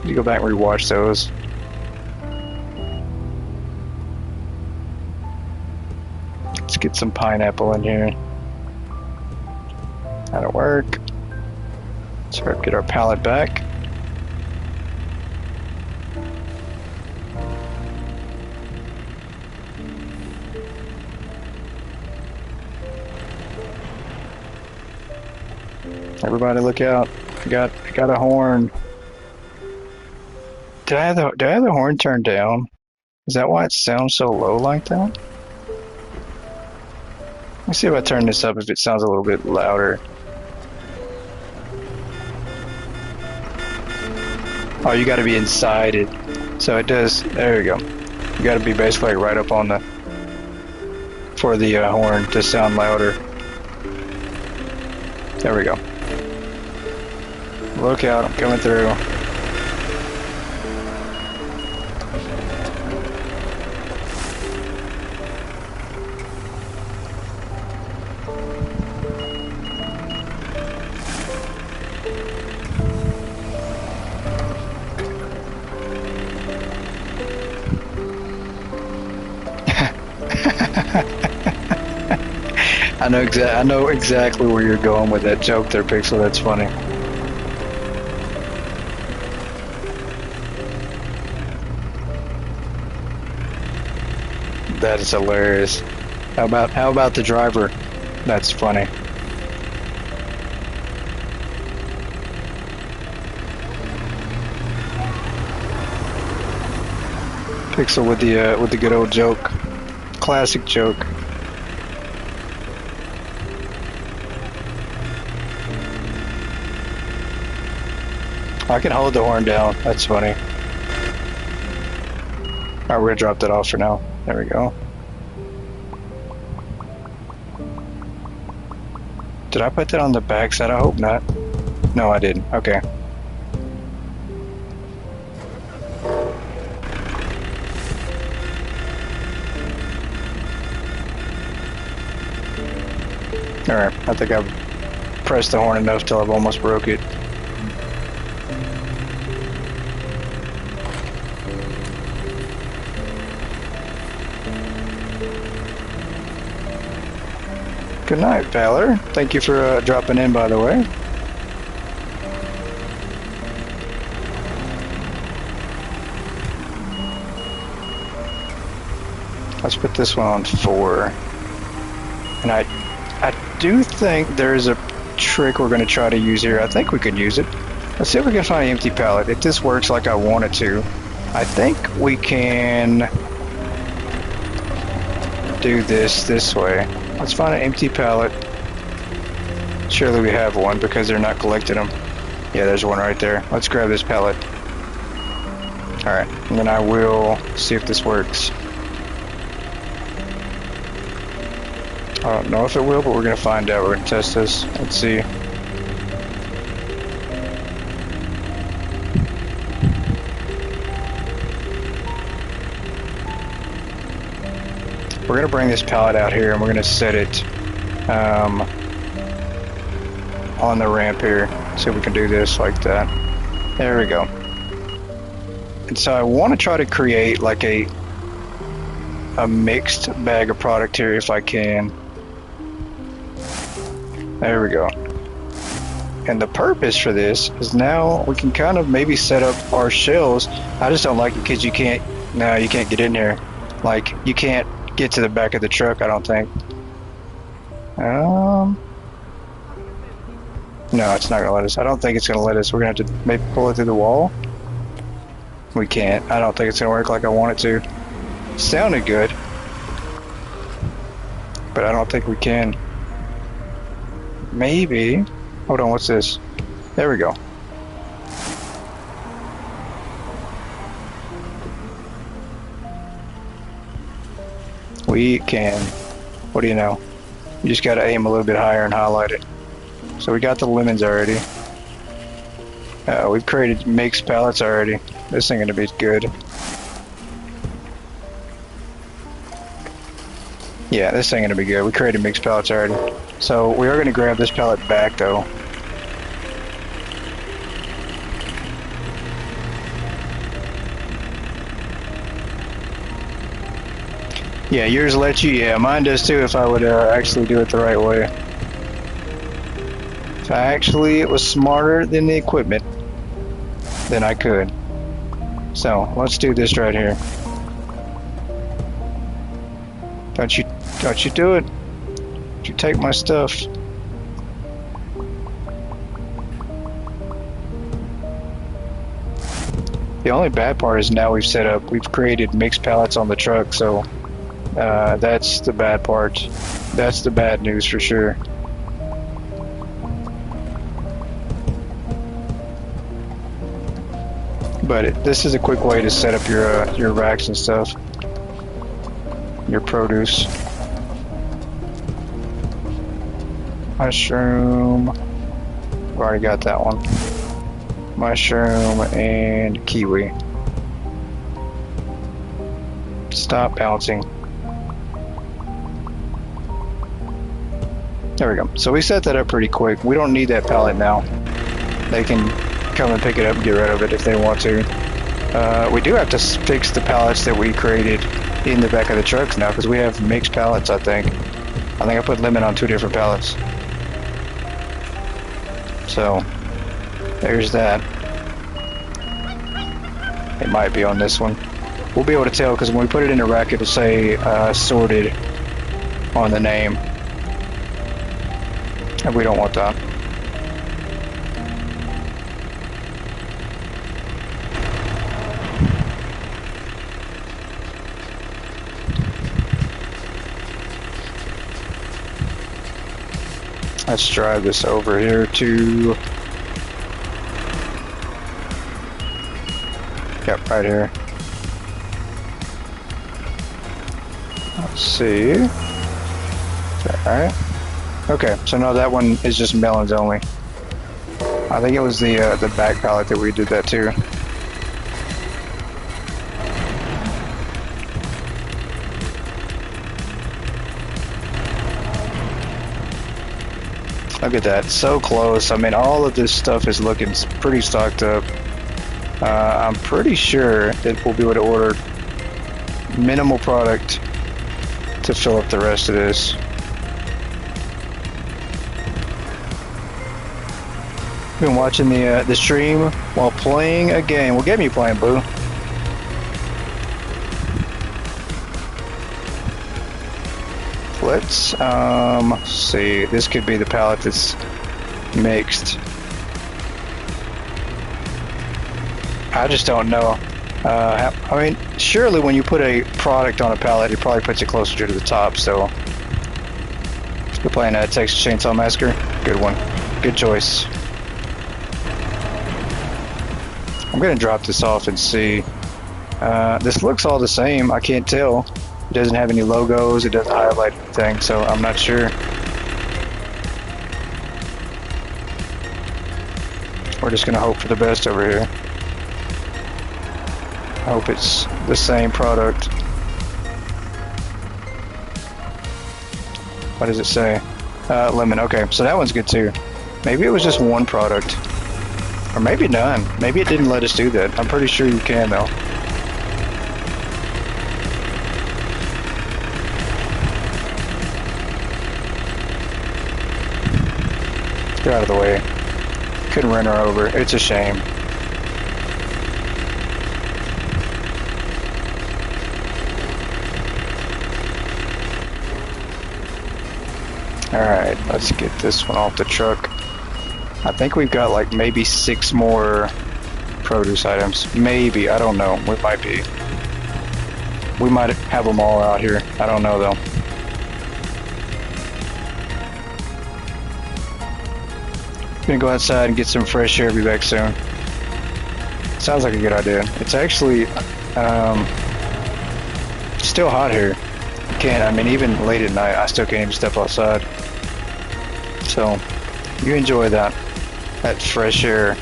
You go back and rewatch those. Let's get some pineapple in here. That'll work. Let's get our pallet back. Everybody look out. I got a horn. Did I have the horn turned down? Is that why it sounds so low like that? Let's see if I turn this up if it sounds a little bit louder. Oh, you gotta be inside it. So it does, there you go. You gotta be basically right up on for the horn to sound louder. There we go. Look out, I'm coming through. I know exactly where you're going with that joke there, Pixel. That's funny. That is hilarious. How about the driver? That's funny. Pixel with the good old joke. Classic joke. I can hold the horn down. That's funny. Alright, we're gonna drop that off for now. There we go. Did I put that on the back side? I hope not. No, I didn't. Okay. Alright, I think I've pressed the horn enough till I've almost broke it. Good night, Valor. Thank you for dropping in, by the way. Let's put this one on 4. And I do think there's a trick we're going to try to use here. I think we could use it. Let's see if we can find an empty pallet. If this works like I want it to, I think we can do this way. Let's find an empty pallet. Surely we have one because they're not collecting them. Yeah, there's one right there. Let's grab this pallet. Alright, and then I will see if this works. I don't know if it will, but we're going to find out. We're going to test this. Let's see. We're going to bring this pallet out here and we're going to set it on the ramp here. See if we can do this like that. There we go. And so I want to try to create like a mixed bag of product here if I can. There we go. And the purpose for this is now we can kind of maybe set up our shelves. I just don't like it because you can't get in here. Like, you can't get to the back of the truck, I don't think. No, it's not gonna let us. I don't think it's gonna let us. We're gonna have to maybe pull it through the wall. We can't. I don't think it's gonna work like I want it to. It sounded good, but I don't think we can. Maybe. Hold on, what's this? There we go. We can. What do you know? You just gotta aim a little bit higher and highlight it. So we got the lemons already. We've created mixed pallets already. This ain't gonna be good. Yeah, this ain't gonna be good. We created mixed pallets already. So we are gonna grab this pallet back though. Yeah, yours lets you. Yeah, mine does too if I would actually do it the right way. If it was smarter than the equipment, then I could. So let's do this right here. Don't you do it? Don't you take my stuff? The only bad part is now we've created mixed pallets on the truck, so that's the bad part. That's the bad news for sure. But this is a quick way to set up your racks and stuff. Your produce. Mushroom. I've already got that one. Mushroom and kiwi. Stop bouncing. There we go. So we set that up pretty quick. We don't need that pallet now. They can come and pick it up and get rid of it if they want to. We do have to fix the pallets that we created in the back of the trucks now because we have mixed pallets, I think. I put lemon on 2 different pallets. So there's that. It might be on this one. We'll be able to tell because when we put it in a rack it'll say sorted on the name. And we don't want that. Let's drive this over here to... Yep, right here. Let's see. Alright. Okay, so no, that one is just melons only. I think it was the back pallet that we did that too. Look at that, so close. I mean, all of this stuff is looking pretty stocked up. I'm pretty sure that we'll be able to order minimal product to fill up the rest of this. Been watching the stream while playing a game. Well, get me playing, boo. Let's see. This could be the pallet that's mixed. I just don't know. I mean, surely when you put a product on a pallet, it probably puts it closer to the top. So, you're playing Texas Chainsaw Massacre. Good one. Good choice. I'm gonna drop this off and see. This looks all the same. I can't tell. It doesn't have any logos. It doesn't highlight anything, so I'm not sure. We're just gonna hope for the best over here. I hope it's the same product. What does it say? Lemon. Okay, so that one's good too. Maybe it was just one product. Or maybe none. Maybe it didn't let us do that. I'm pretty sure you can though. Get out of the way. Couldn't run her over. It's a shame. Alright, let's get this one off the truck. I think we've got like maybe 6 more produce items. Maybe, I don't know. We might be. We might have them all out here. I don't know though. Gonna go outside and get some fresh air. Be back soon. Sounds like a good idea. It's actually still hot here. Can't. I mean, even late at night, I still can't even step outside. So you enjoy that fresh air.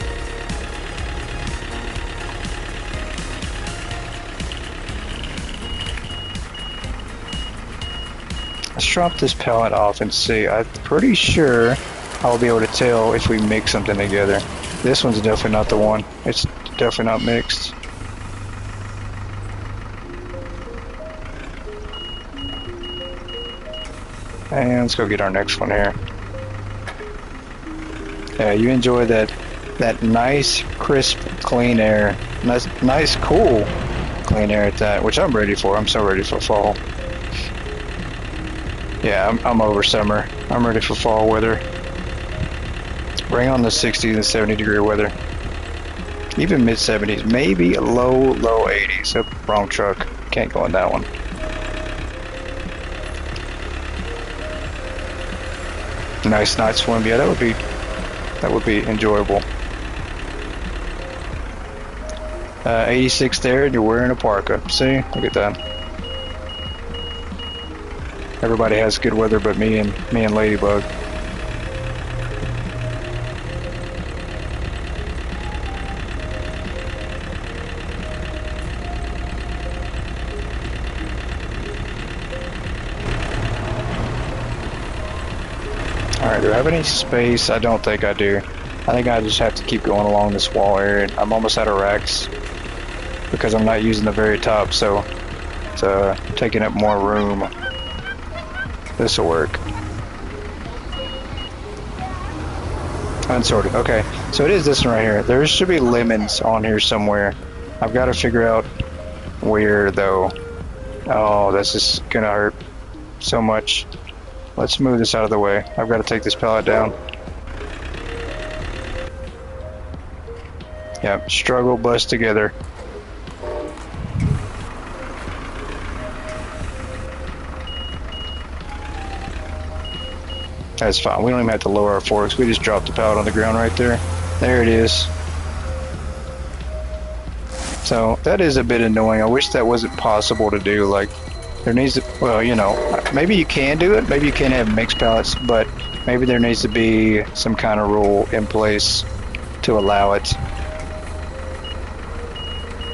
Let's drop this pallet off and see. I'm pretty sure I'll be able to tell if we mix something together. This one's definitely not the one. It's definitely not mixed. And let's go get our next one here. Yeah, you enjoy that nice, crisp, clean air. Nice, cool, clean air at that, which I'm ready for. I'm so ready for fall. Yeah, I'm over summer. I'm ready for fall weather. Bring on the 60 and 70 degree weather. Even mid 70s, maybe low 80s. Oh, wrong truck. Can't go in that one. Nice night swim. Yeah, that would be enjoyable. 86 there, and you're wearing a parka. See, look at that. Everybody has good weather, but me and Ladybug. Alright, do I have any space? I don't think I do. I think I just have to keep going along this wall area. I'm almost out of racks because I'm not using the very top, so it's taking up more room. This will work. Unsorted. Okay, so it is this one right here. There should be lemons on here somewhere. I've got to figure out where though. Oh, this is gonna hurt so much. Let's move this out of the way. I've got to take this pallet down. Yep, struggle, bust together. That's fine. We don't even have to lower our forks. We just drop the pallet on the ground right there. There it is. So that is a bit annoying. I wish that wasn't possible to do. Like, there needs to, well, you know, maybe you can do it. Maybe you can have mixed pallets, but Maybe there needs to be some kind of rule in place to allow it.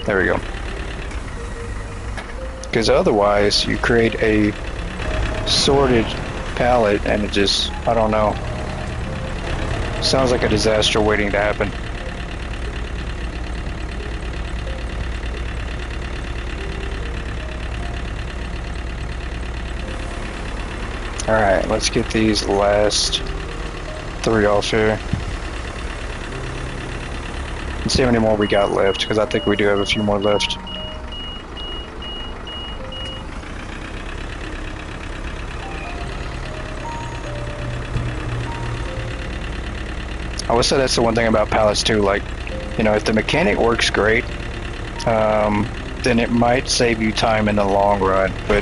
There we go. Because otherwise, you create a sorted pallet and it just, I don't know. Sounds like a disaster waiting to happen. Alright, let's get these last 3 off here. Let's see how many more we got left, because I think we do have a few more left. I would say that's the one thing about pallets too, like, you know, if the mechanic works great, then it might save you time in the long run, but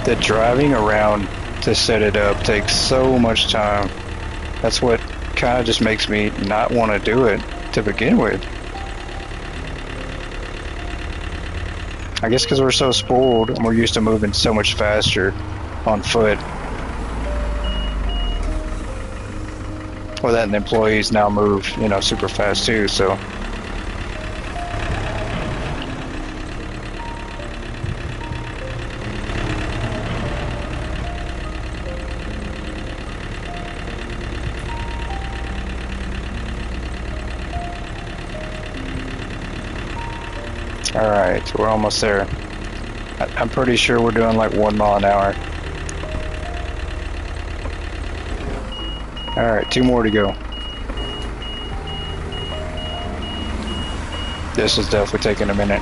the driving around to set it up takes so much time. That's what kind of just makes me not want to do it to begin with. I guess because we're so spoiled and we're used to moving so much faster on foot. Well, that and the employees now move, you know, super fast too, so. Alright, we're almost there. I'm pretty sure we're doing like 1 mile an hour. Alright, 2 more to go. This is definitely taking a minute.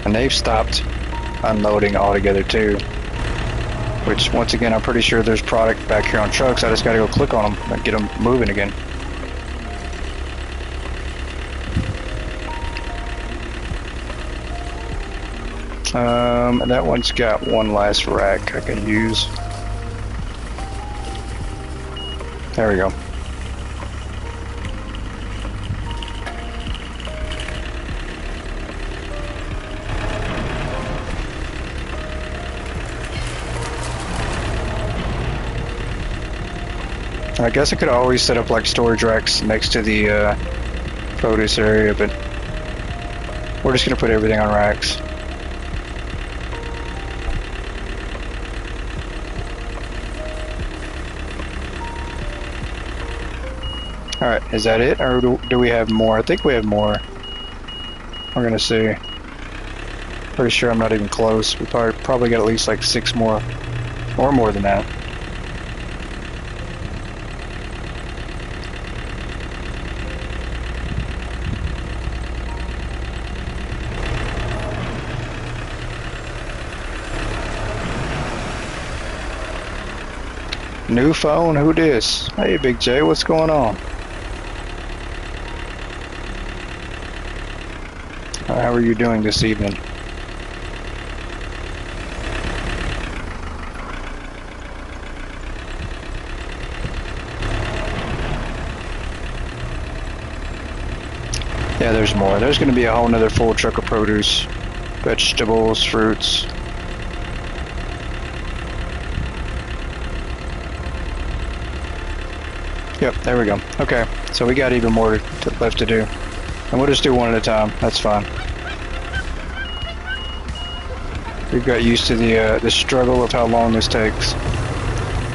And they've stopped unloading altogether too. Which, once again, I'm pretty sure there's product back here on trucks. I just gotta go click on them and get them moving again. And that one's got one last rack I can use. There we go. I guess I could always set up like storage racks next to the produce area, but we're just gonna put everything on racks. Alright, is that it, or do we have more? I think we have more. We're gonna see. Pretty sure I'm not even close. We probably got at least like 6 more, or more than that. New phone? Who dis? Hey, Big J, what's going on? How are you doing this evening? Yeah, there's more. There's going to be a whole nother full truck of produce, vegetables, fruits. Yep, there we go. Okay, so we got even more left to do. And we'll just do one at a time. That's fine. We've got used to the struggle of how long this takes.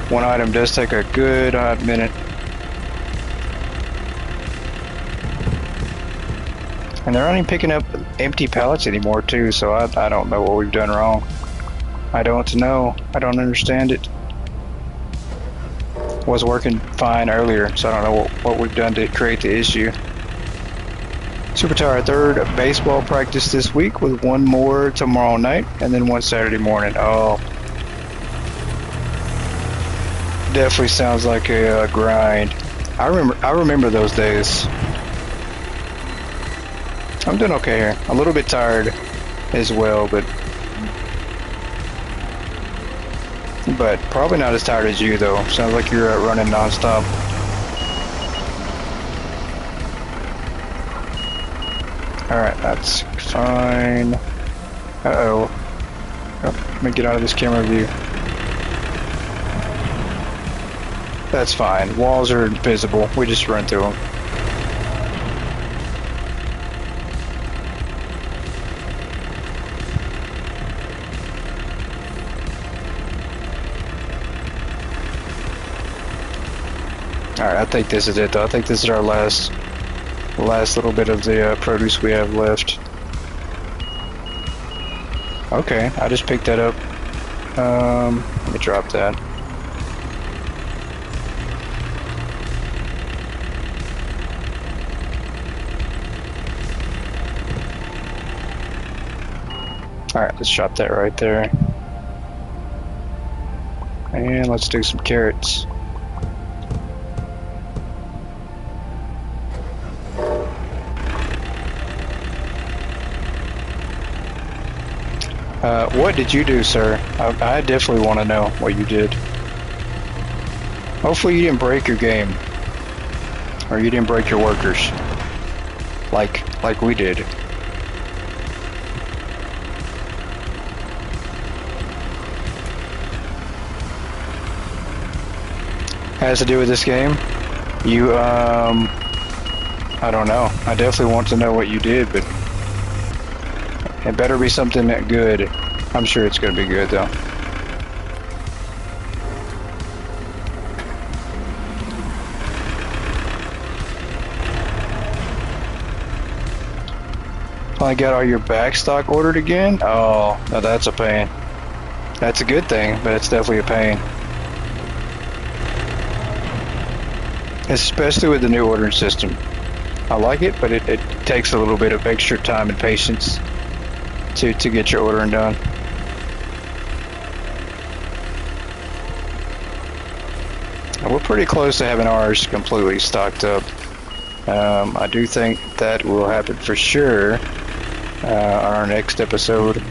One item does take a good hot minute. And they're only picking up empty pallets anymore too, so I don't know what we've done wrong. I don't know. I don't understand it. Was working fine earlier, so I don't know what we've done to create the issue. Super Tower, third baseball practice this week with one more tomorrow night and then one Saturday morning. Oh, definitely sounds like a grind. I remember those days. I'm doing okay here. A little bit tired as well, but probably not as tired as you though. Sounds like you're running non-stop. Alright, that's fine. Uh-oh. Oh, let me get out of this camera view. That's fine. Walls are visible. We just run through them. Alright, I think this is it though. I think this is our last little bit of the produce we have left. Okay, I just picked that up. Let me drop that. Alright, let's drop that right there. And let's do some carrots. What did you do, sir? I definitely want to know what you did. Hopefully you didn't break your game. Or you didn't break your workers. Like we did. Has to do with this game? You, I don't know. I definitely want to know what you did, but it better be something good. I'm sure it's going to be good, though. I got all your backstock ordered again? Oh, now that's a pain. That's a good thing, but it's definitely a pain. Especially with the new ordering system. I like it, but it takes a little bit of extra time and patience to get your ordering done. We're pretty close to having ours completely stocked up. I do think that will happen for sure on our next episode.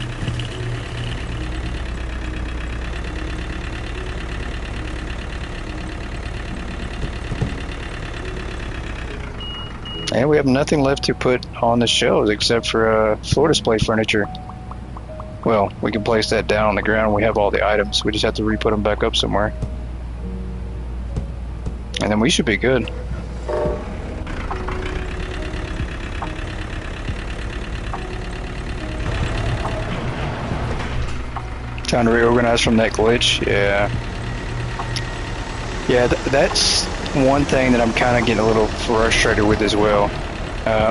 And we have nothing left to put on the shelves except for floor display furniture. Well, we can place that down on the ground. We have all the items. We just have to re-put them back up somewhere. And then we should be good. Time to reorganize from that glitch. Yeah. Yeah, that's one thing that I'm kind of getting a little frustrated with as well.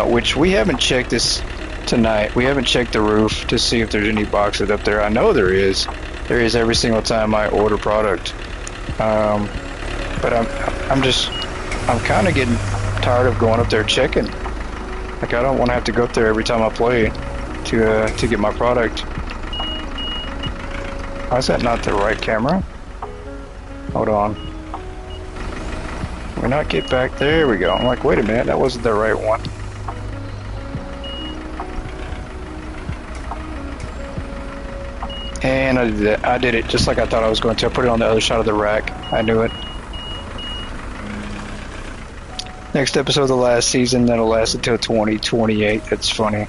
Which we haven't checked this tonight. We haven't checked the roof to see if there's any boxes up there. I know there is. There is every single time I order product. But I'm kind of getting tired of going up there checking. Like, I don't want to have to go up there every time I play to get my product. Why is that not the right camera? Hold on. Can we not get back? There we go. I'm like, wait a minute, that wasn't the right one. And I did that. I did it just like I thought I was going to. I put it on the other side of the rack. I knew it. Next episode of the last season, that'll last until 2028. That's funny.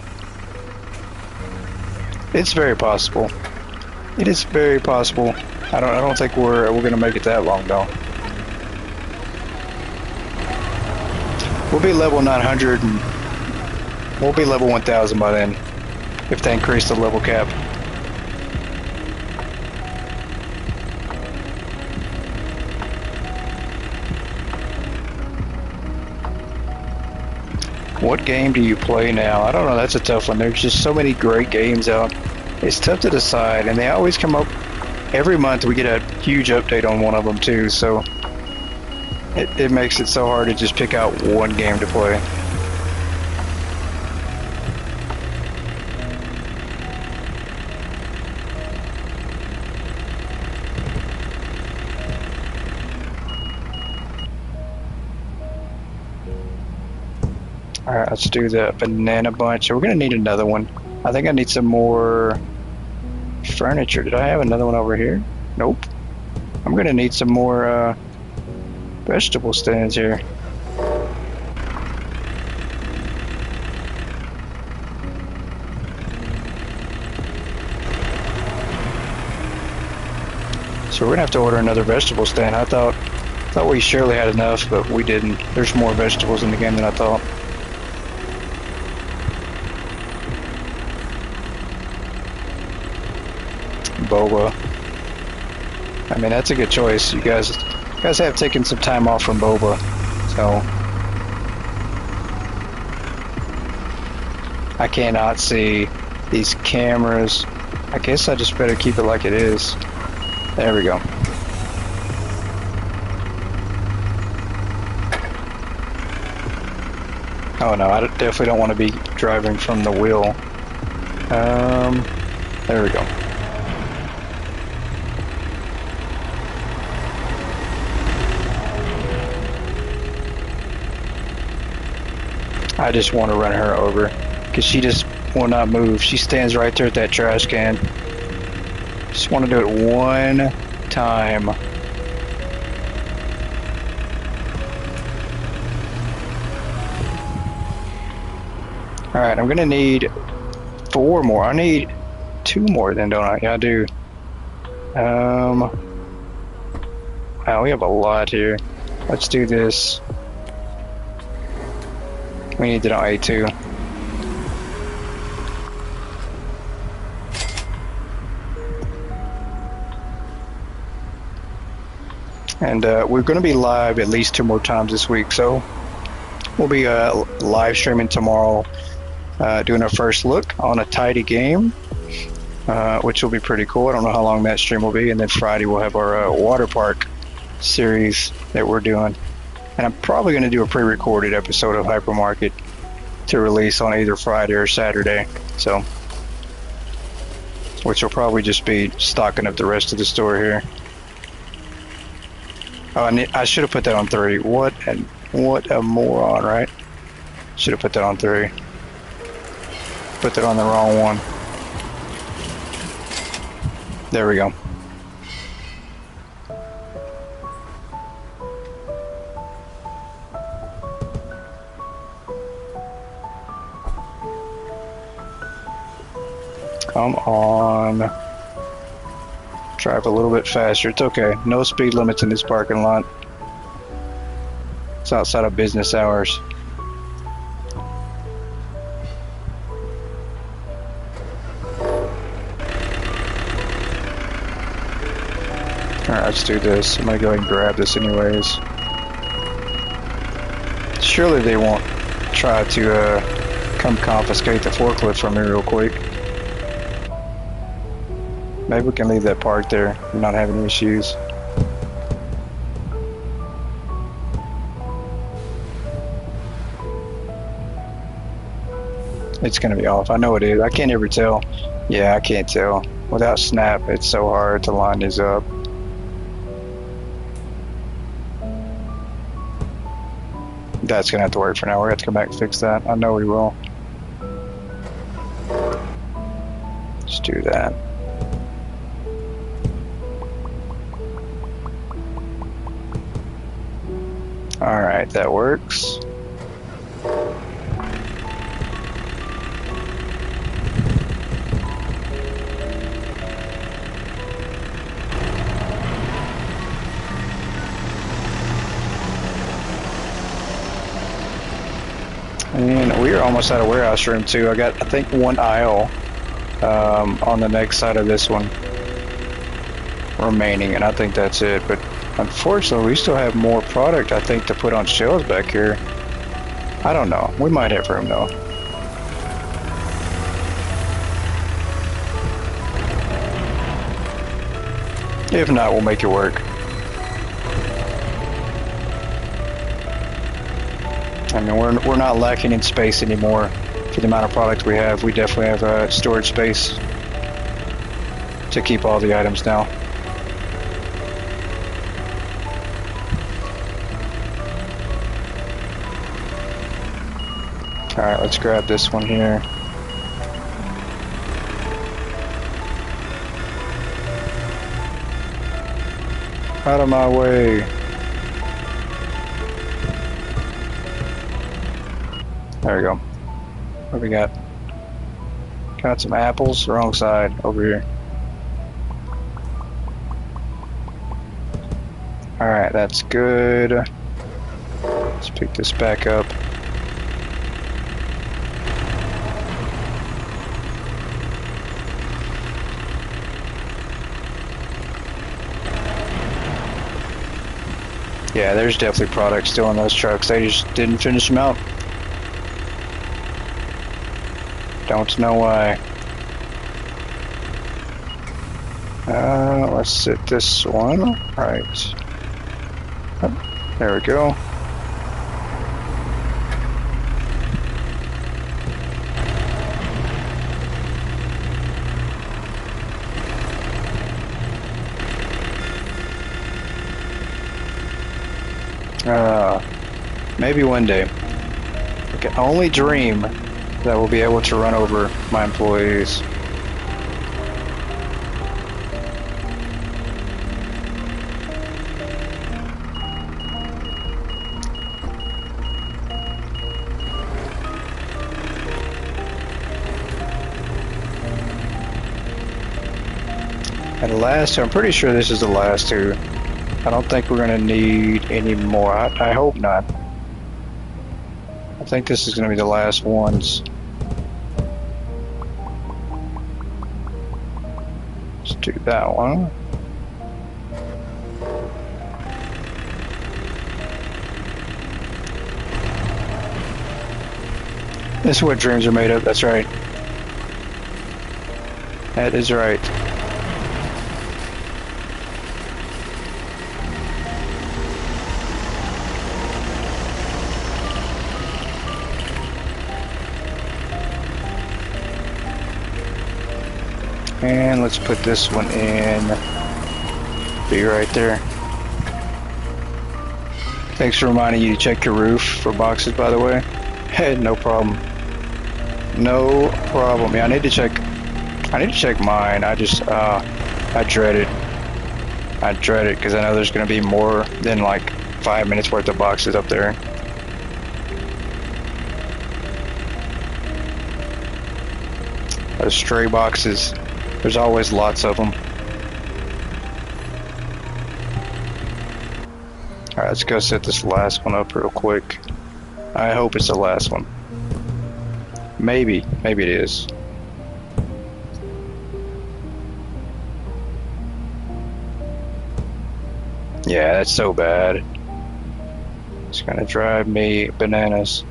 It's very possible. It is very possible. I don't think we're gonna make it that long though. We'll be level 900 and we'll be level 1000 by then if they increase the level cap. What game do you play now? I don't know, that's a tough one. There's just so many great games out. It's tough to decide, and they always come up. Every month we get a huge update on one of them too, so it makes it so hard to just pick out one game to play. Alright, let's do the banana bunch. We're gonna need another one. I think I need some more furniture. Did I have another one over here? Nope. I'm gonna need some more vegetable stands here. So we're gonna have to order another vegetable stand. I thought we surely had enough, but we didn't. There's more vegetables in the game than I thought. Boba. I mean, that's a good choice. You guys have taken some time off from boba, so I cannot see these cameras. I guess I just better keep it like it is. There we go. Oh no, I definitely don't want to be driving from the wheel. There we go. I just want to run her over because she just will not move. She stands right there at that trash can. Just want to do it one time. Alright, I'm gonna need 4 more. I need 2 more then, don't I? Yeah, I do. Wow, we have a lot here. Let's do this. We need to know A2. And we're going to be live at least 2 more times this week, so we'll be live streaming tomorrow, doing our first look on a tidy game, which will be pretty cool. I don't know how long that stream will be, and then Friday we'll have our water park series that we're doing. And I'm probably going to do a pre-recorded episode of Hypermarket to release on either Friday or Saturday, so which will probably just be stocking up the rest of the store here. Oh, I should have put that on 3. What a moron, right? Should have put that on 3. Put that on the wrong one. There we go. Come on. Drive a little bit faster. It's okay. No speed limits in this parking lot. It's outside of business hours. Alright, let's do this. I'm gonna go ahead and grab this anyways. Surely they won't try to come confiscate the forklift from me real quick. Maybe we can leave that parked there and not have any issues. It's gonna be off. I know it is. I can't ever tell. Yeah, I can't tell. Without Snap, it's so hard to line these up. That's gonna have to wait for now. We're gonna have to come back and fix that. I know we will. Let's do that. Alright, that works. And we are almost out of warehouse room too. I got, I think, 1 aisle on the next side of this one remaining, and I think that's it. But unfortunately, we still have more product, I think, to put on shelves back here. I don't know. We might have room, though. If not, we'll make it work. I mean, we're not lacking in space anymore for the amount of product we have. We definitely have storage space to keep all the items now. Alright, let's grab this one here. Out of my way. There we go. What do we got? Got some apples. Wrong side. Over here. Alright, that's good. Let's pick this back up. Yeah, there's definitely products still in those trucks. They just didn't finish them out. Don't know why. Let's set this one right. Oh, there we go. Maybe one day. I can only dream that we'll be able to run over my employees. And last two, I'm pretty sure this is the last two. I don't think we're going to need any more. I hope not. I think this is going to be the last ones. Let's do that one. This is what dreams are made of. That's right. That is right. And let's put this one in. Be right there. Thanks for reminding you to check your roof for boxes, by the way. Hey, no problem. No problem. Yeah, I need to check mine. I dread it. I dread it because I know there's going to be more than like 5 minutes worth of boxes up there. Those stray boxes. There's always lots of them. Alright, let's go set this last one up real quick. I hope it's the last one. Maybe it is. Yeah, that's so bad. It's gonna drive me bananas.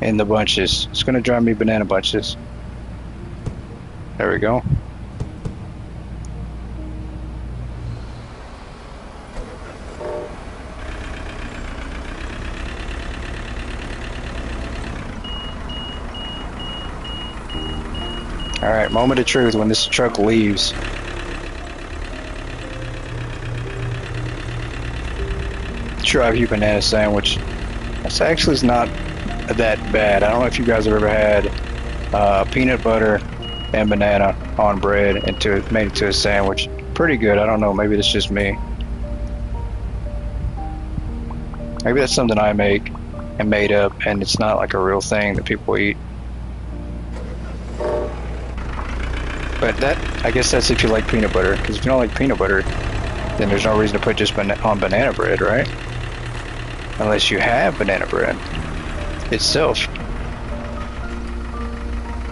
In the bunches. It's gonna drive me banana bunches. There we go. Alright, moment of truth when this truck leaves. Drive you banana sandwich. This actually is not that bad. I don't know if you guys have ever had peanut butter and banana on bread and made it to a sandwich. Pretty good. I don't know. Maybe that's just me. Maybe that's something I make and made up, and it's not like a real thing that people eat. But I guess that's if you like peanut butter. Because if you don't like peanut butter, then there's no reason to put just on banana bread, right? Unless you have banana bread itself.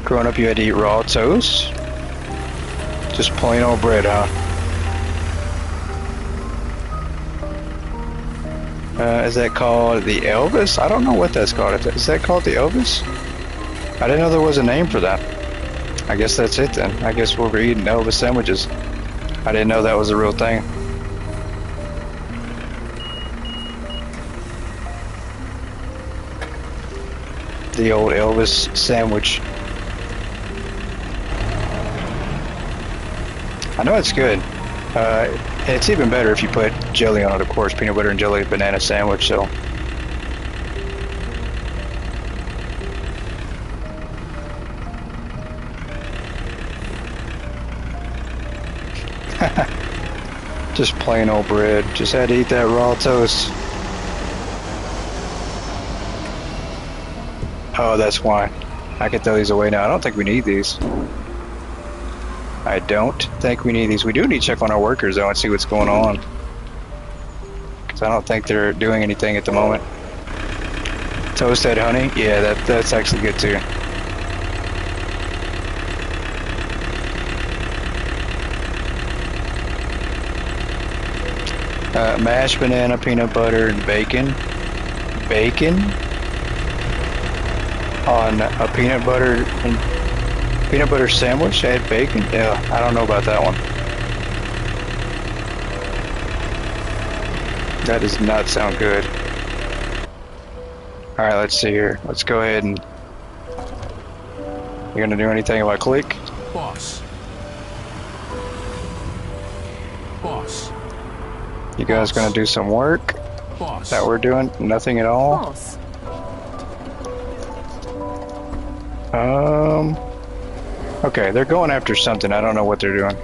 Growing up, you had to eat raw toast? Just plain old bread, huh? Is that called the Elvis? I don't know what that's called. Is that called the Elvis? I didn't know there was a name for that. I guess that's it then. I guess we'll be eating Elvis sandwiches. I didn't know that was a real thing. The old Elvis sandwich. I know it's good. It's even better if you put jelly on it, of course. Peanut butter and jelly banana sandwich, so. Just plain old bread. Just had to eat that raw toast. Oh, that's why. I can throw these away now. I don't think we need these. I don't think we need these. We do need to check on our workers though and see what's going on. Because I don't think they're doing anything at the moment. Toasted honey? Yeah, that's actually good too. Mashed banana, peanut butter, and bacon. Bacon? On a peanut butter sandwich? I had bacon? Yeah, I don't know about that one. That does not sound good. Alright, let's see here. Let's go ahead and... You gonna do anything if I click? Boss. Boss. You guys gonna do some work Boss. that we're doing? Nothing at all? Boss. Okay, they're going after something. I don't know what they're doing.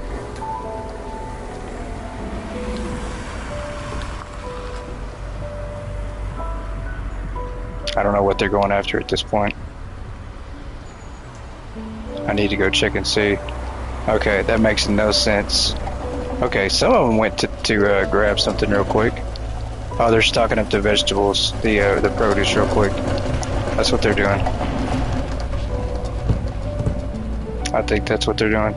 I don't know what they're going after at this point. I need to go check and see. Okay, that makes no sense. Okay, some of them went to grab something real quick. Oh, they're stocking up the vegetables, the produce real quick. That's what they're doing. I think that's what they're doing.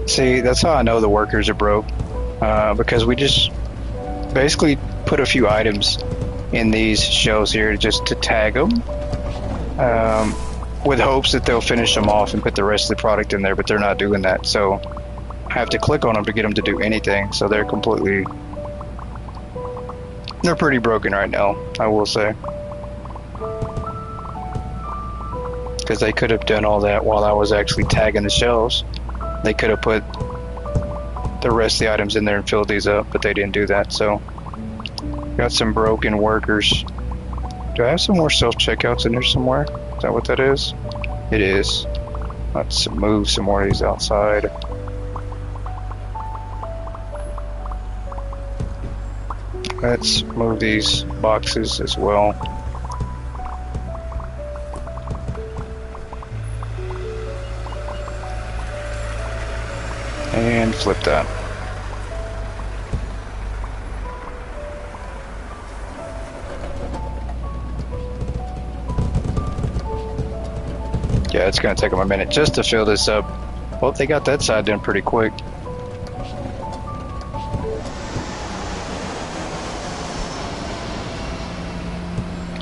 See, that's how I know the workers are broke. Because we just basically put a few items in these shelves here just to tag them. With hopes that they'll finish them off and put the rest of the product in there, but they're not doing that. So I have to click on them to get them to do anything. So they're pretty broken right now, I will say. Because they could have done all that while I was actually tagging the shelves. They could have put the rest of the items in there and filled these up, but they didn't do that. So got some broken workers. Do I have some more self-checkouts in there somewhere? Is that what that is? It is. Let's move some more of these outside. Let's move these boxes as well. And flip that. Yeah, it's going to take them a minute just to fill this up. Well, they got that side done pretty quick.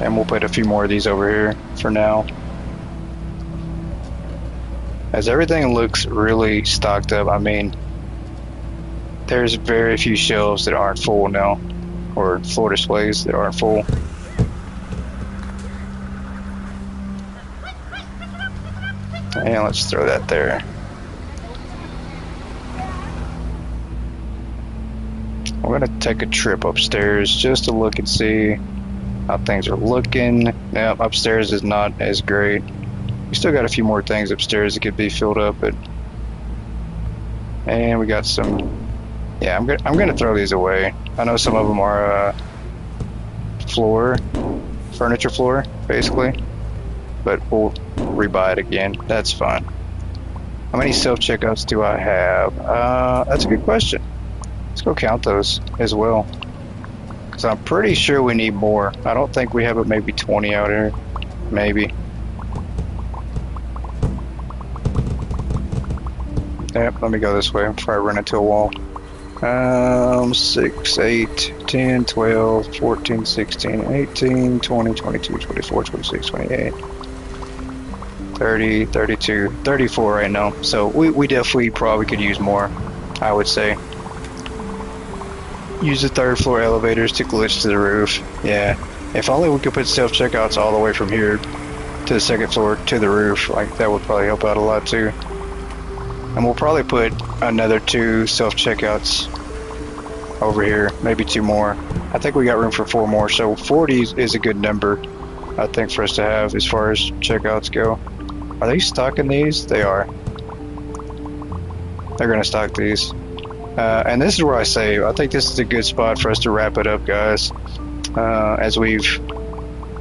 And we'll put a few more of these over here for now. As everything looks really stocked up, I mean, there's very few shelves that aren't full now, or floor displays that aren't full. And let's throw that there. We're gonna take a trip upstairs just to look and see how things are looking. Now, upstairs is not as great. We still got a few more things upstairs that could be filled up, but and we got some. Yeah, I'm gonna throw these away. I know some of them are furniture floor, basically, but we'll rebuy it again. That's fine. How many self-checkouts do I have? That's a good question. Let's go count those as well, because I'm pretty sure we need more. I don't think we have but maybe 20 out here, maybe. Yep, let me go this way before I run into a wall. 6, 8, 10, 12, 14, 16, 18, 20, 22, 24, 26, 28, 30, 32, 34 right now. So we definitely probably could use more, I would say. Use the third floor elevators to glitch to the roof. Yeah, if only we could put self-checkouts all the way from here to the second floor to the roof. Like, that would probably help out a lot too. And we'll probably put another 2 self-checkouts over here, maybe 2 more. I think we got room for 4 more, so 40 is a good number, I think, for us to have as far as checkouts go. Are they stocking these? They are. They're going to stock these. And this is where I say, I think this is a good spot for us to wrap it up, guys. As we've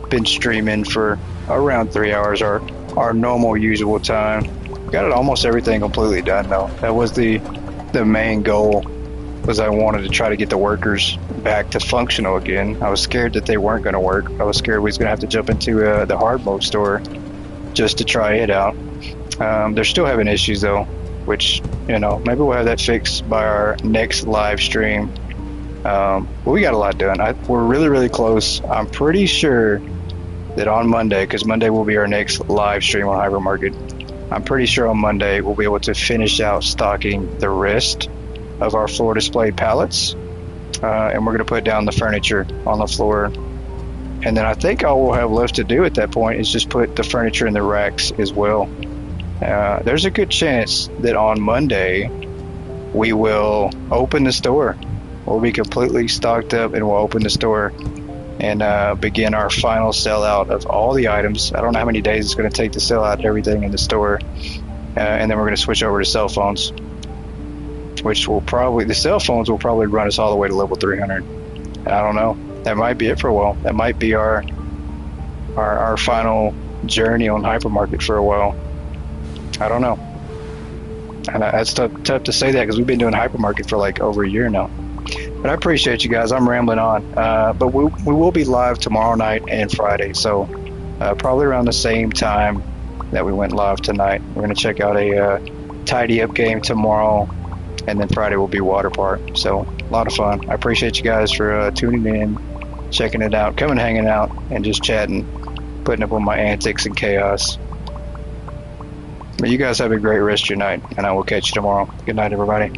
been streaming for around 3 hours, our our normal usual time. Got it almost everything completely done though. That was the main goal, was I wanted to try to get the workers back to functional again. I was scared that they weren't going to work. I was scared we was going to have to jump into the hard mode store just to try it out. They're still having issues though, which, you know, maybe we'll have that fixed by our next live stream. But we got a lot done. We're really, really close. I'm pretty sure that on Monday, because Monday will be our next live stream on Hypermarket, I'm pretty sure on Monday we'll be able to finish out stocking the rest of our floor display pallets, and we're going to put down the furniture on the floor. And then I think all we'll have left to do at that point is just put the furniture in the racks as well. There's a good chance that on Monday we will open the store. We'll be completely stocked up and we'll open the store and begin our final sellout of all the items. I don't know how many days it's going to take to sell out everything in the store, and then we're going to switch over to cell phones, which will probably, the cell phones will probably run us all the way to level 300. And I don't know, that might be it for a while. That might be our final journey on Hypermarket for a while. I don't know. And that's tough to say that because we've been doing Hypermarket for like over a year now. But I appreciate you guys. I'm rambling on. But we will be live tomorrow night and Friday. So probably around the same time that we went live tonight. We're going to check out a tidy up game tomorrow. And then Friday will be water park. So a lot of fun. I appreciate you guys for tuning in, checking it out, coming hanging out, and just chatting, putting up with my antics and chaos. But you guys have a great rest of your night, and I will catch you tomorrow. Good night, everybody.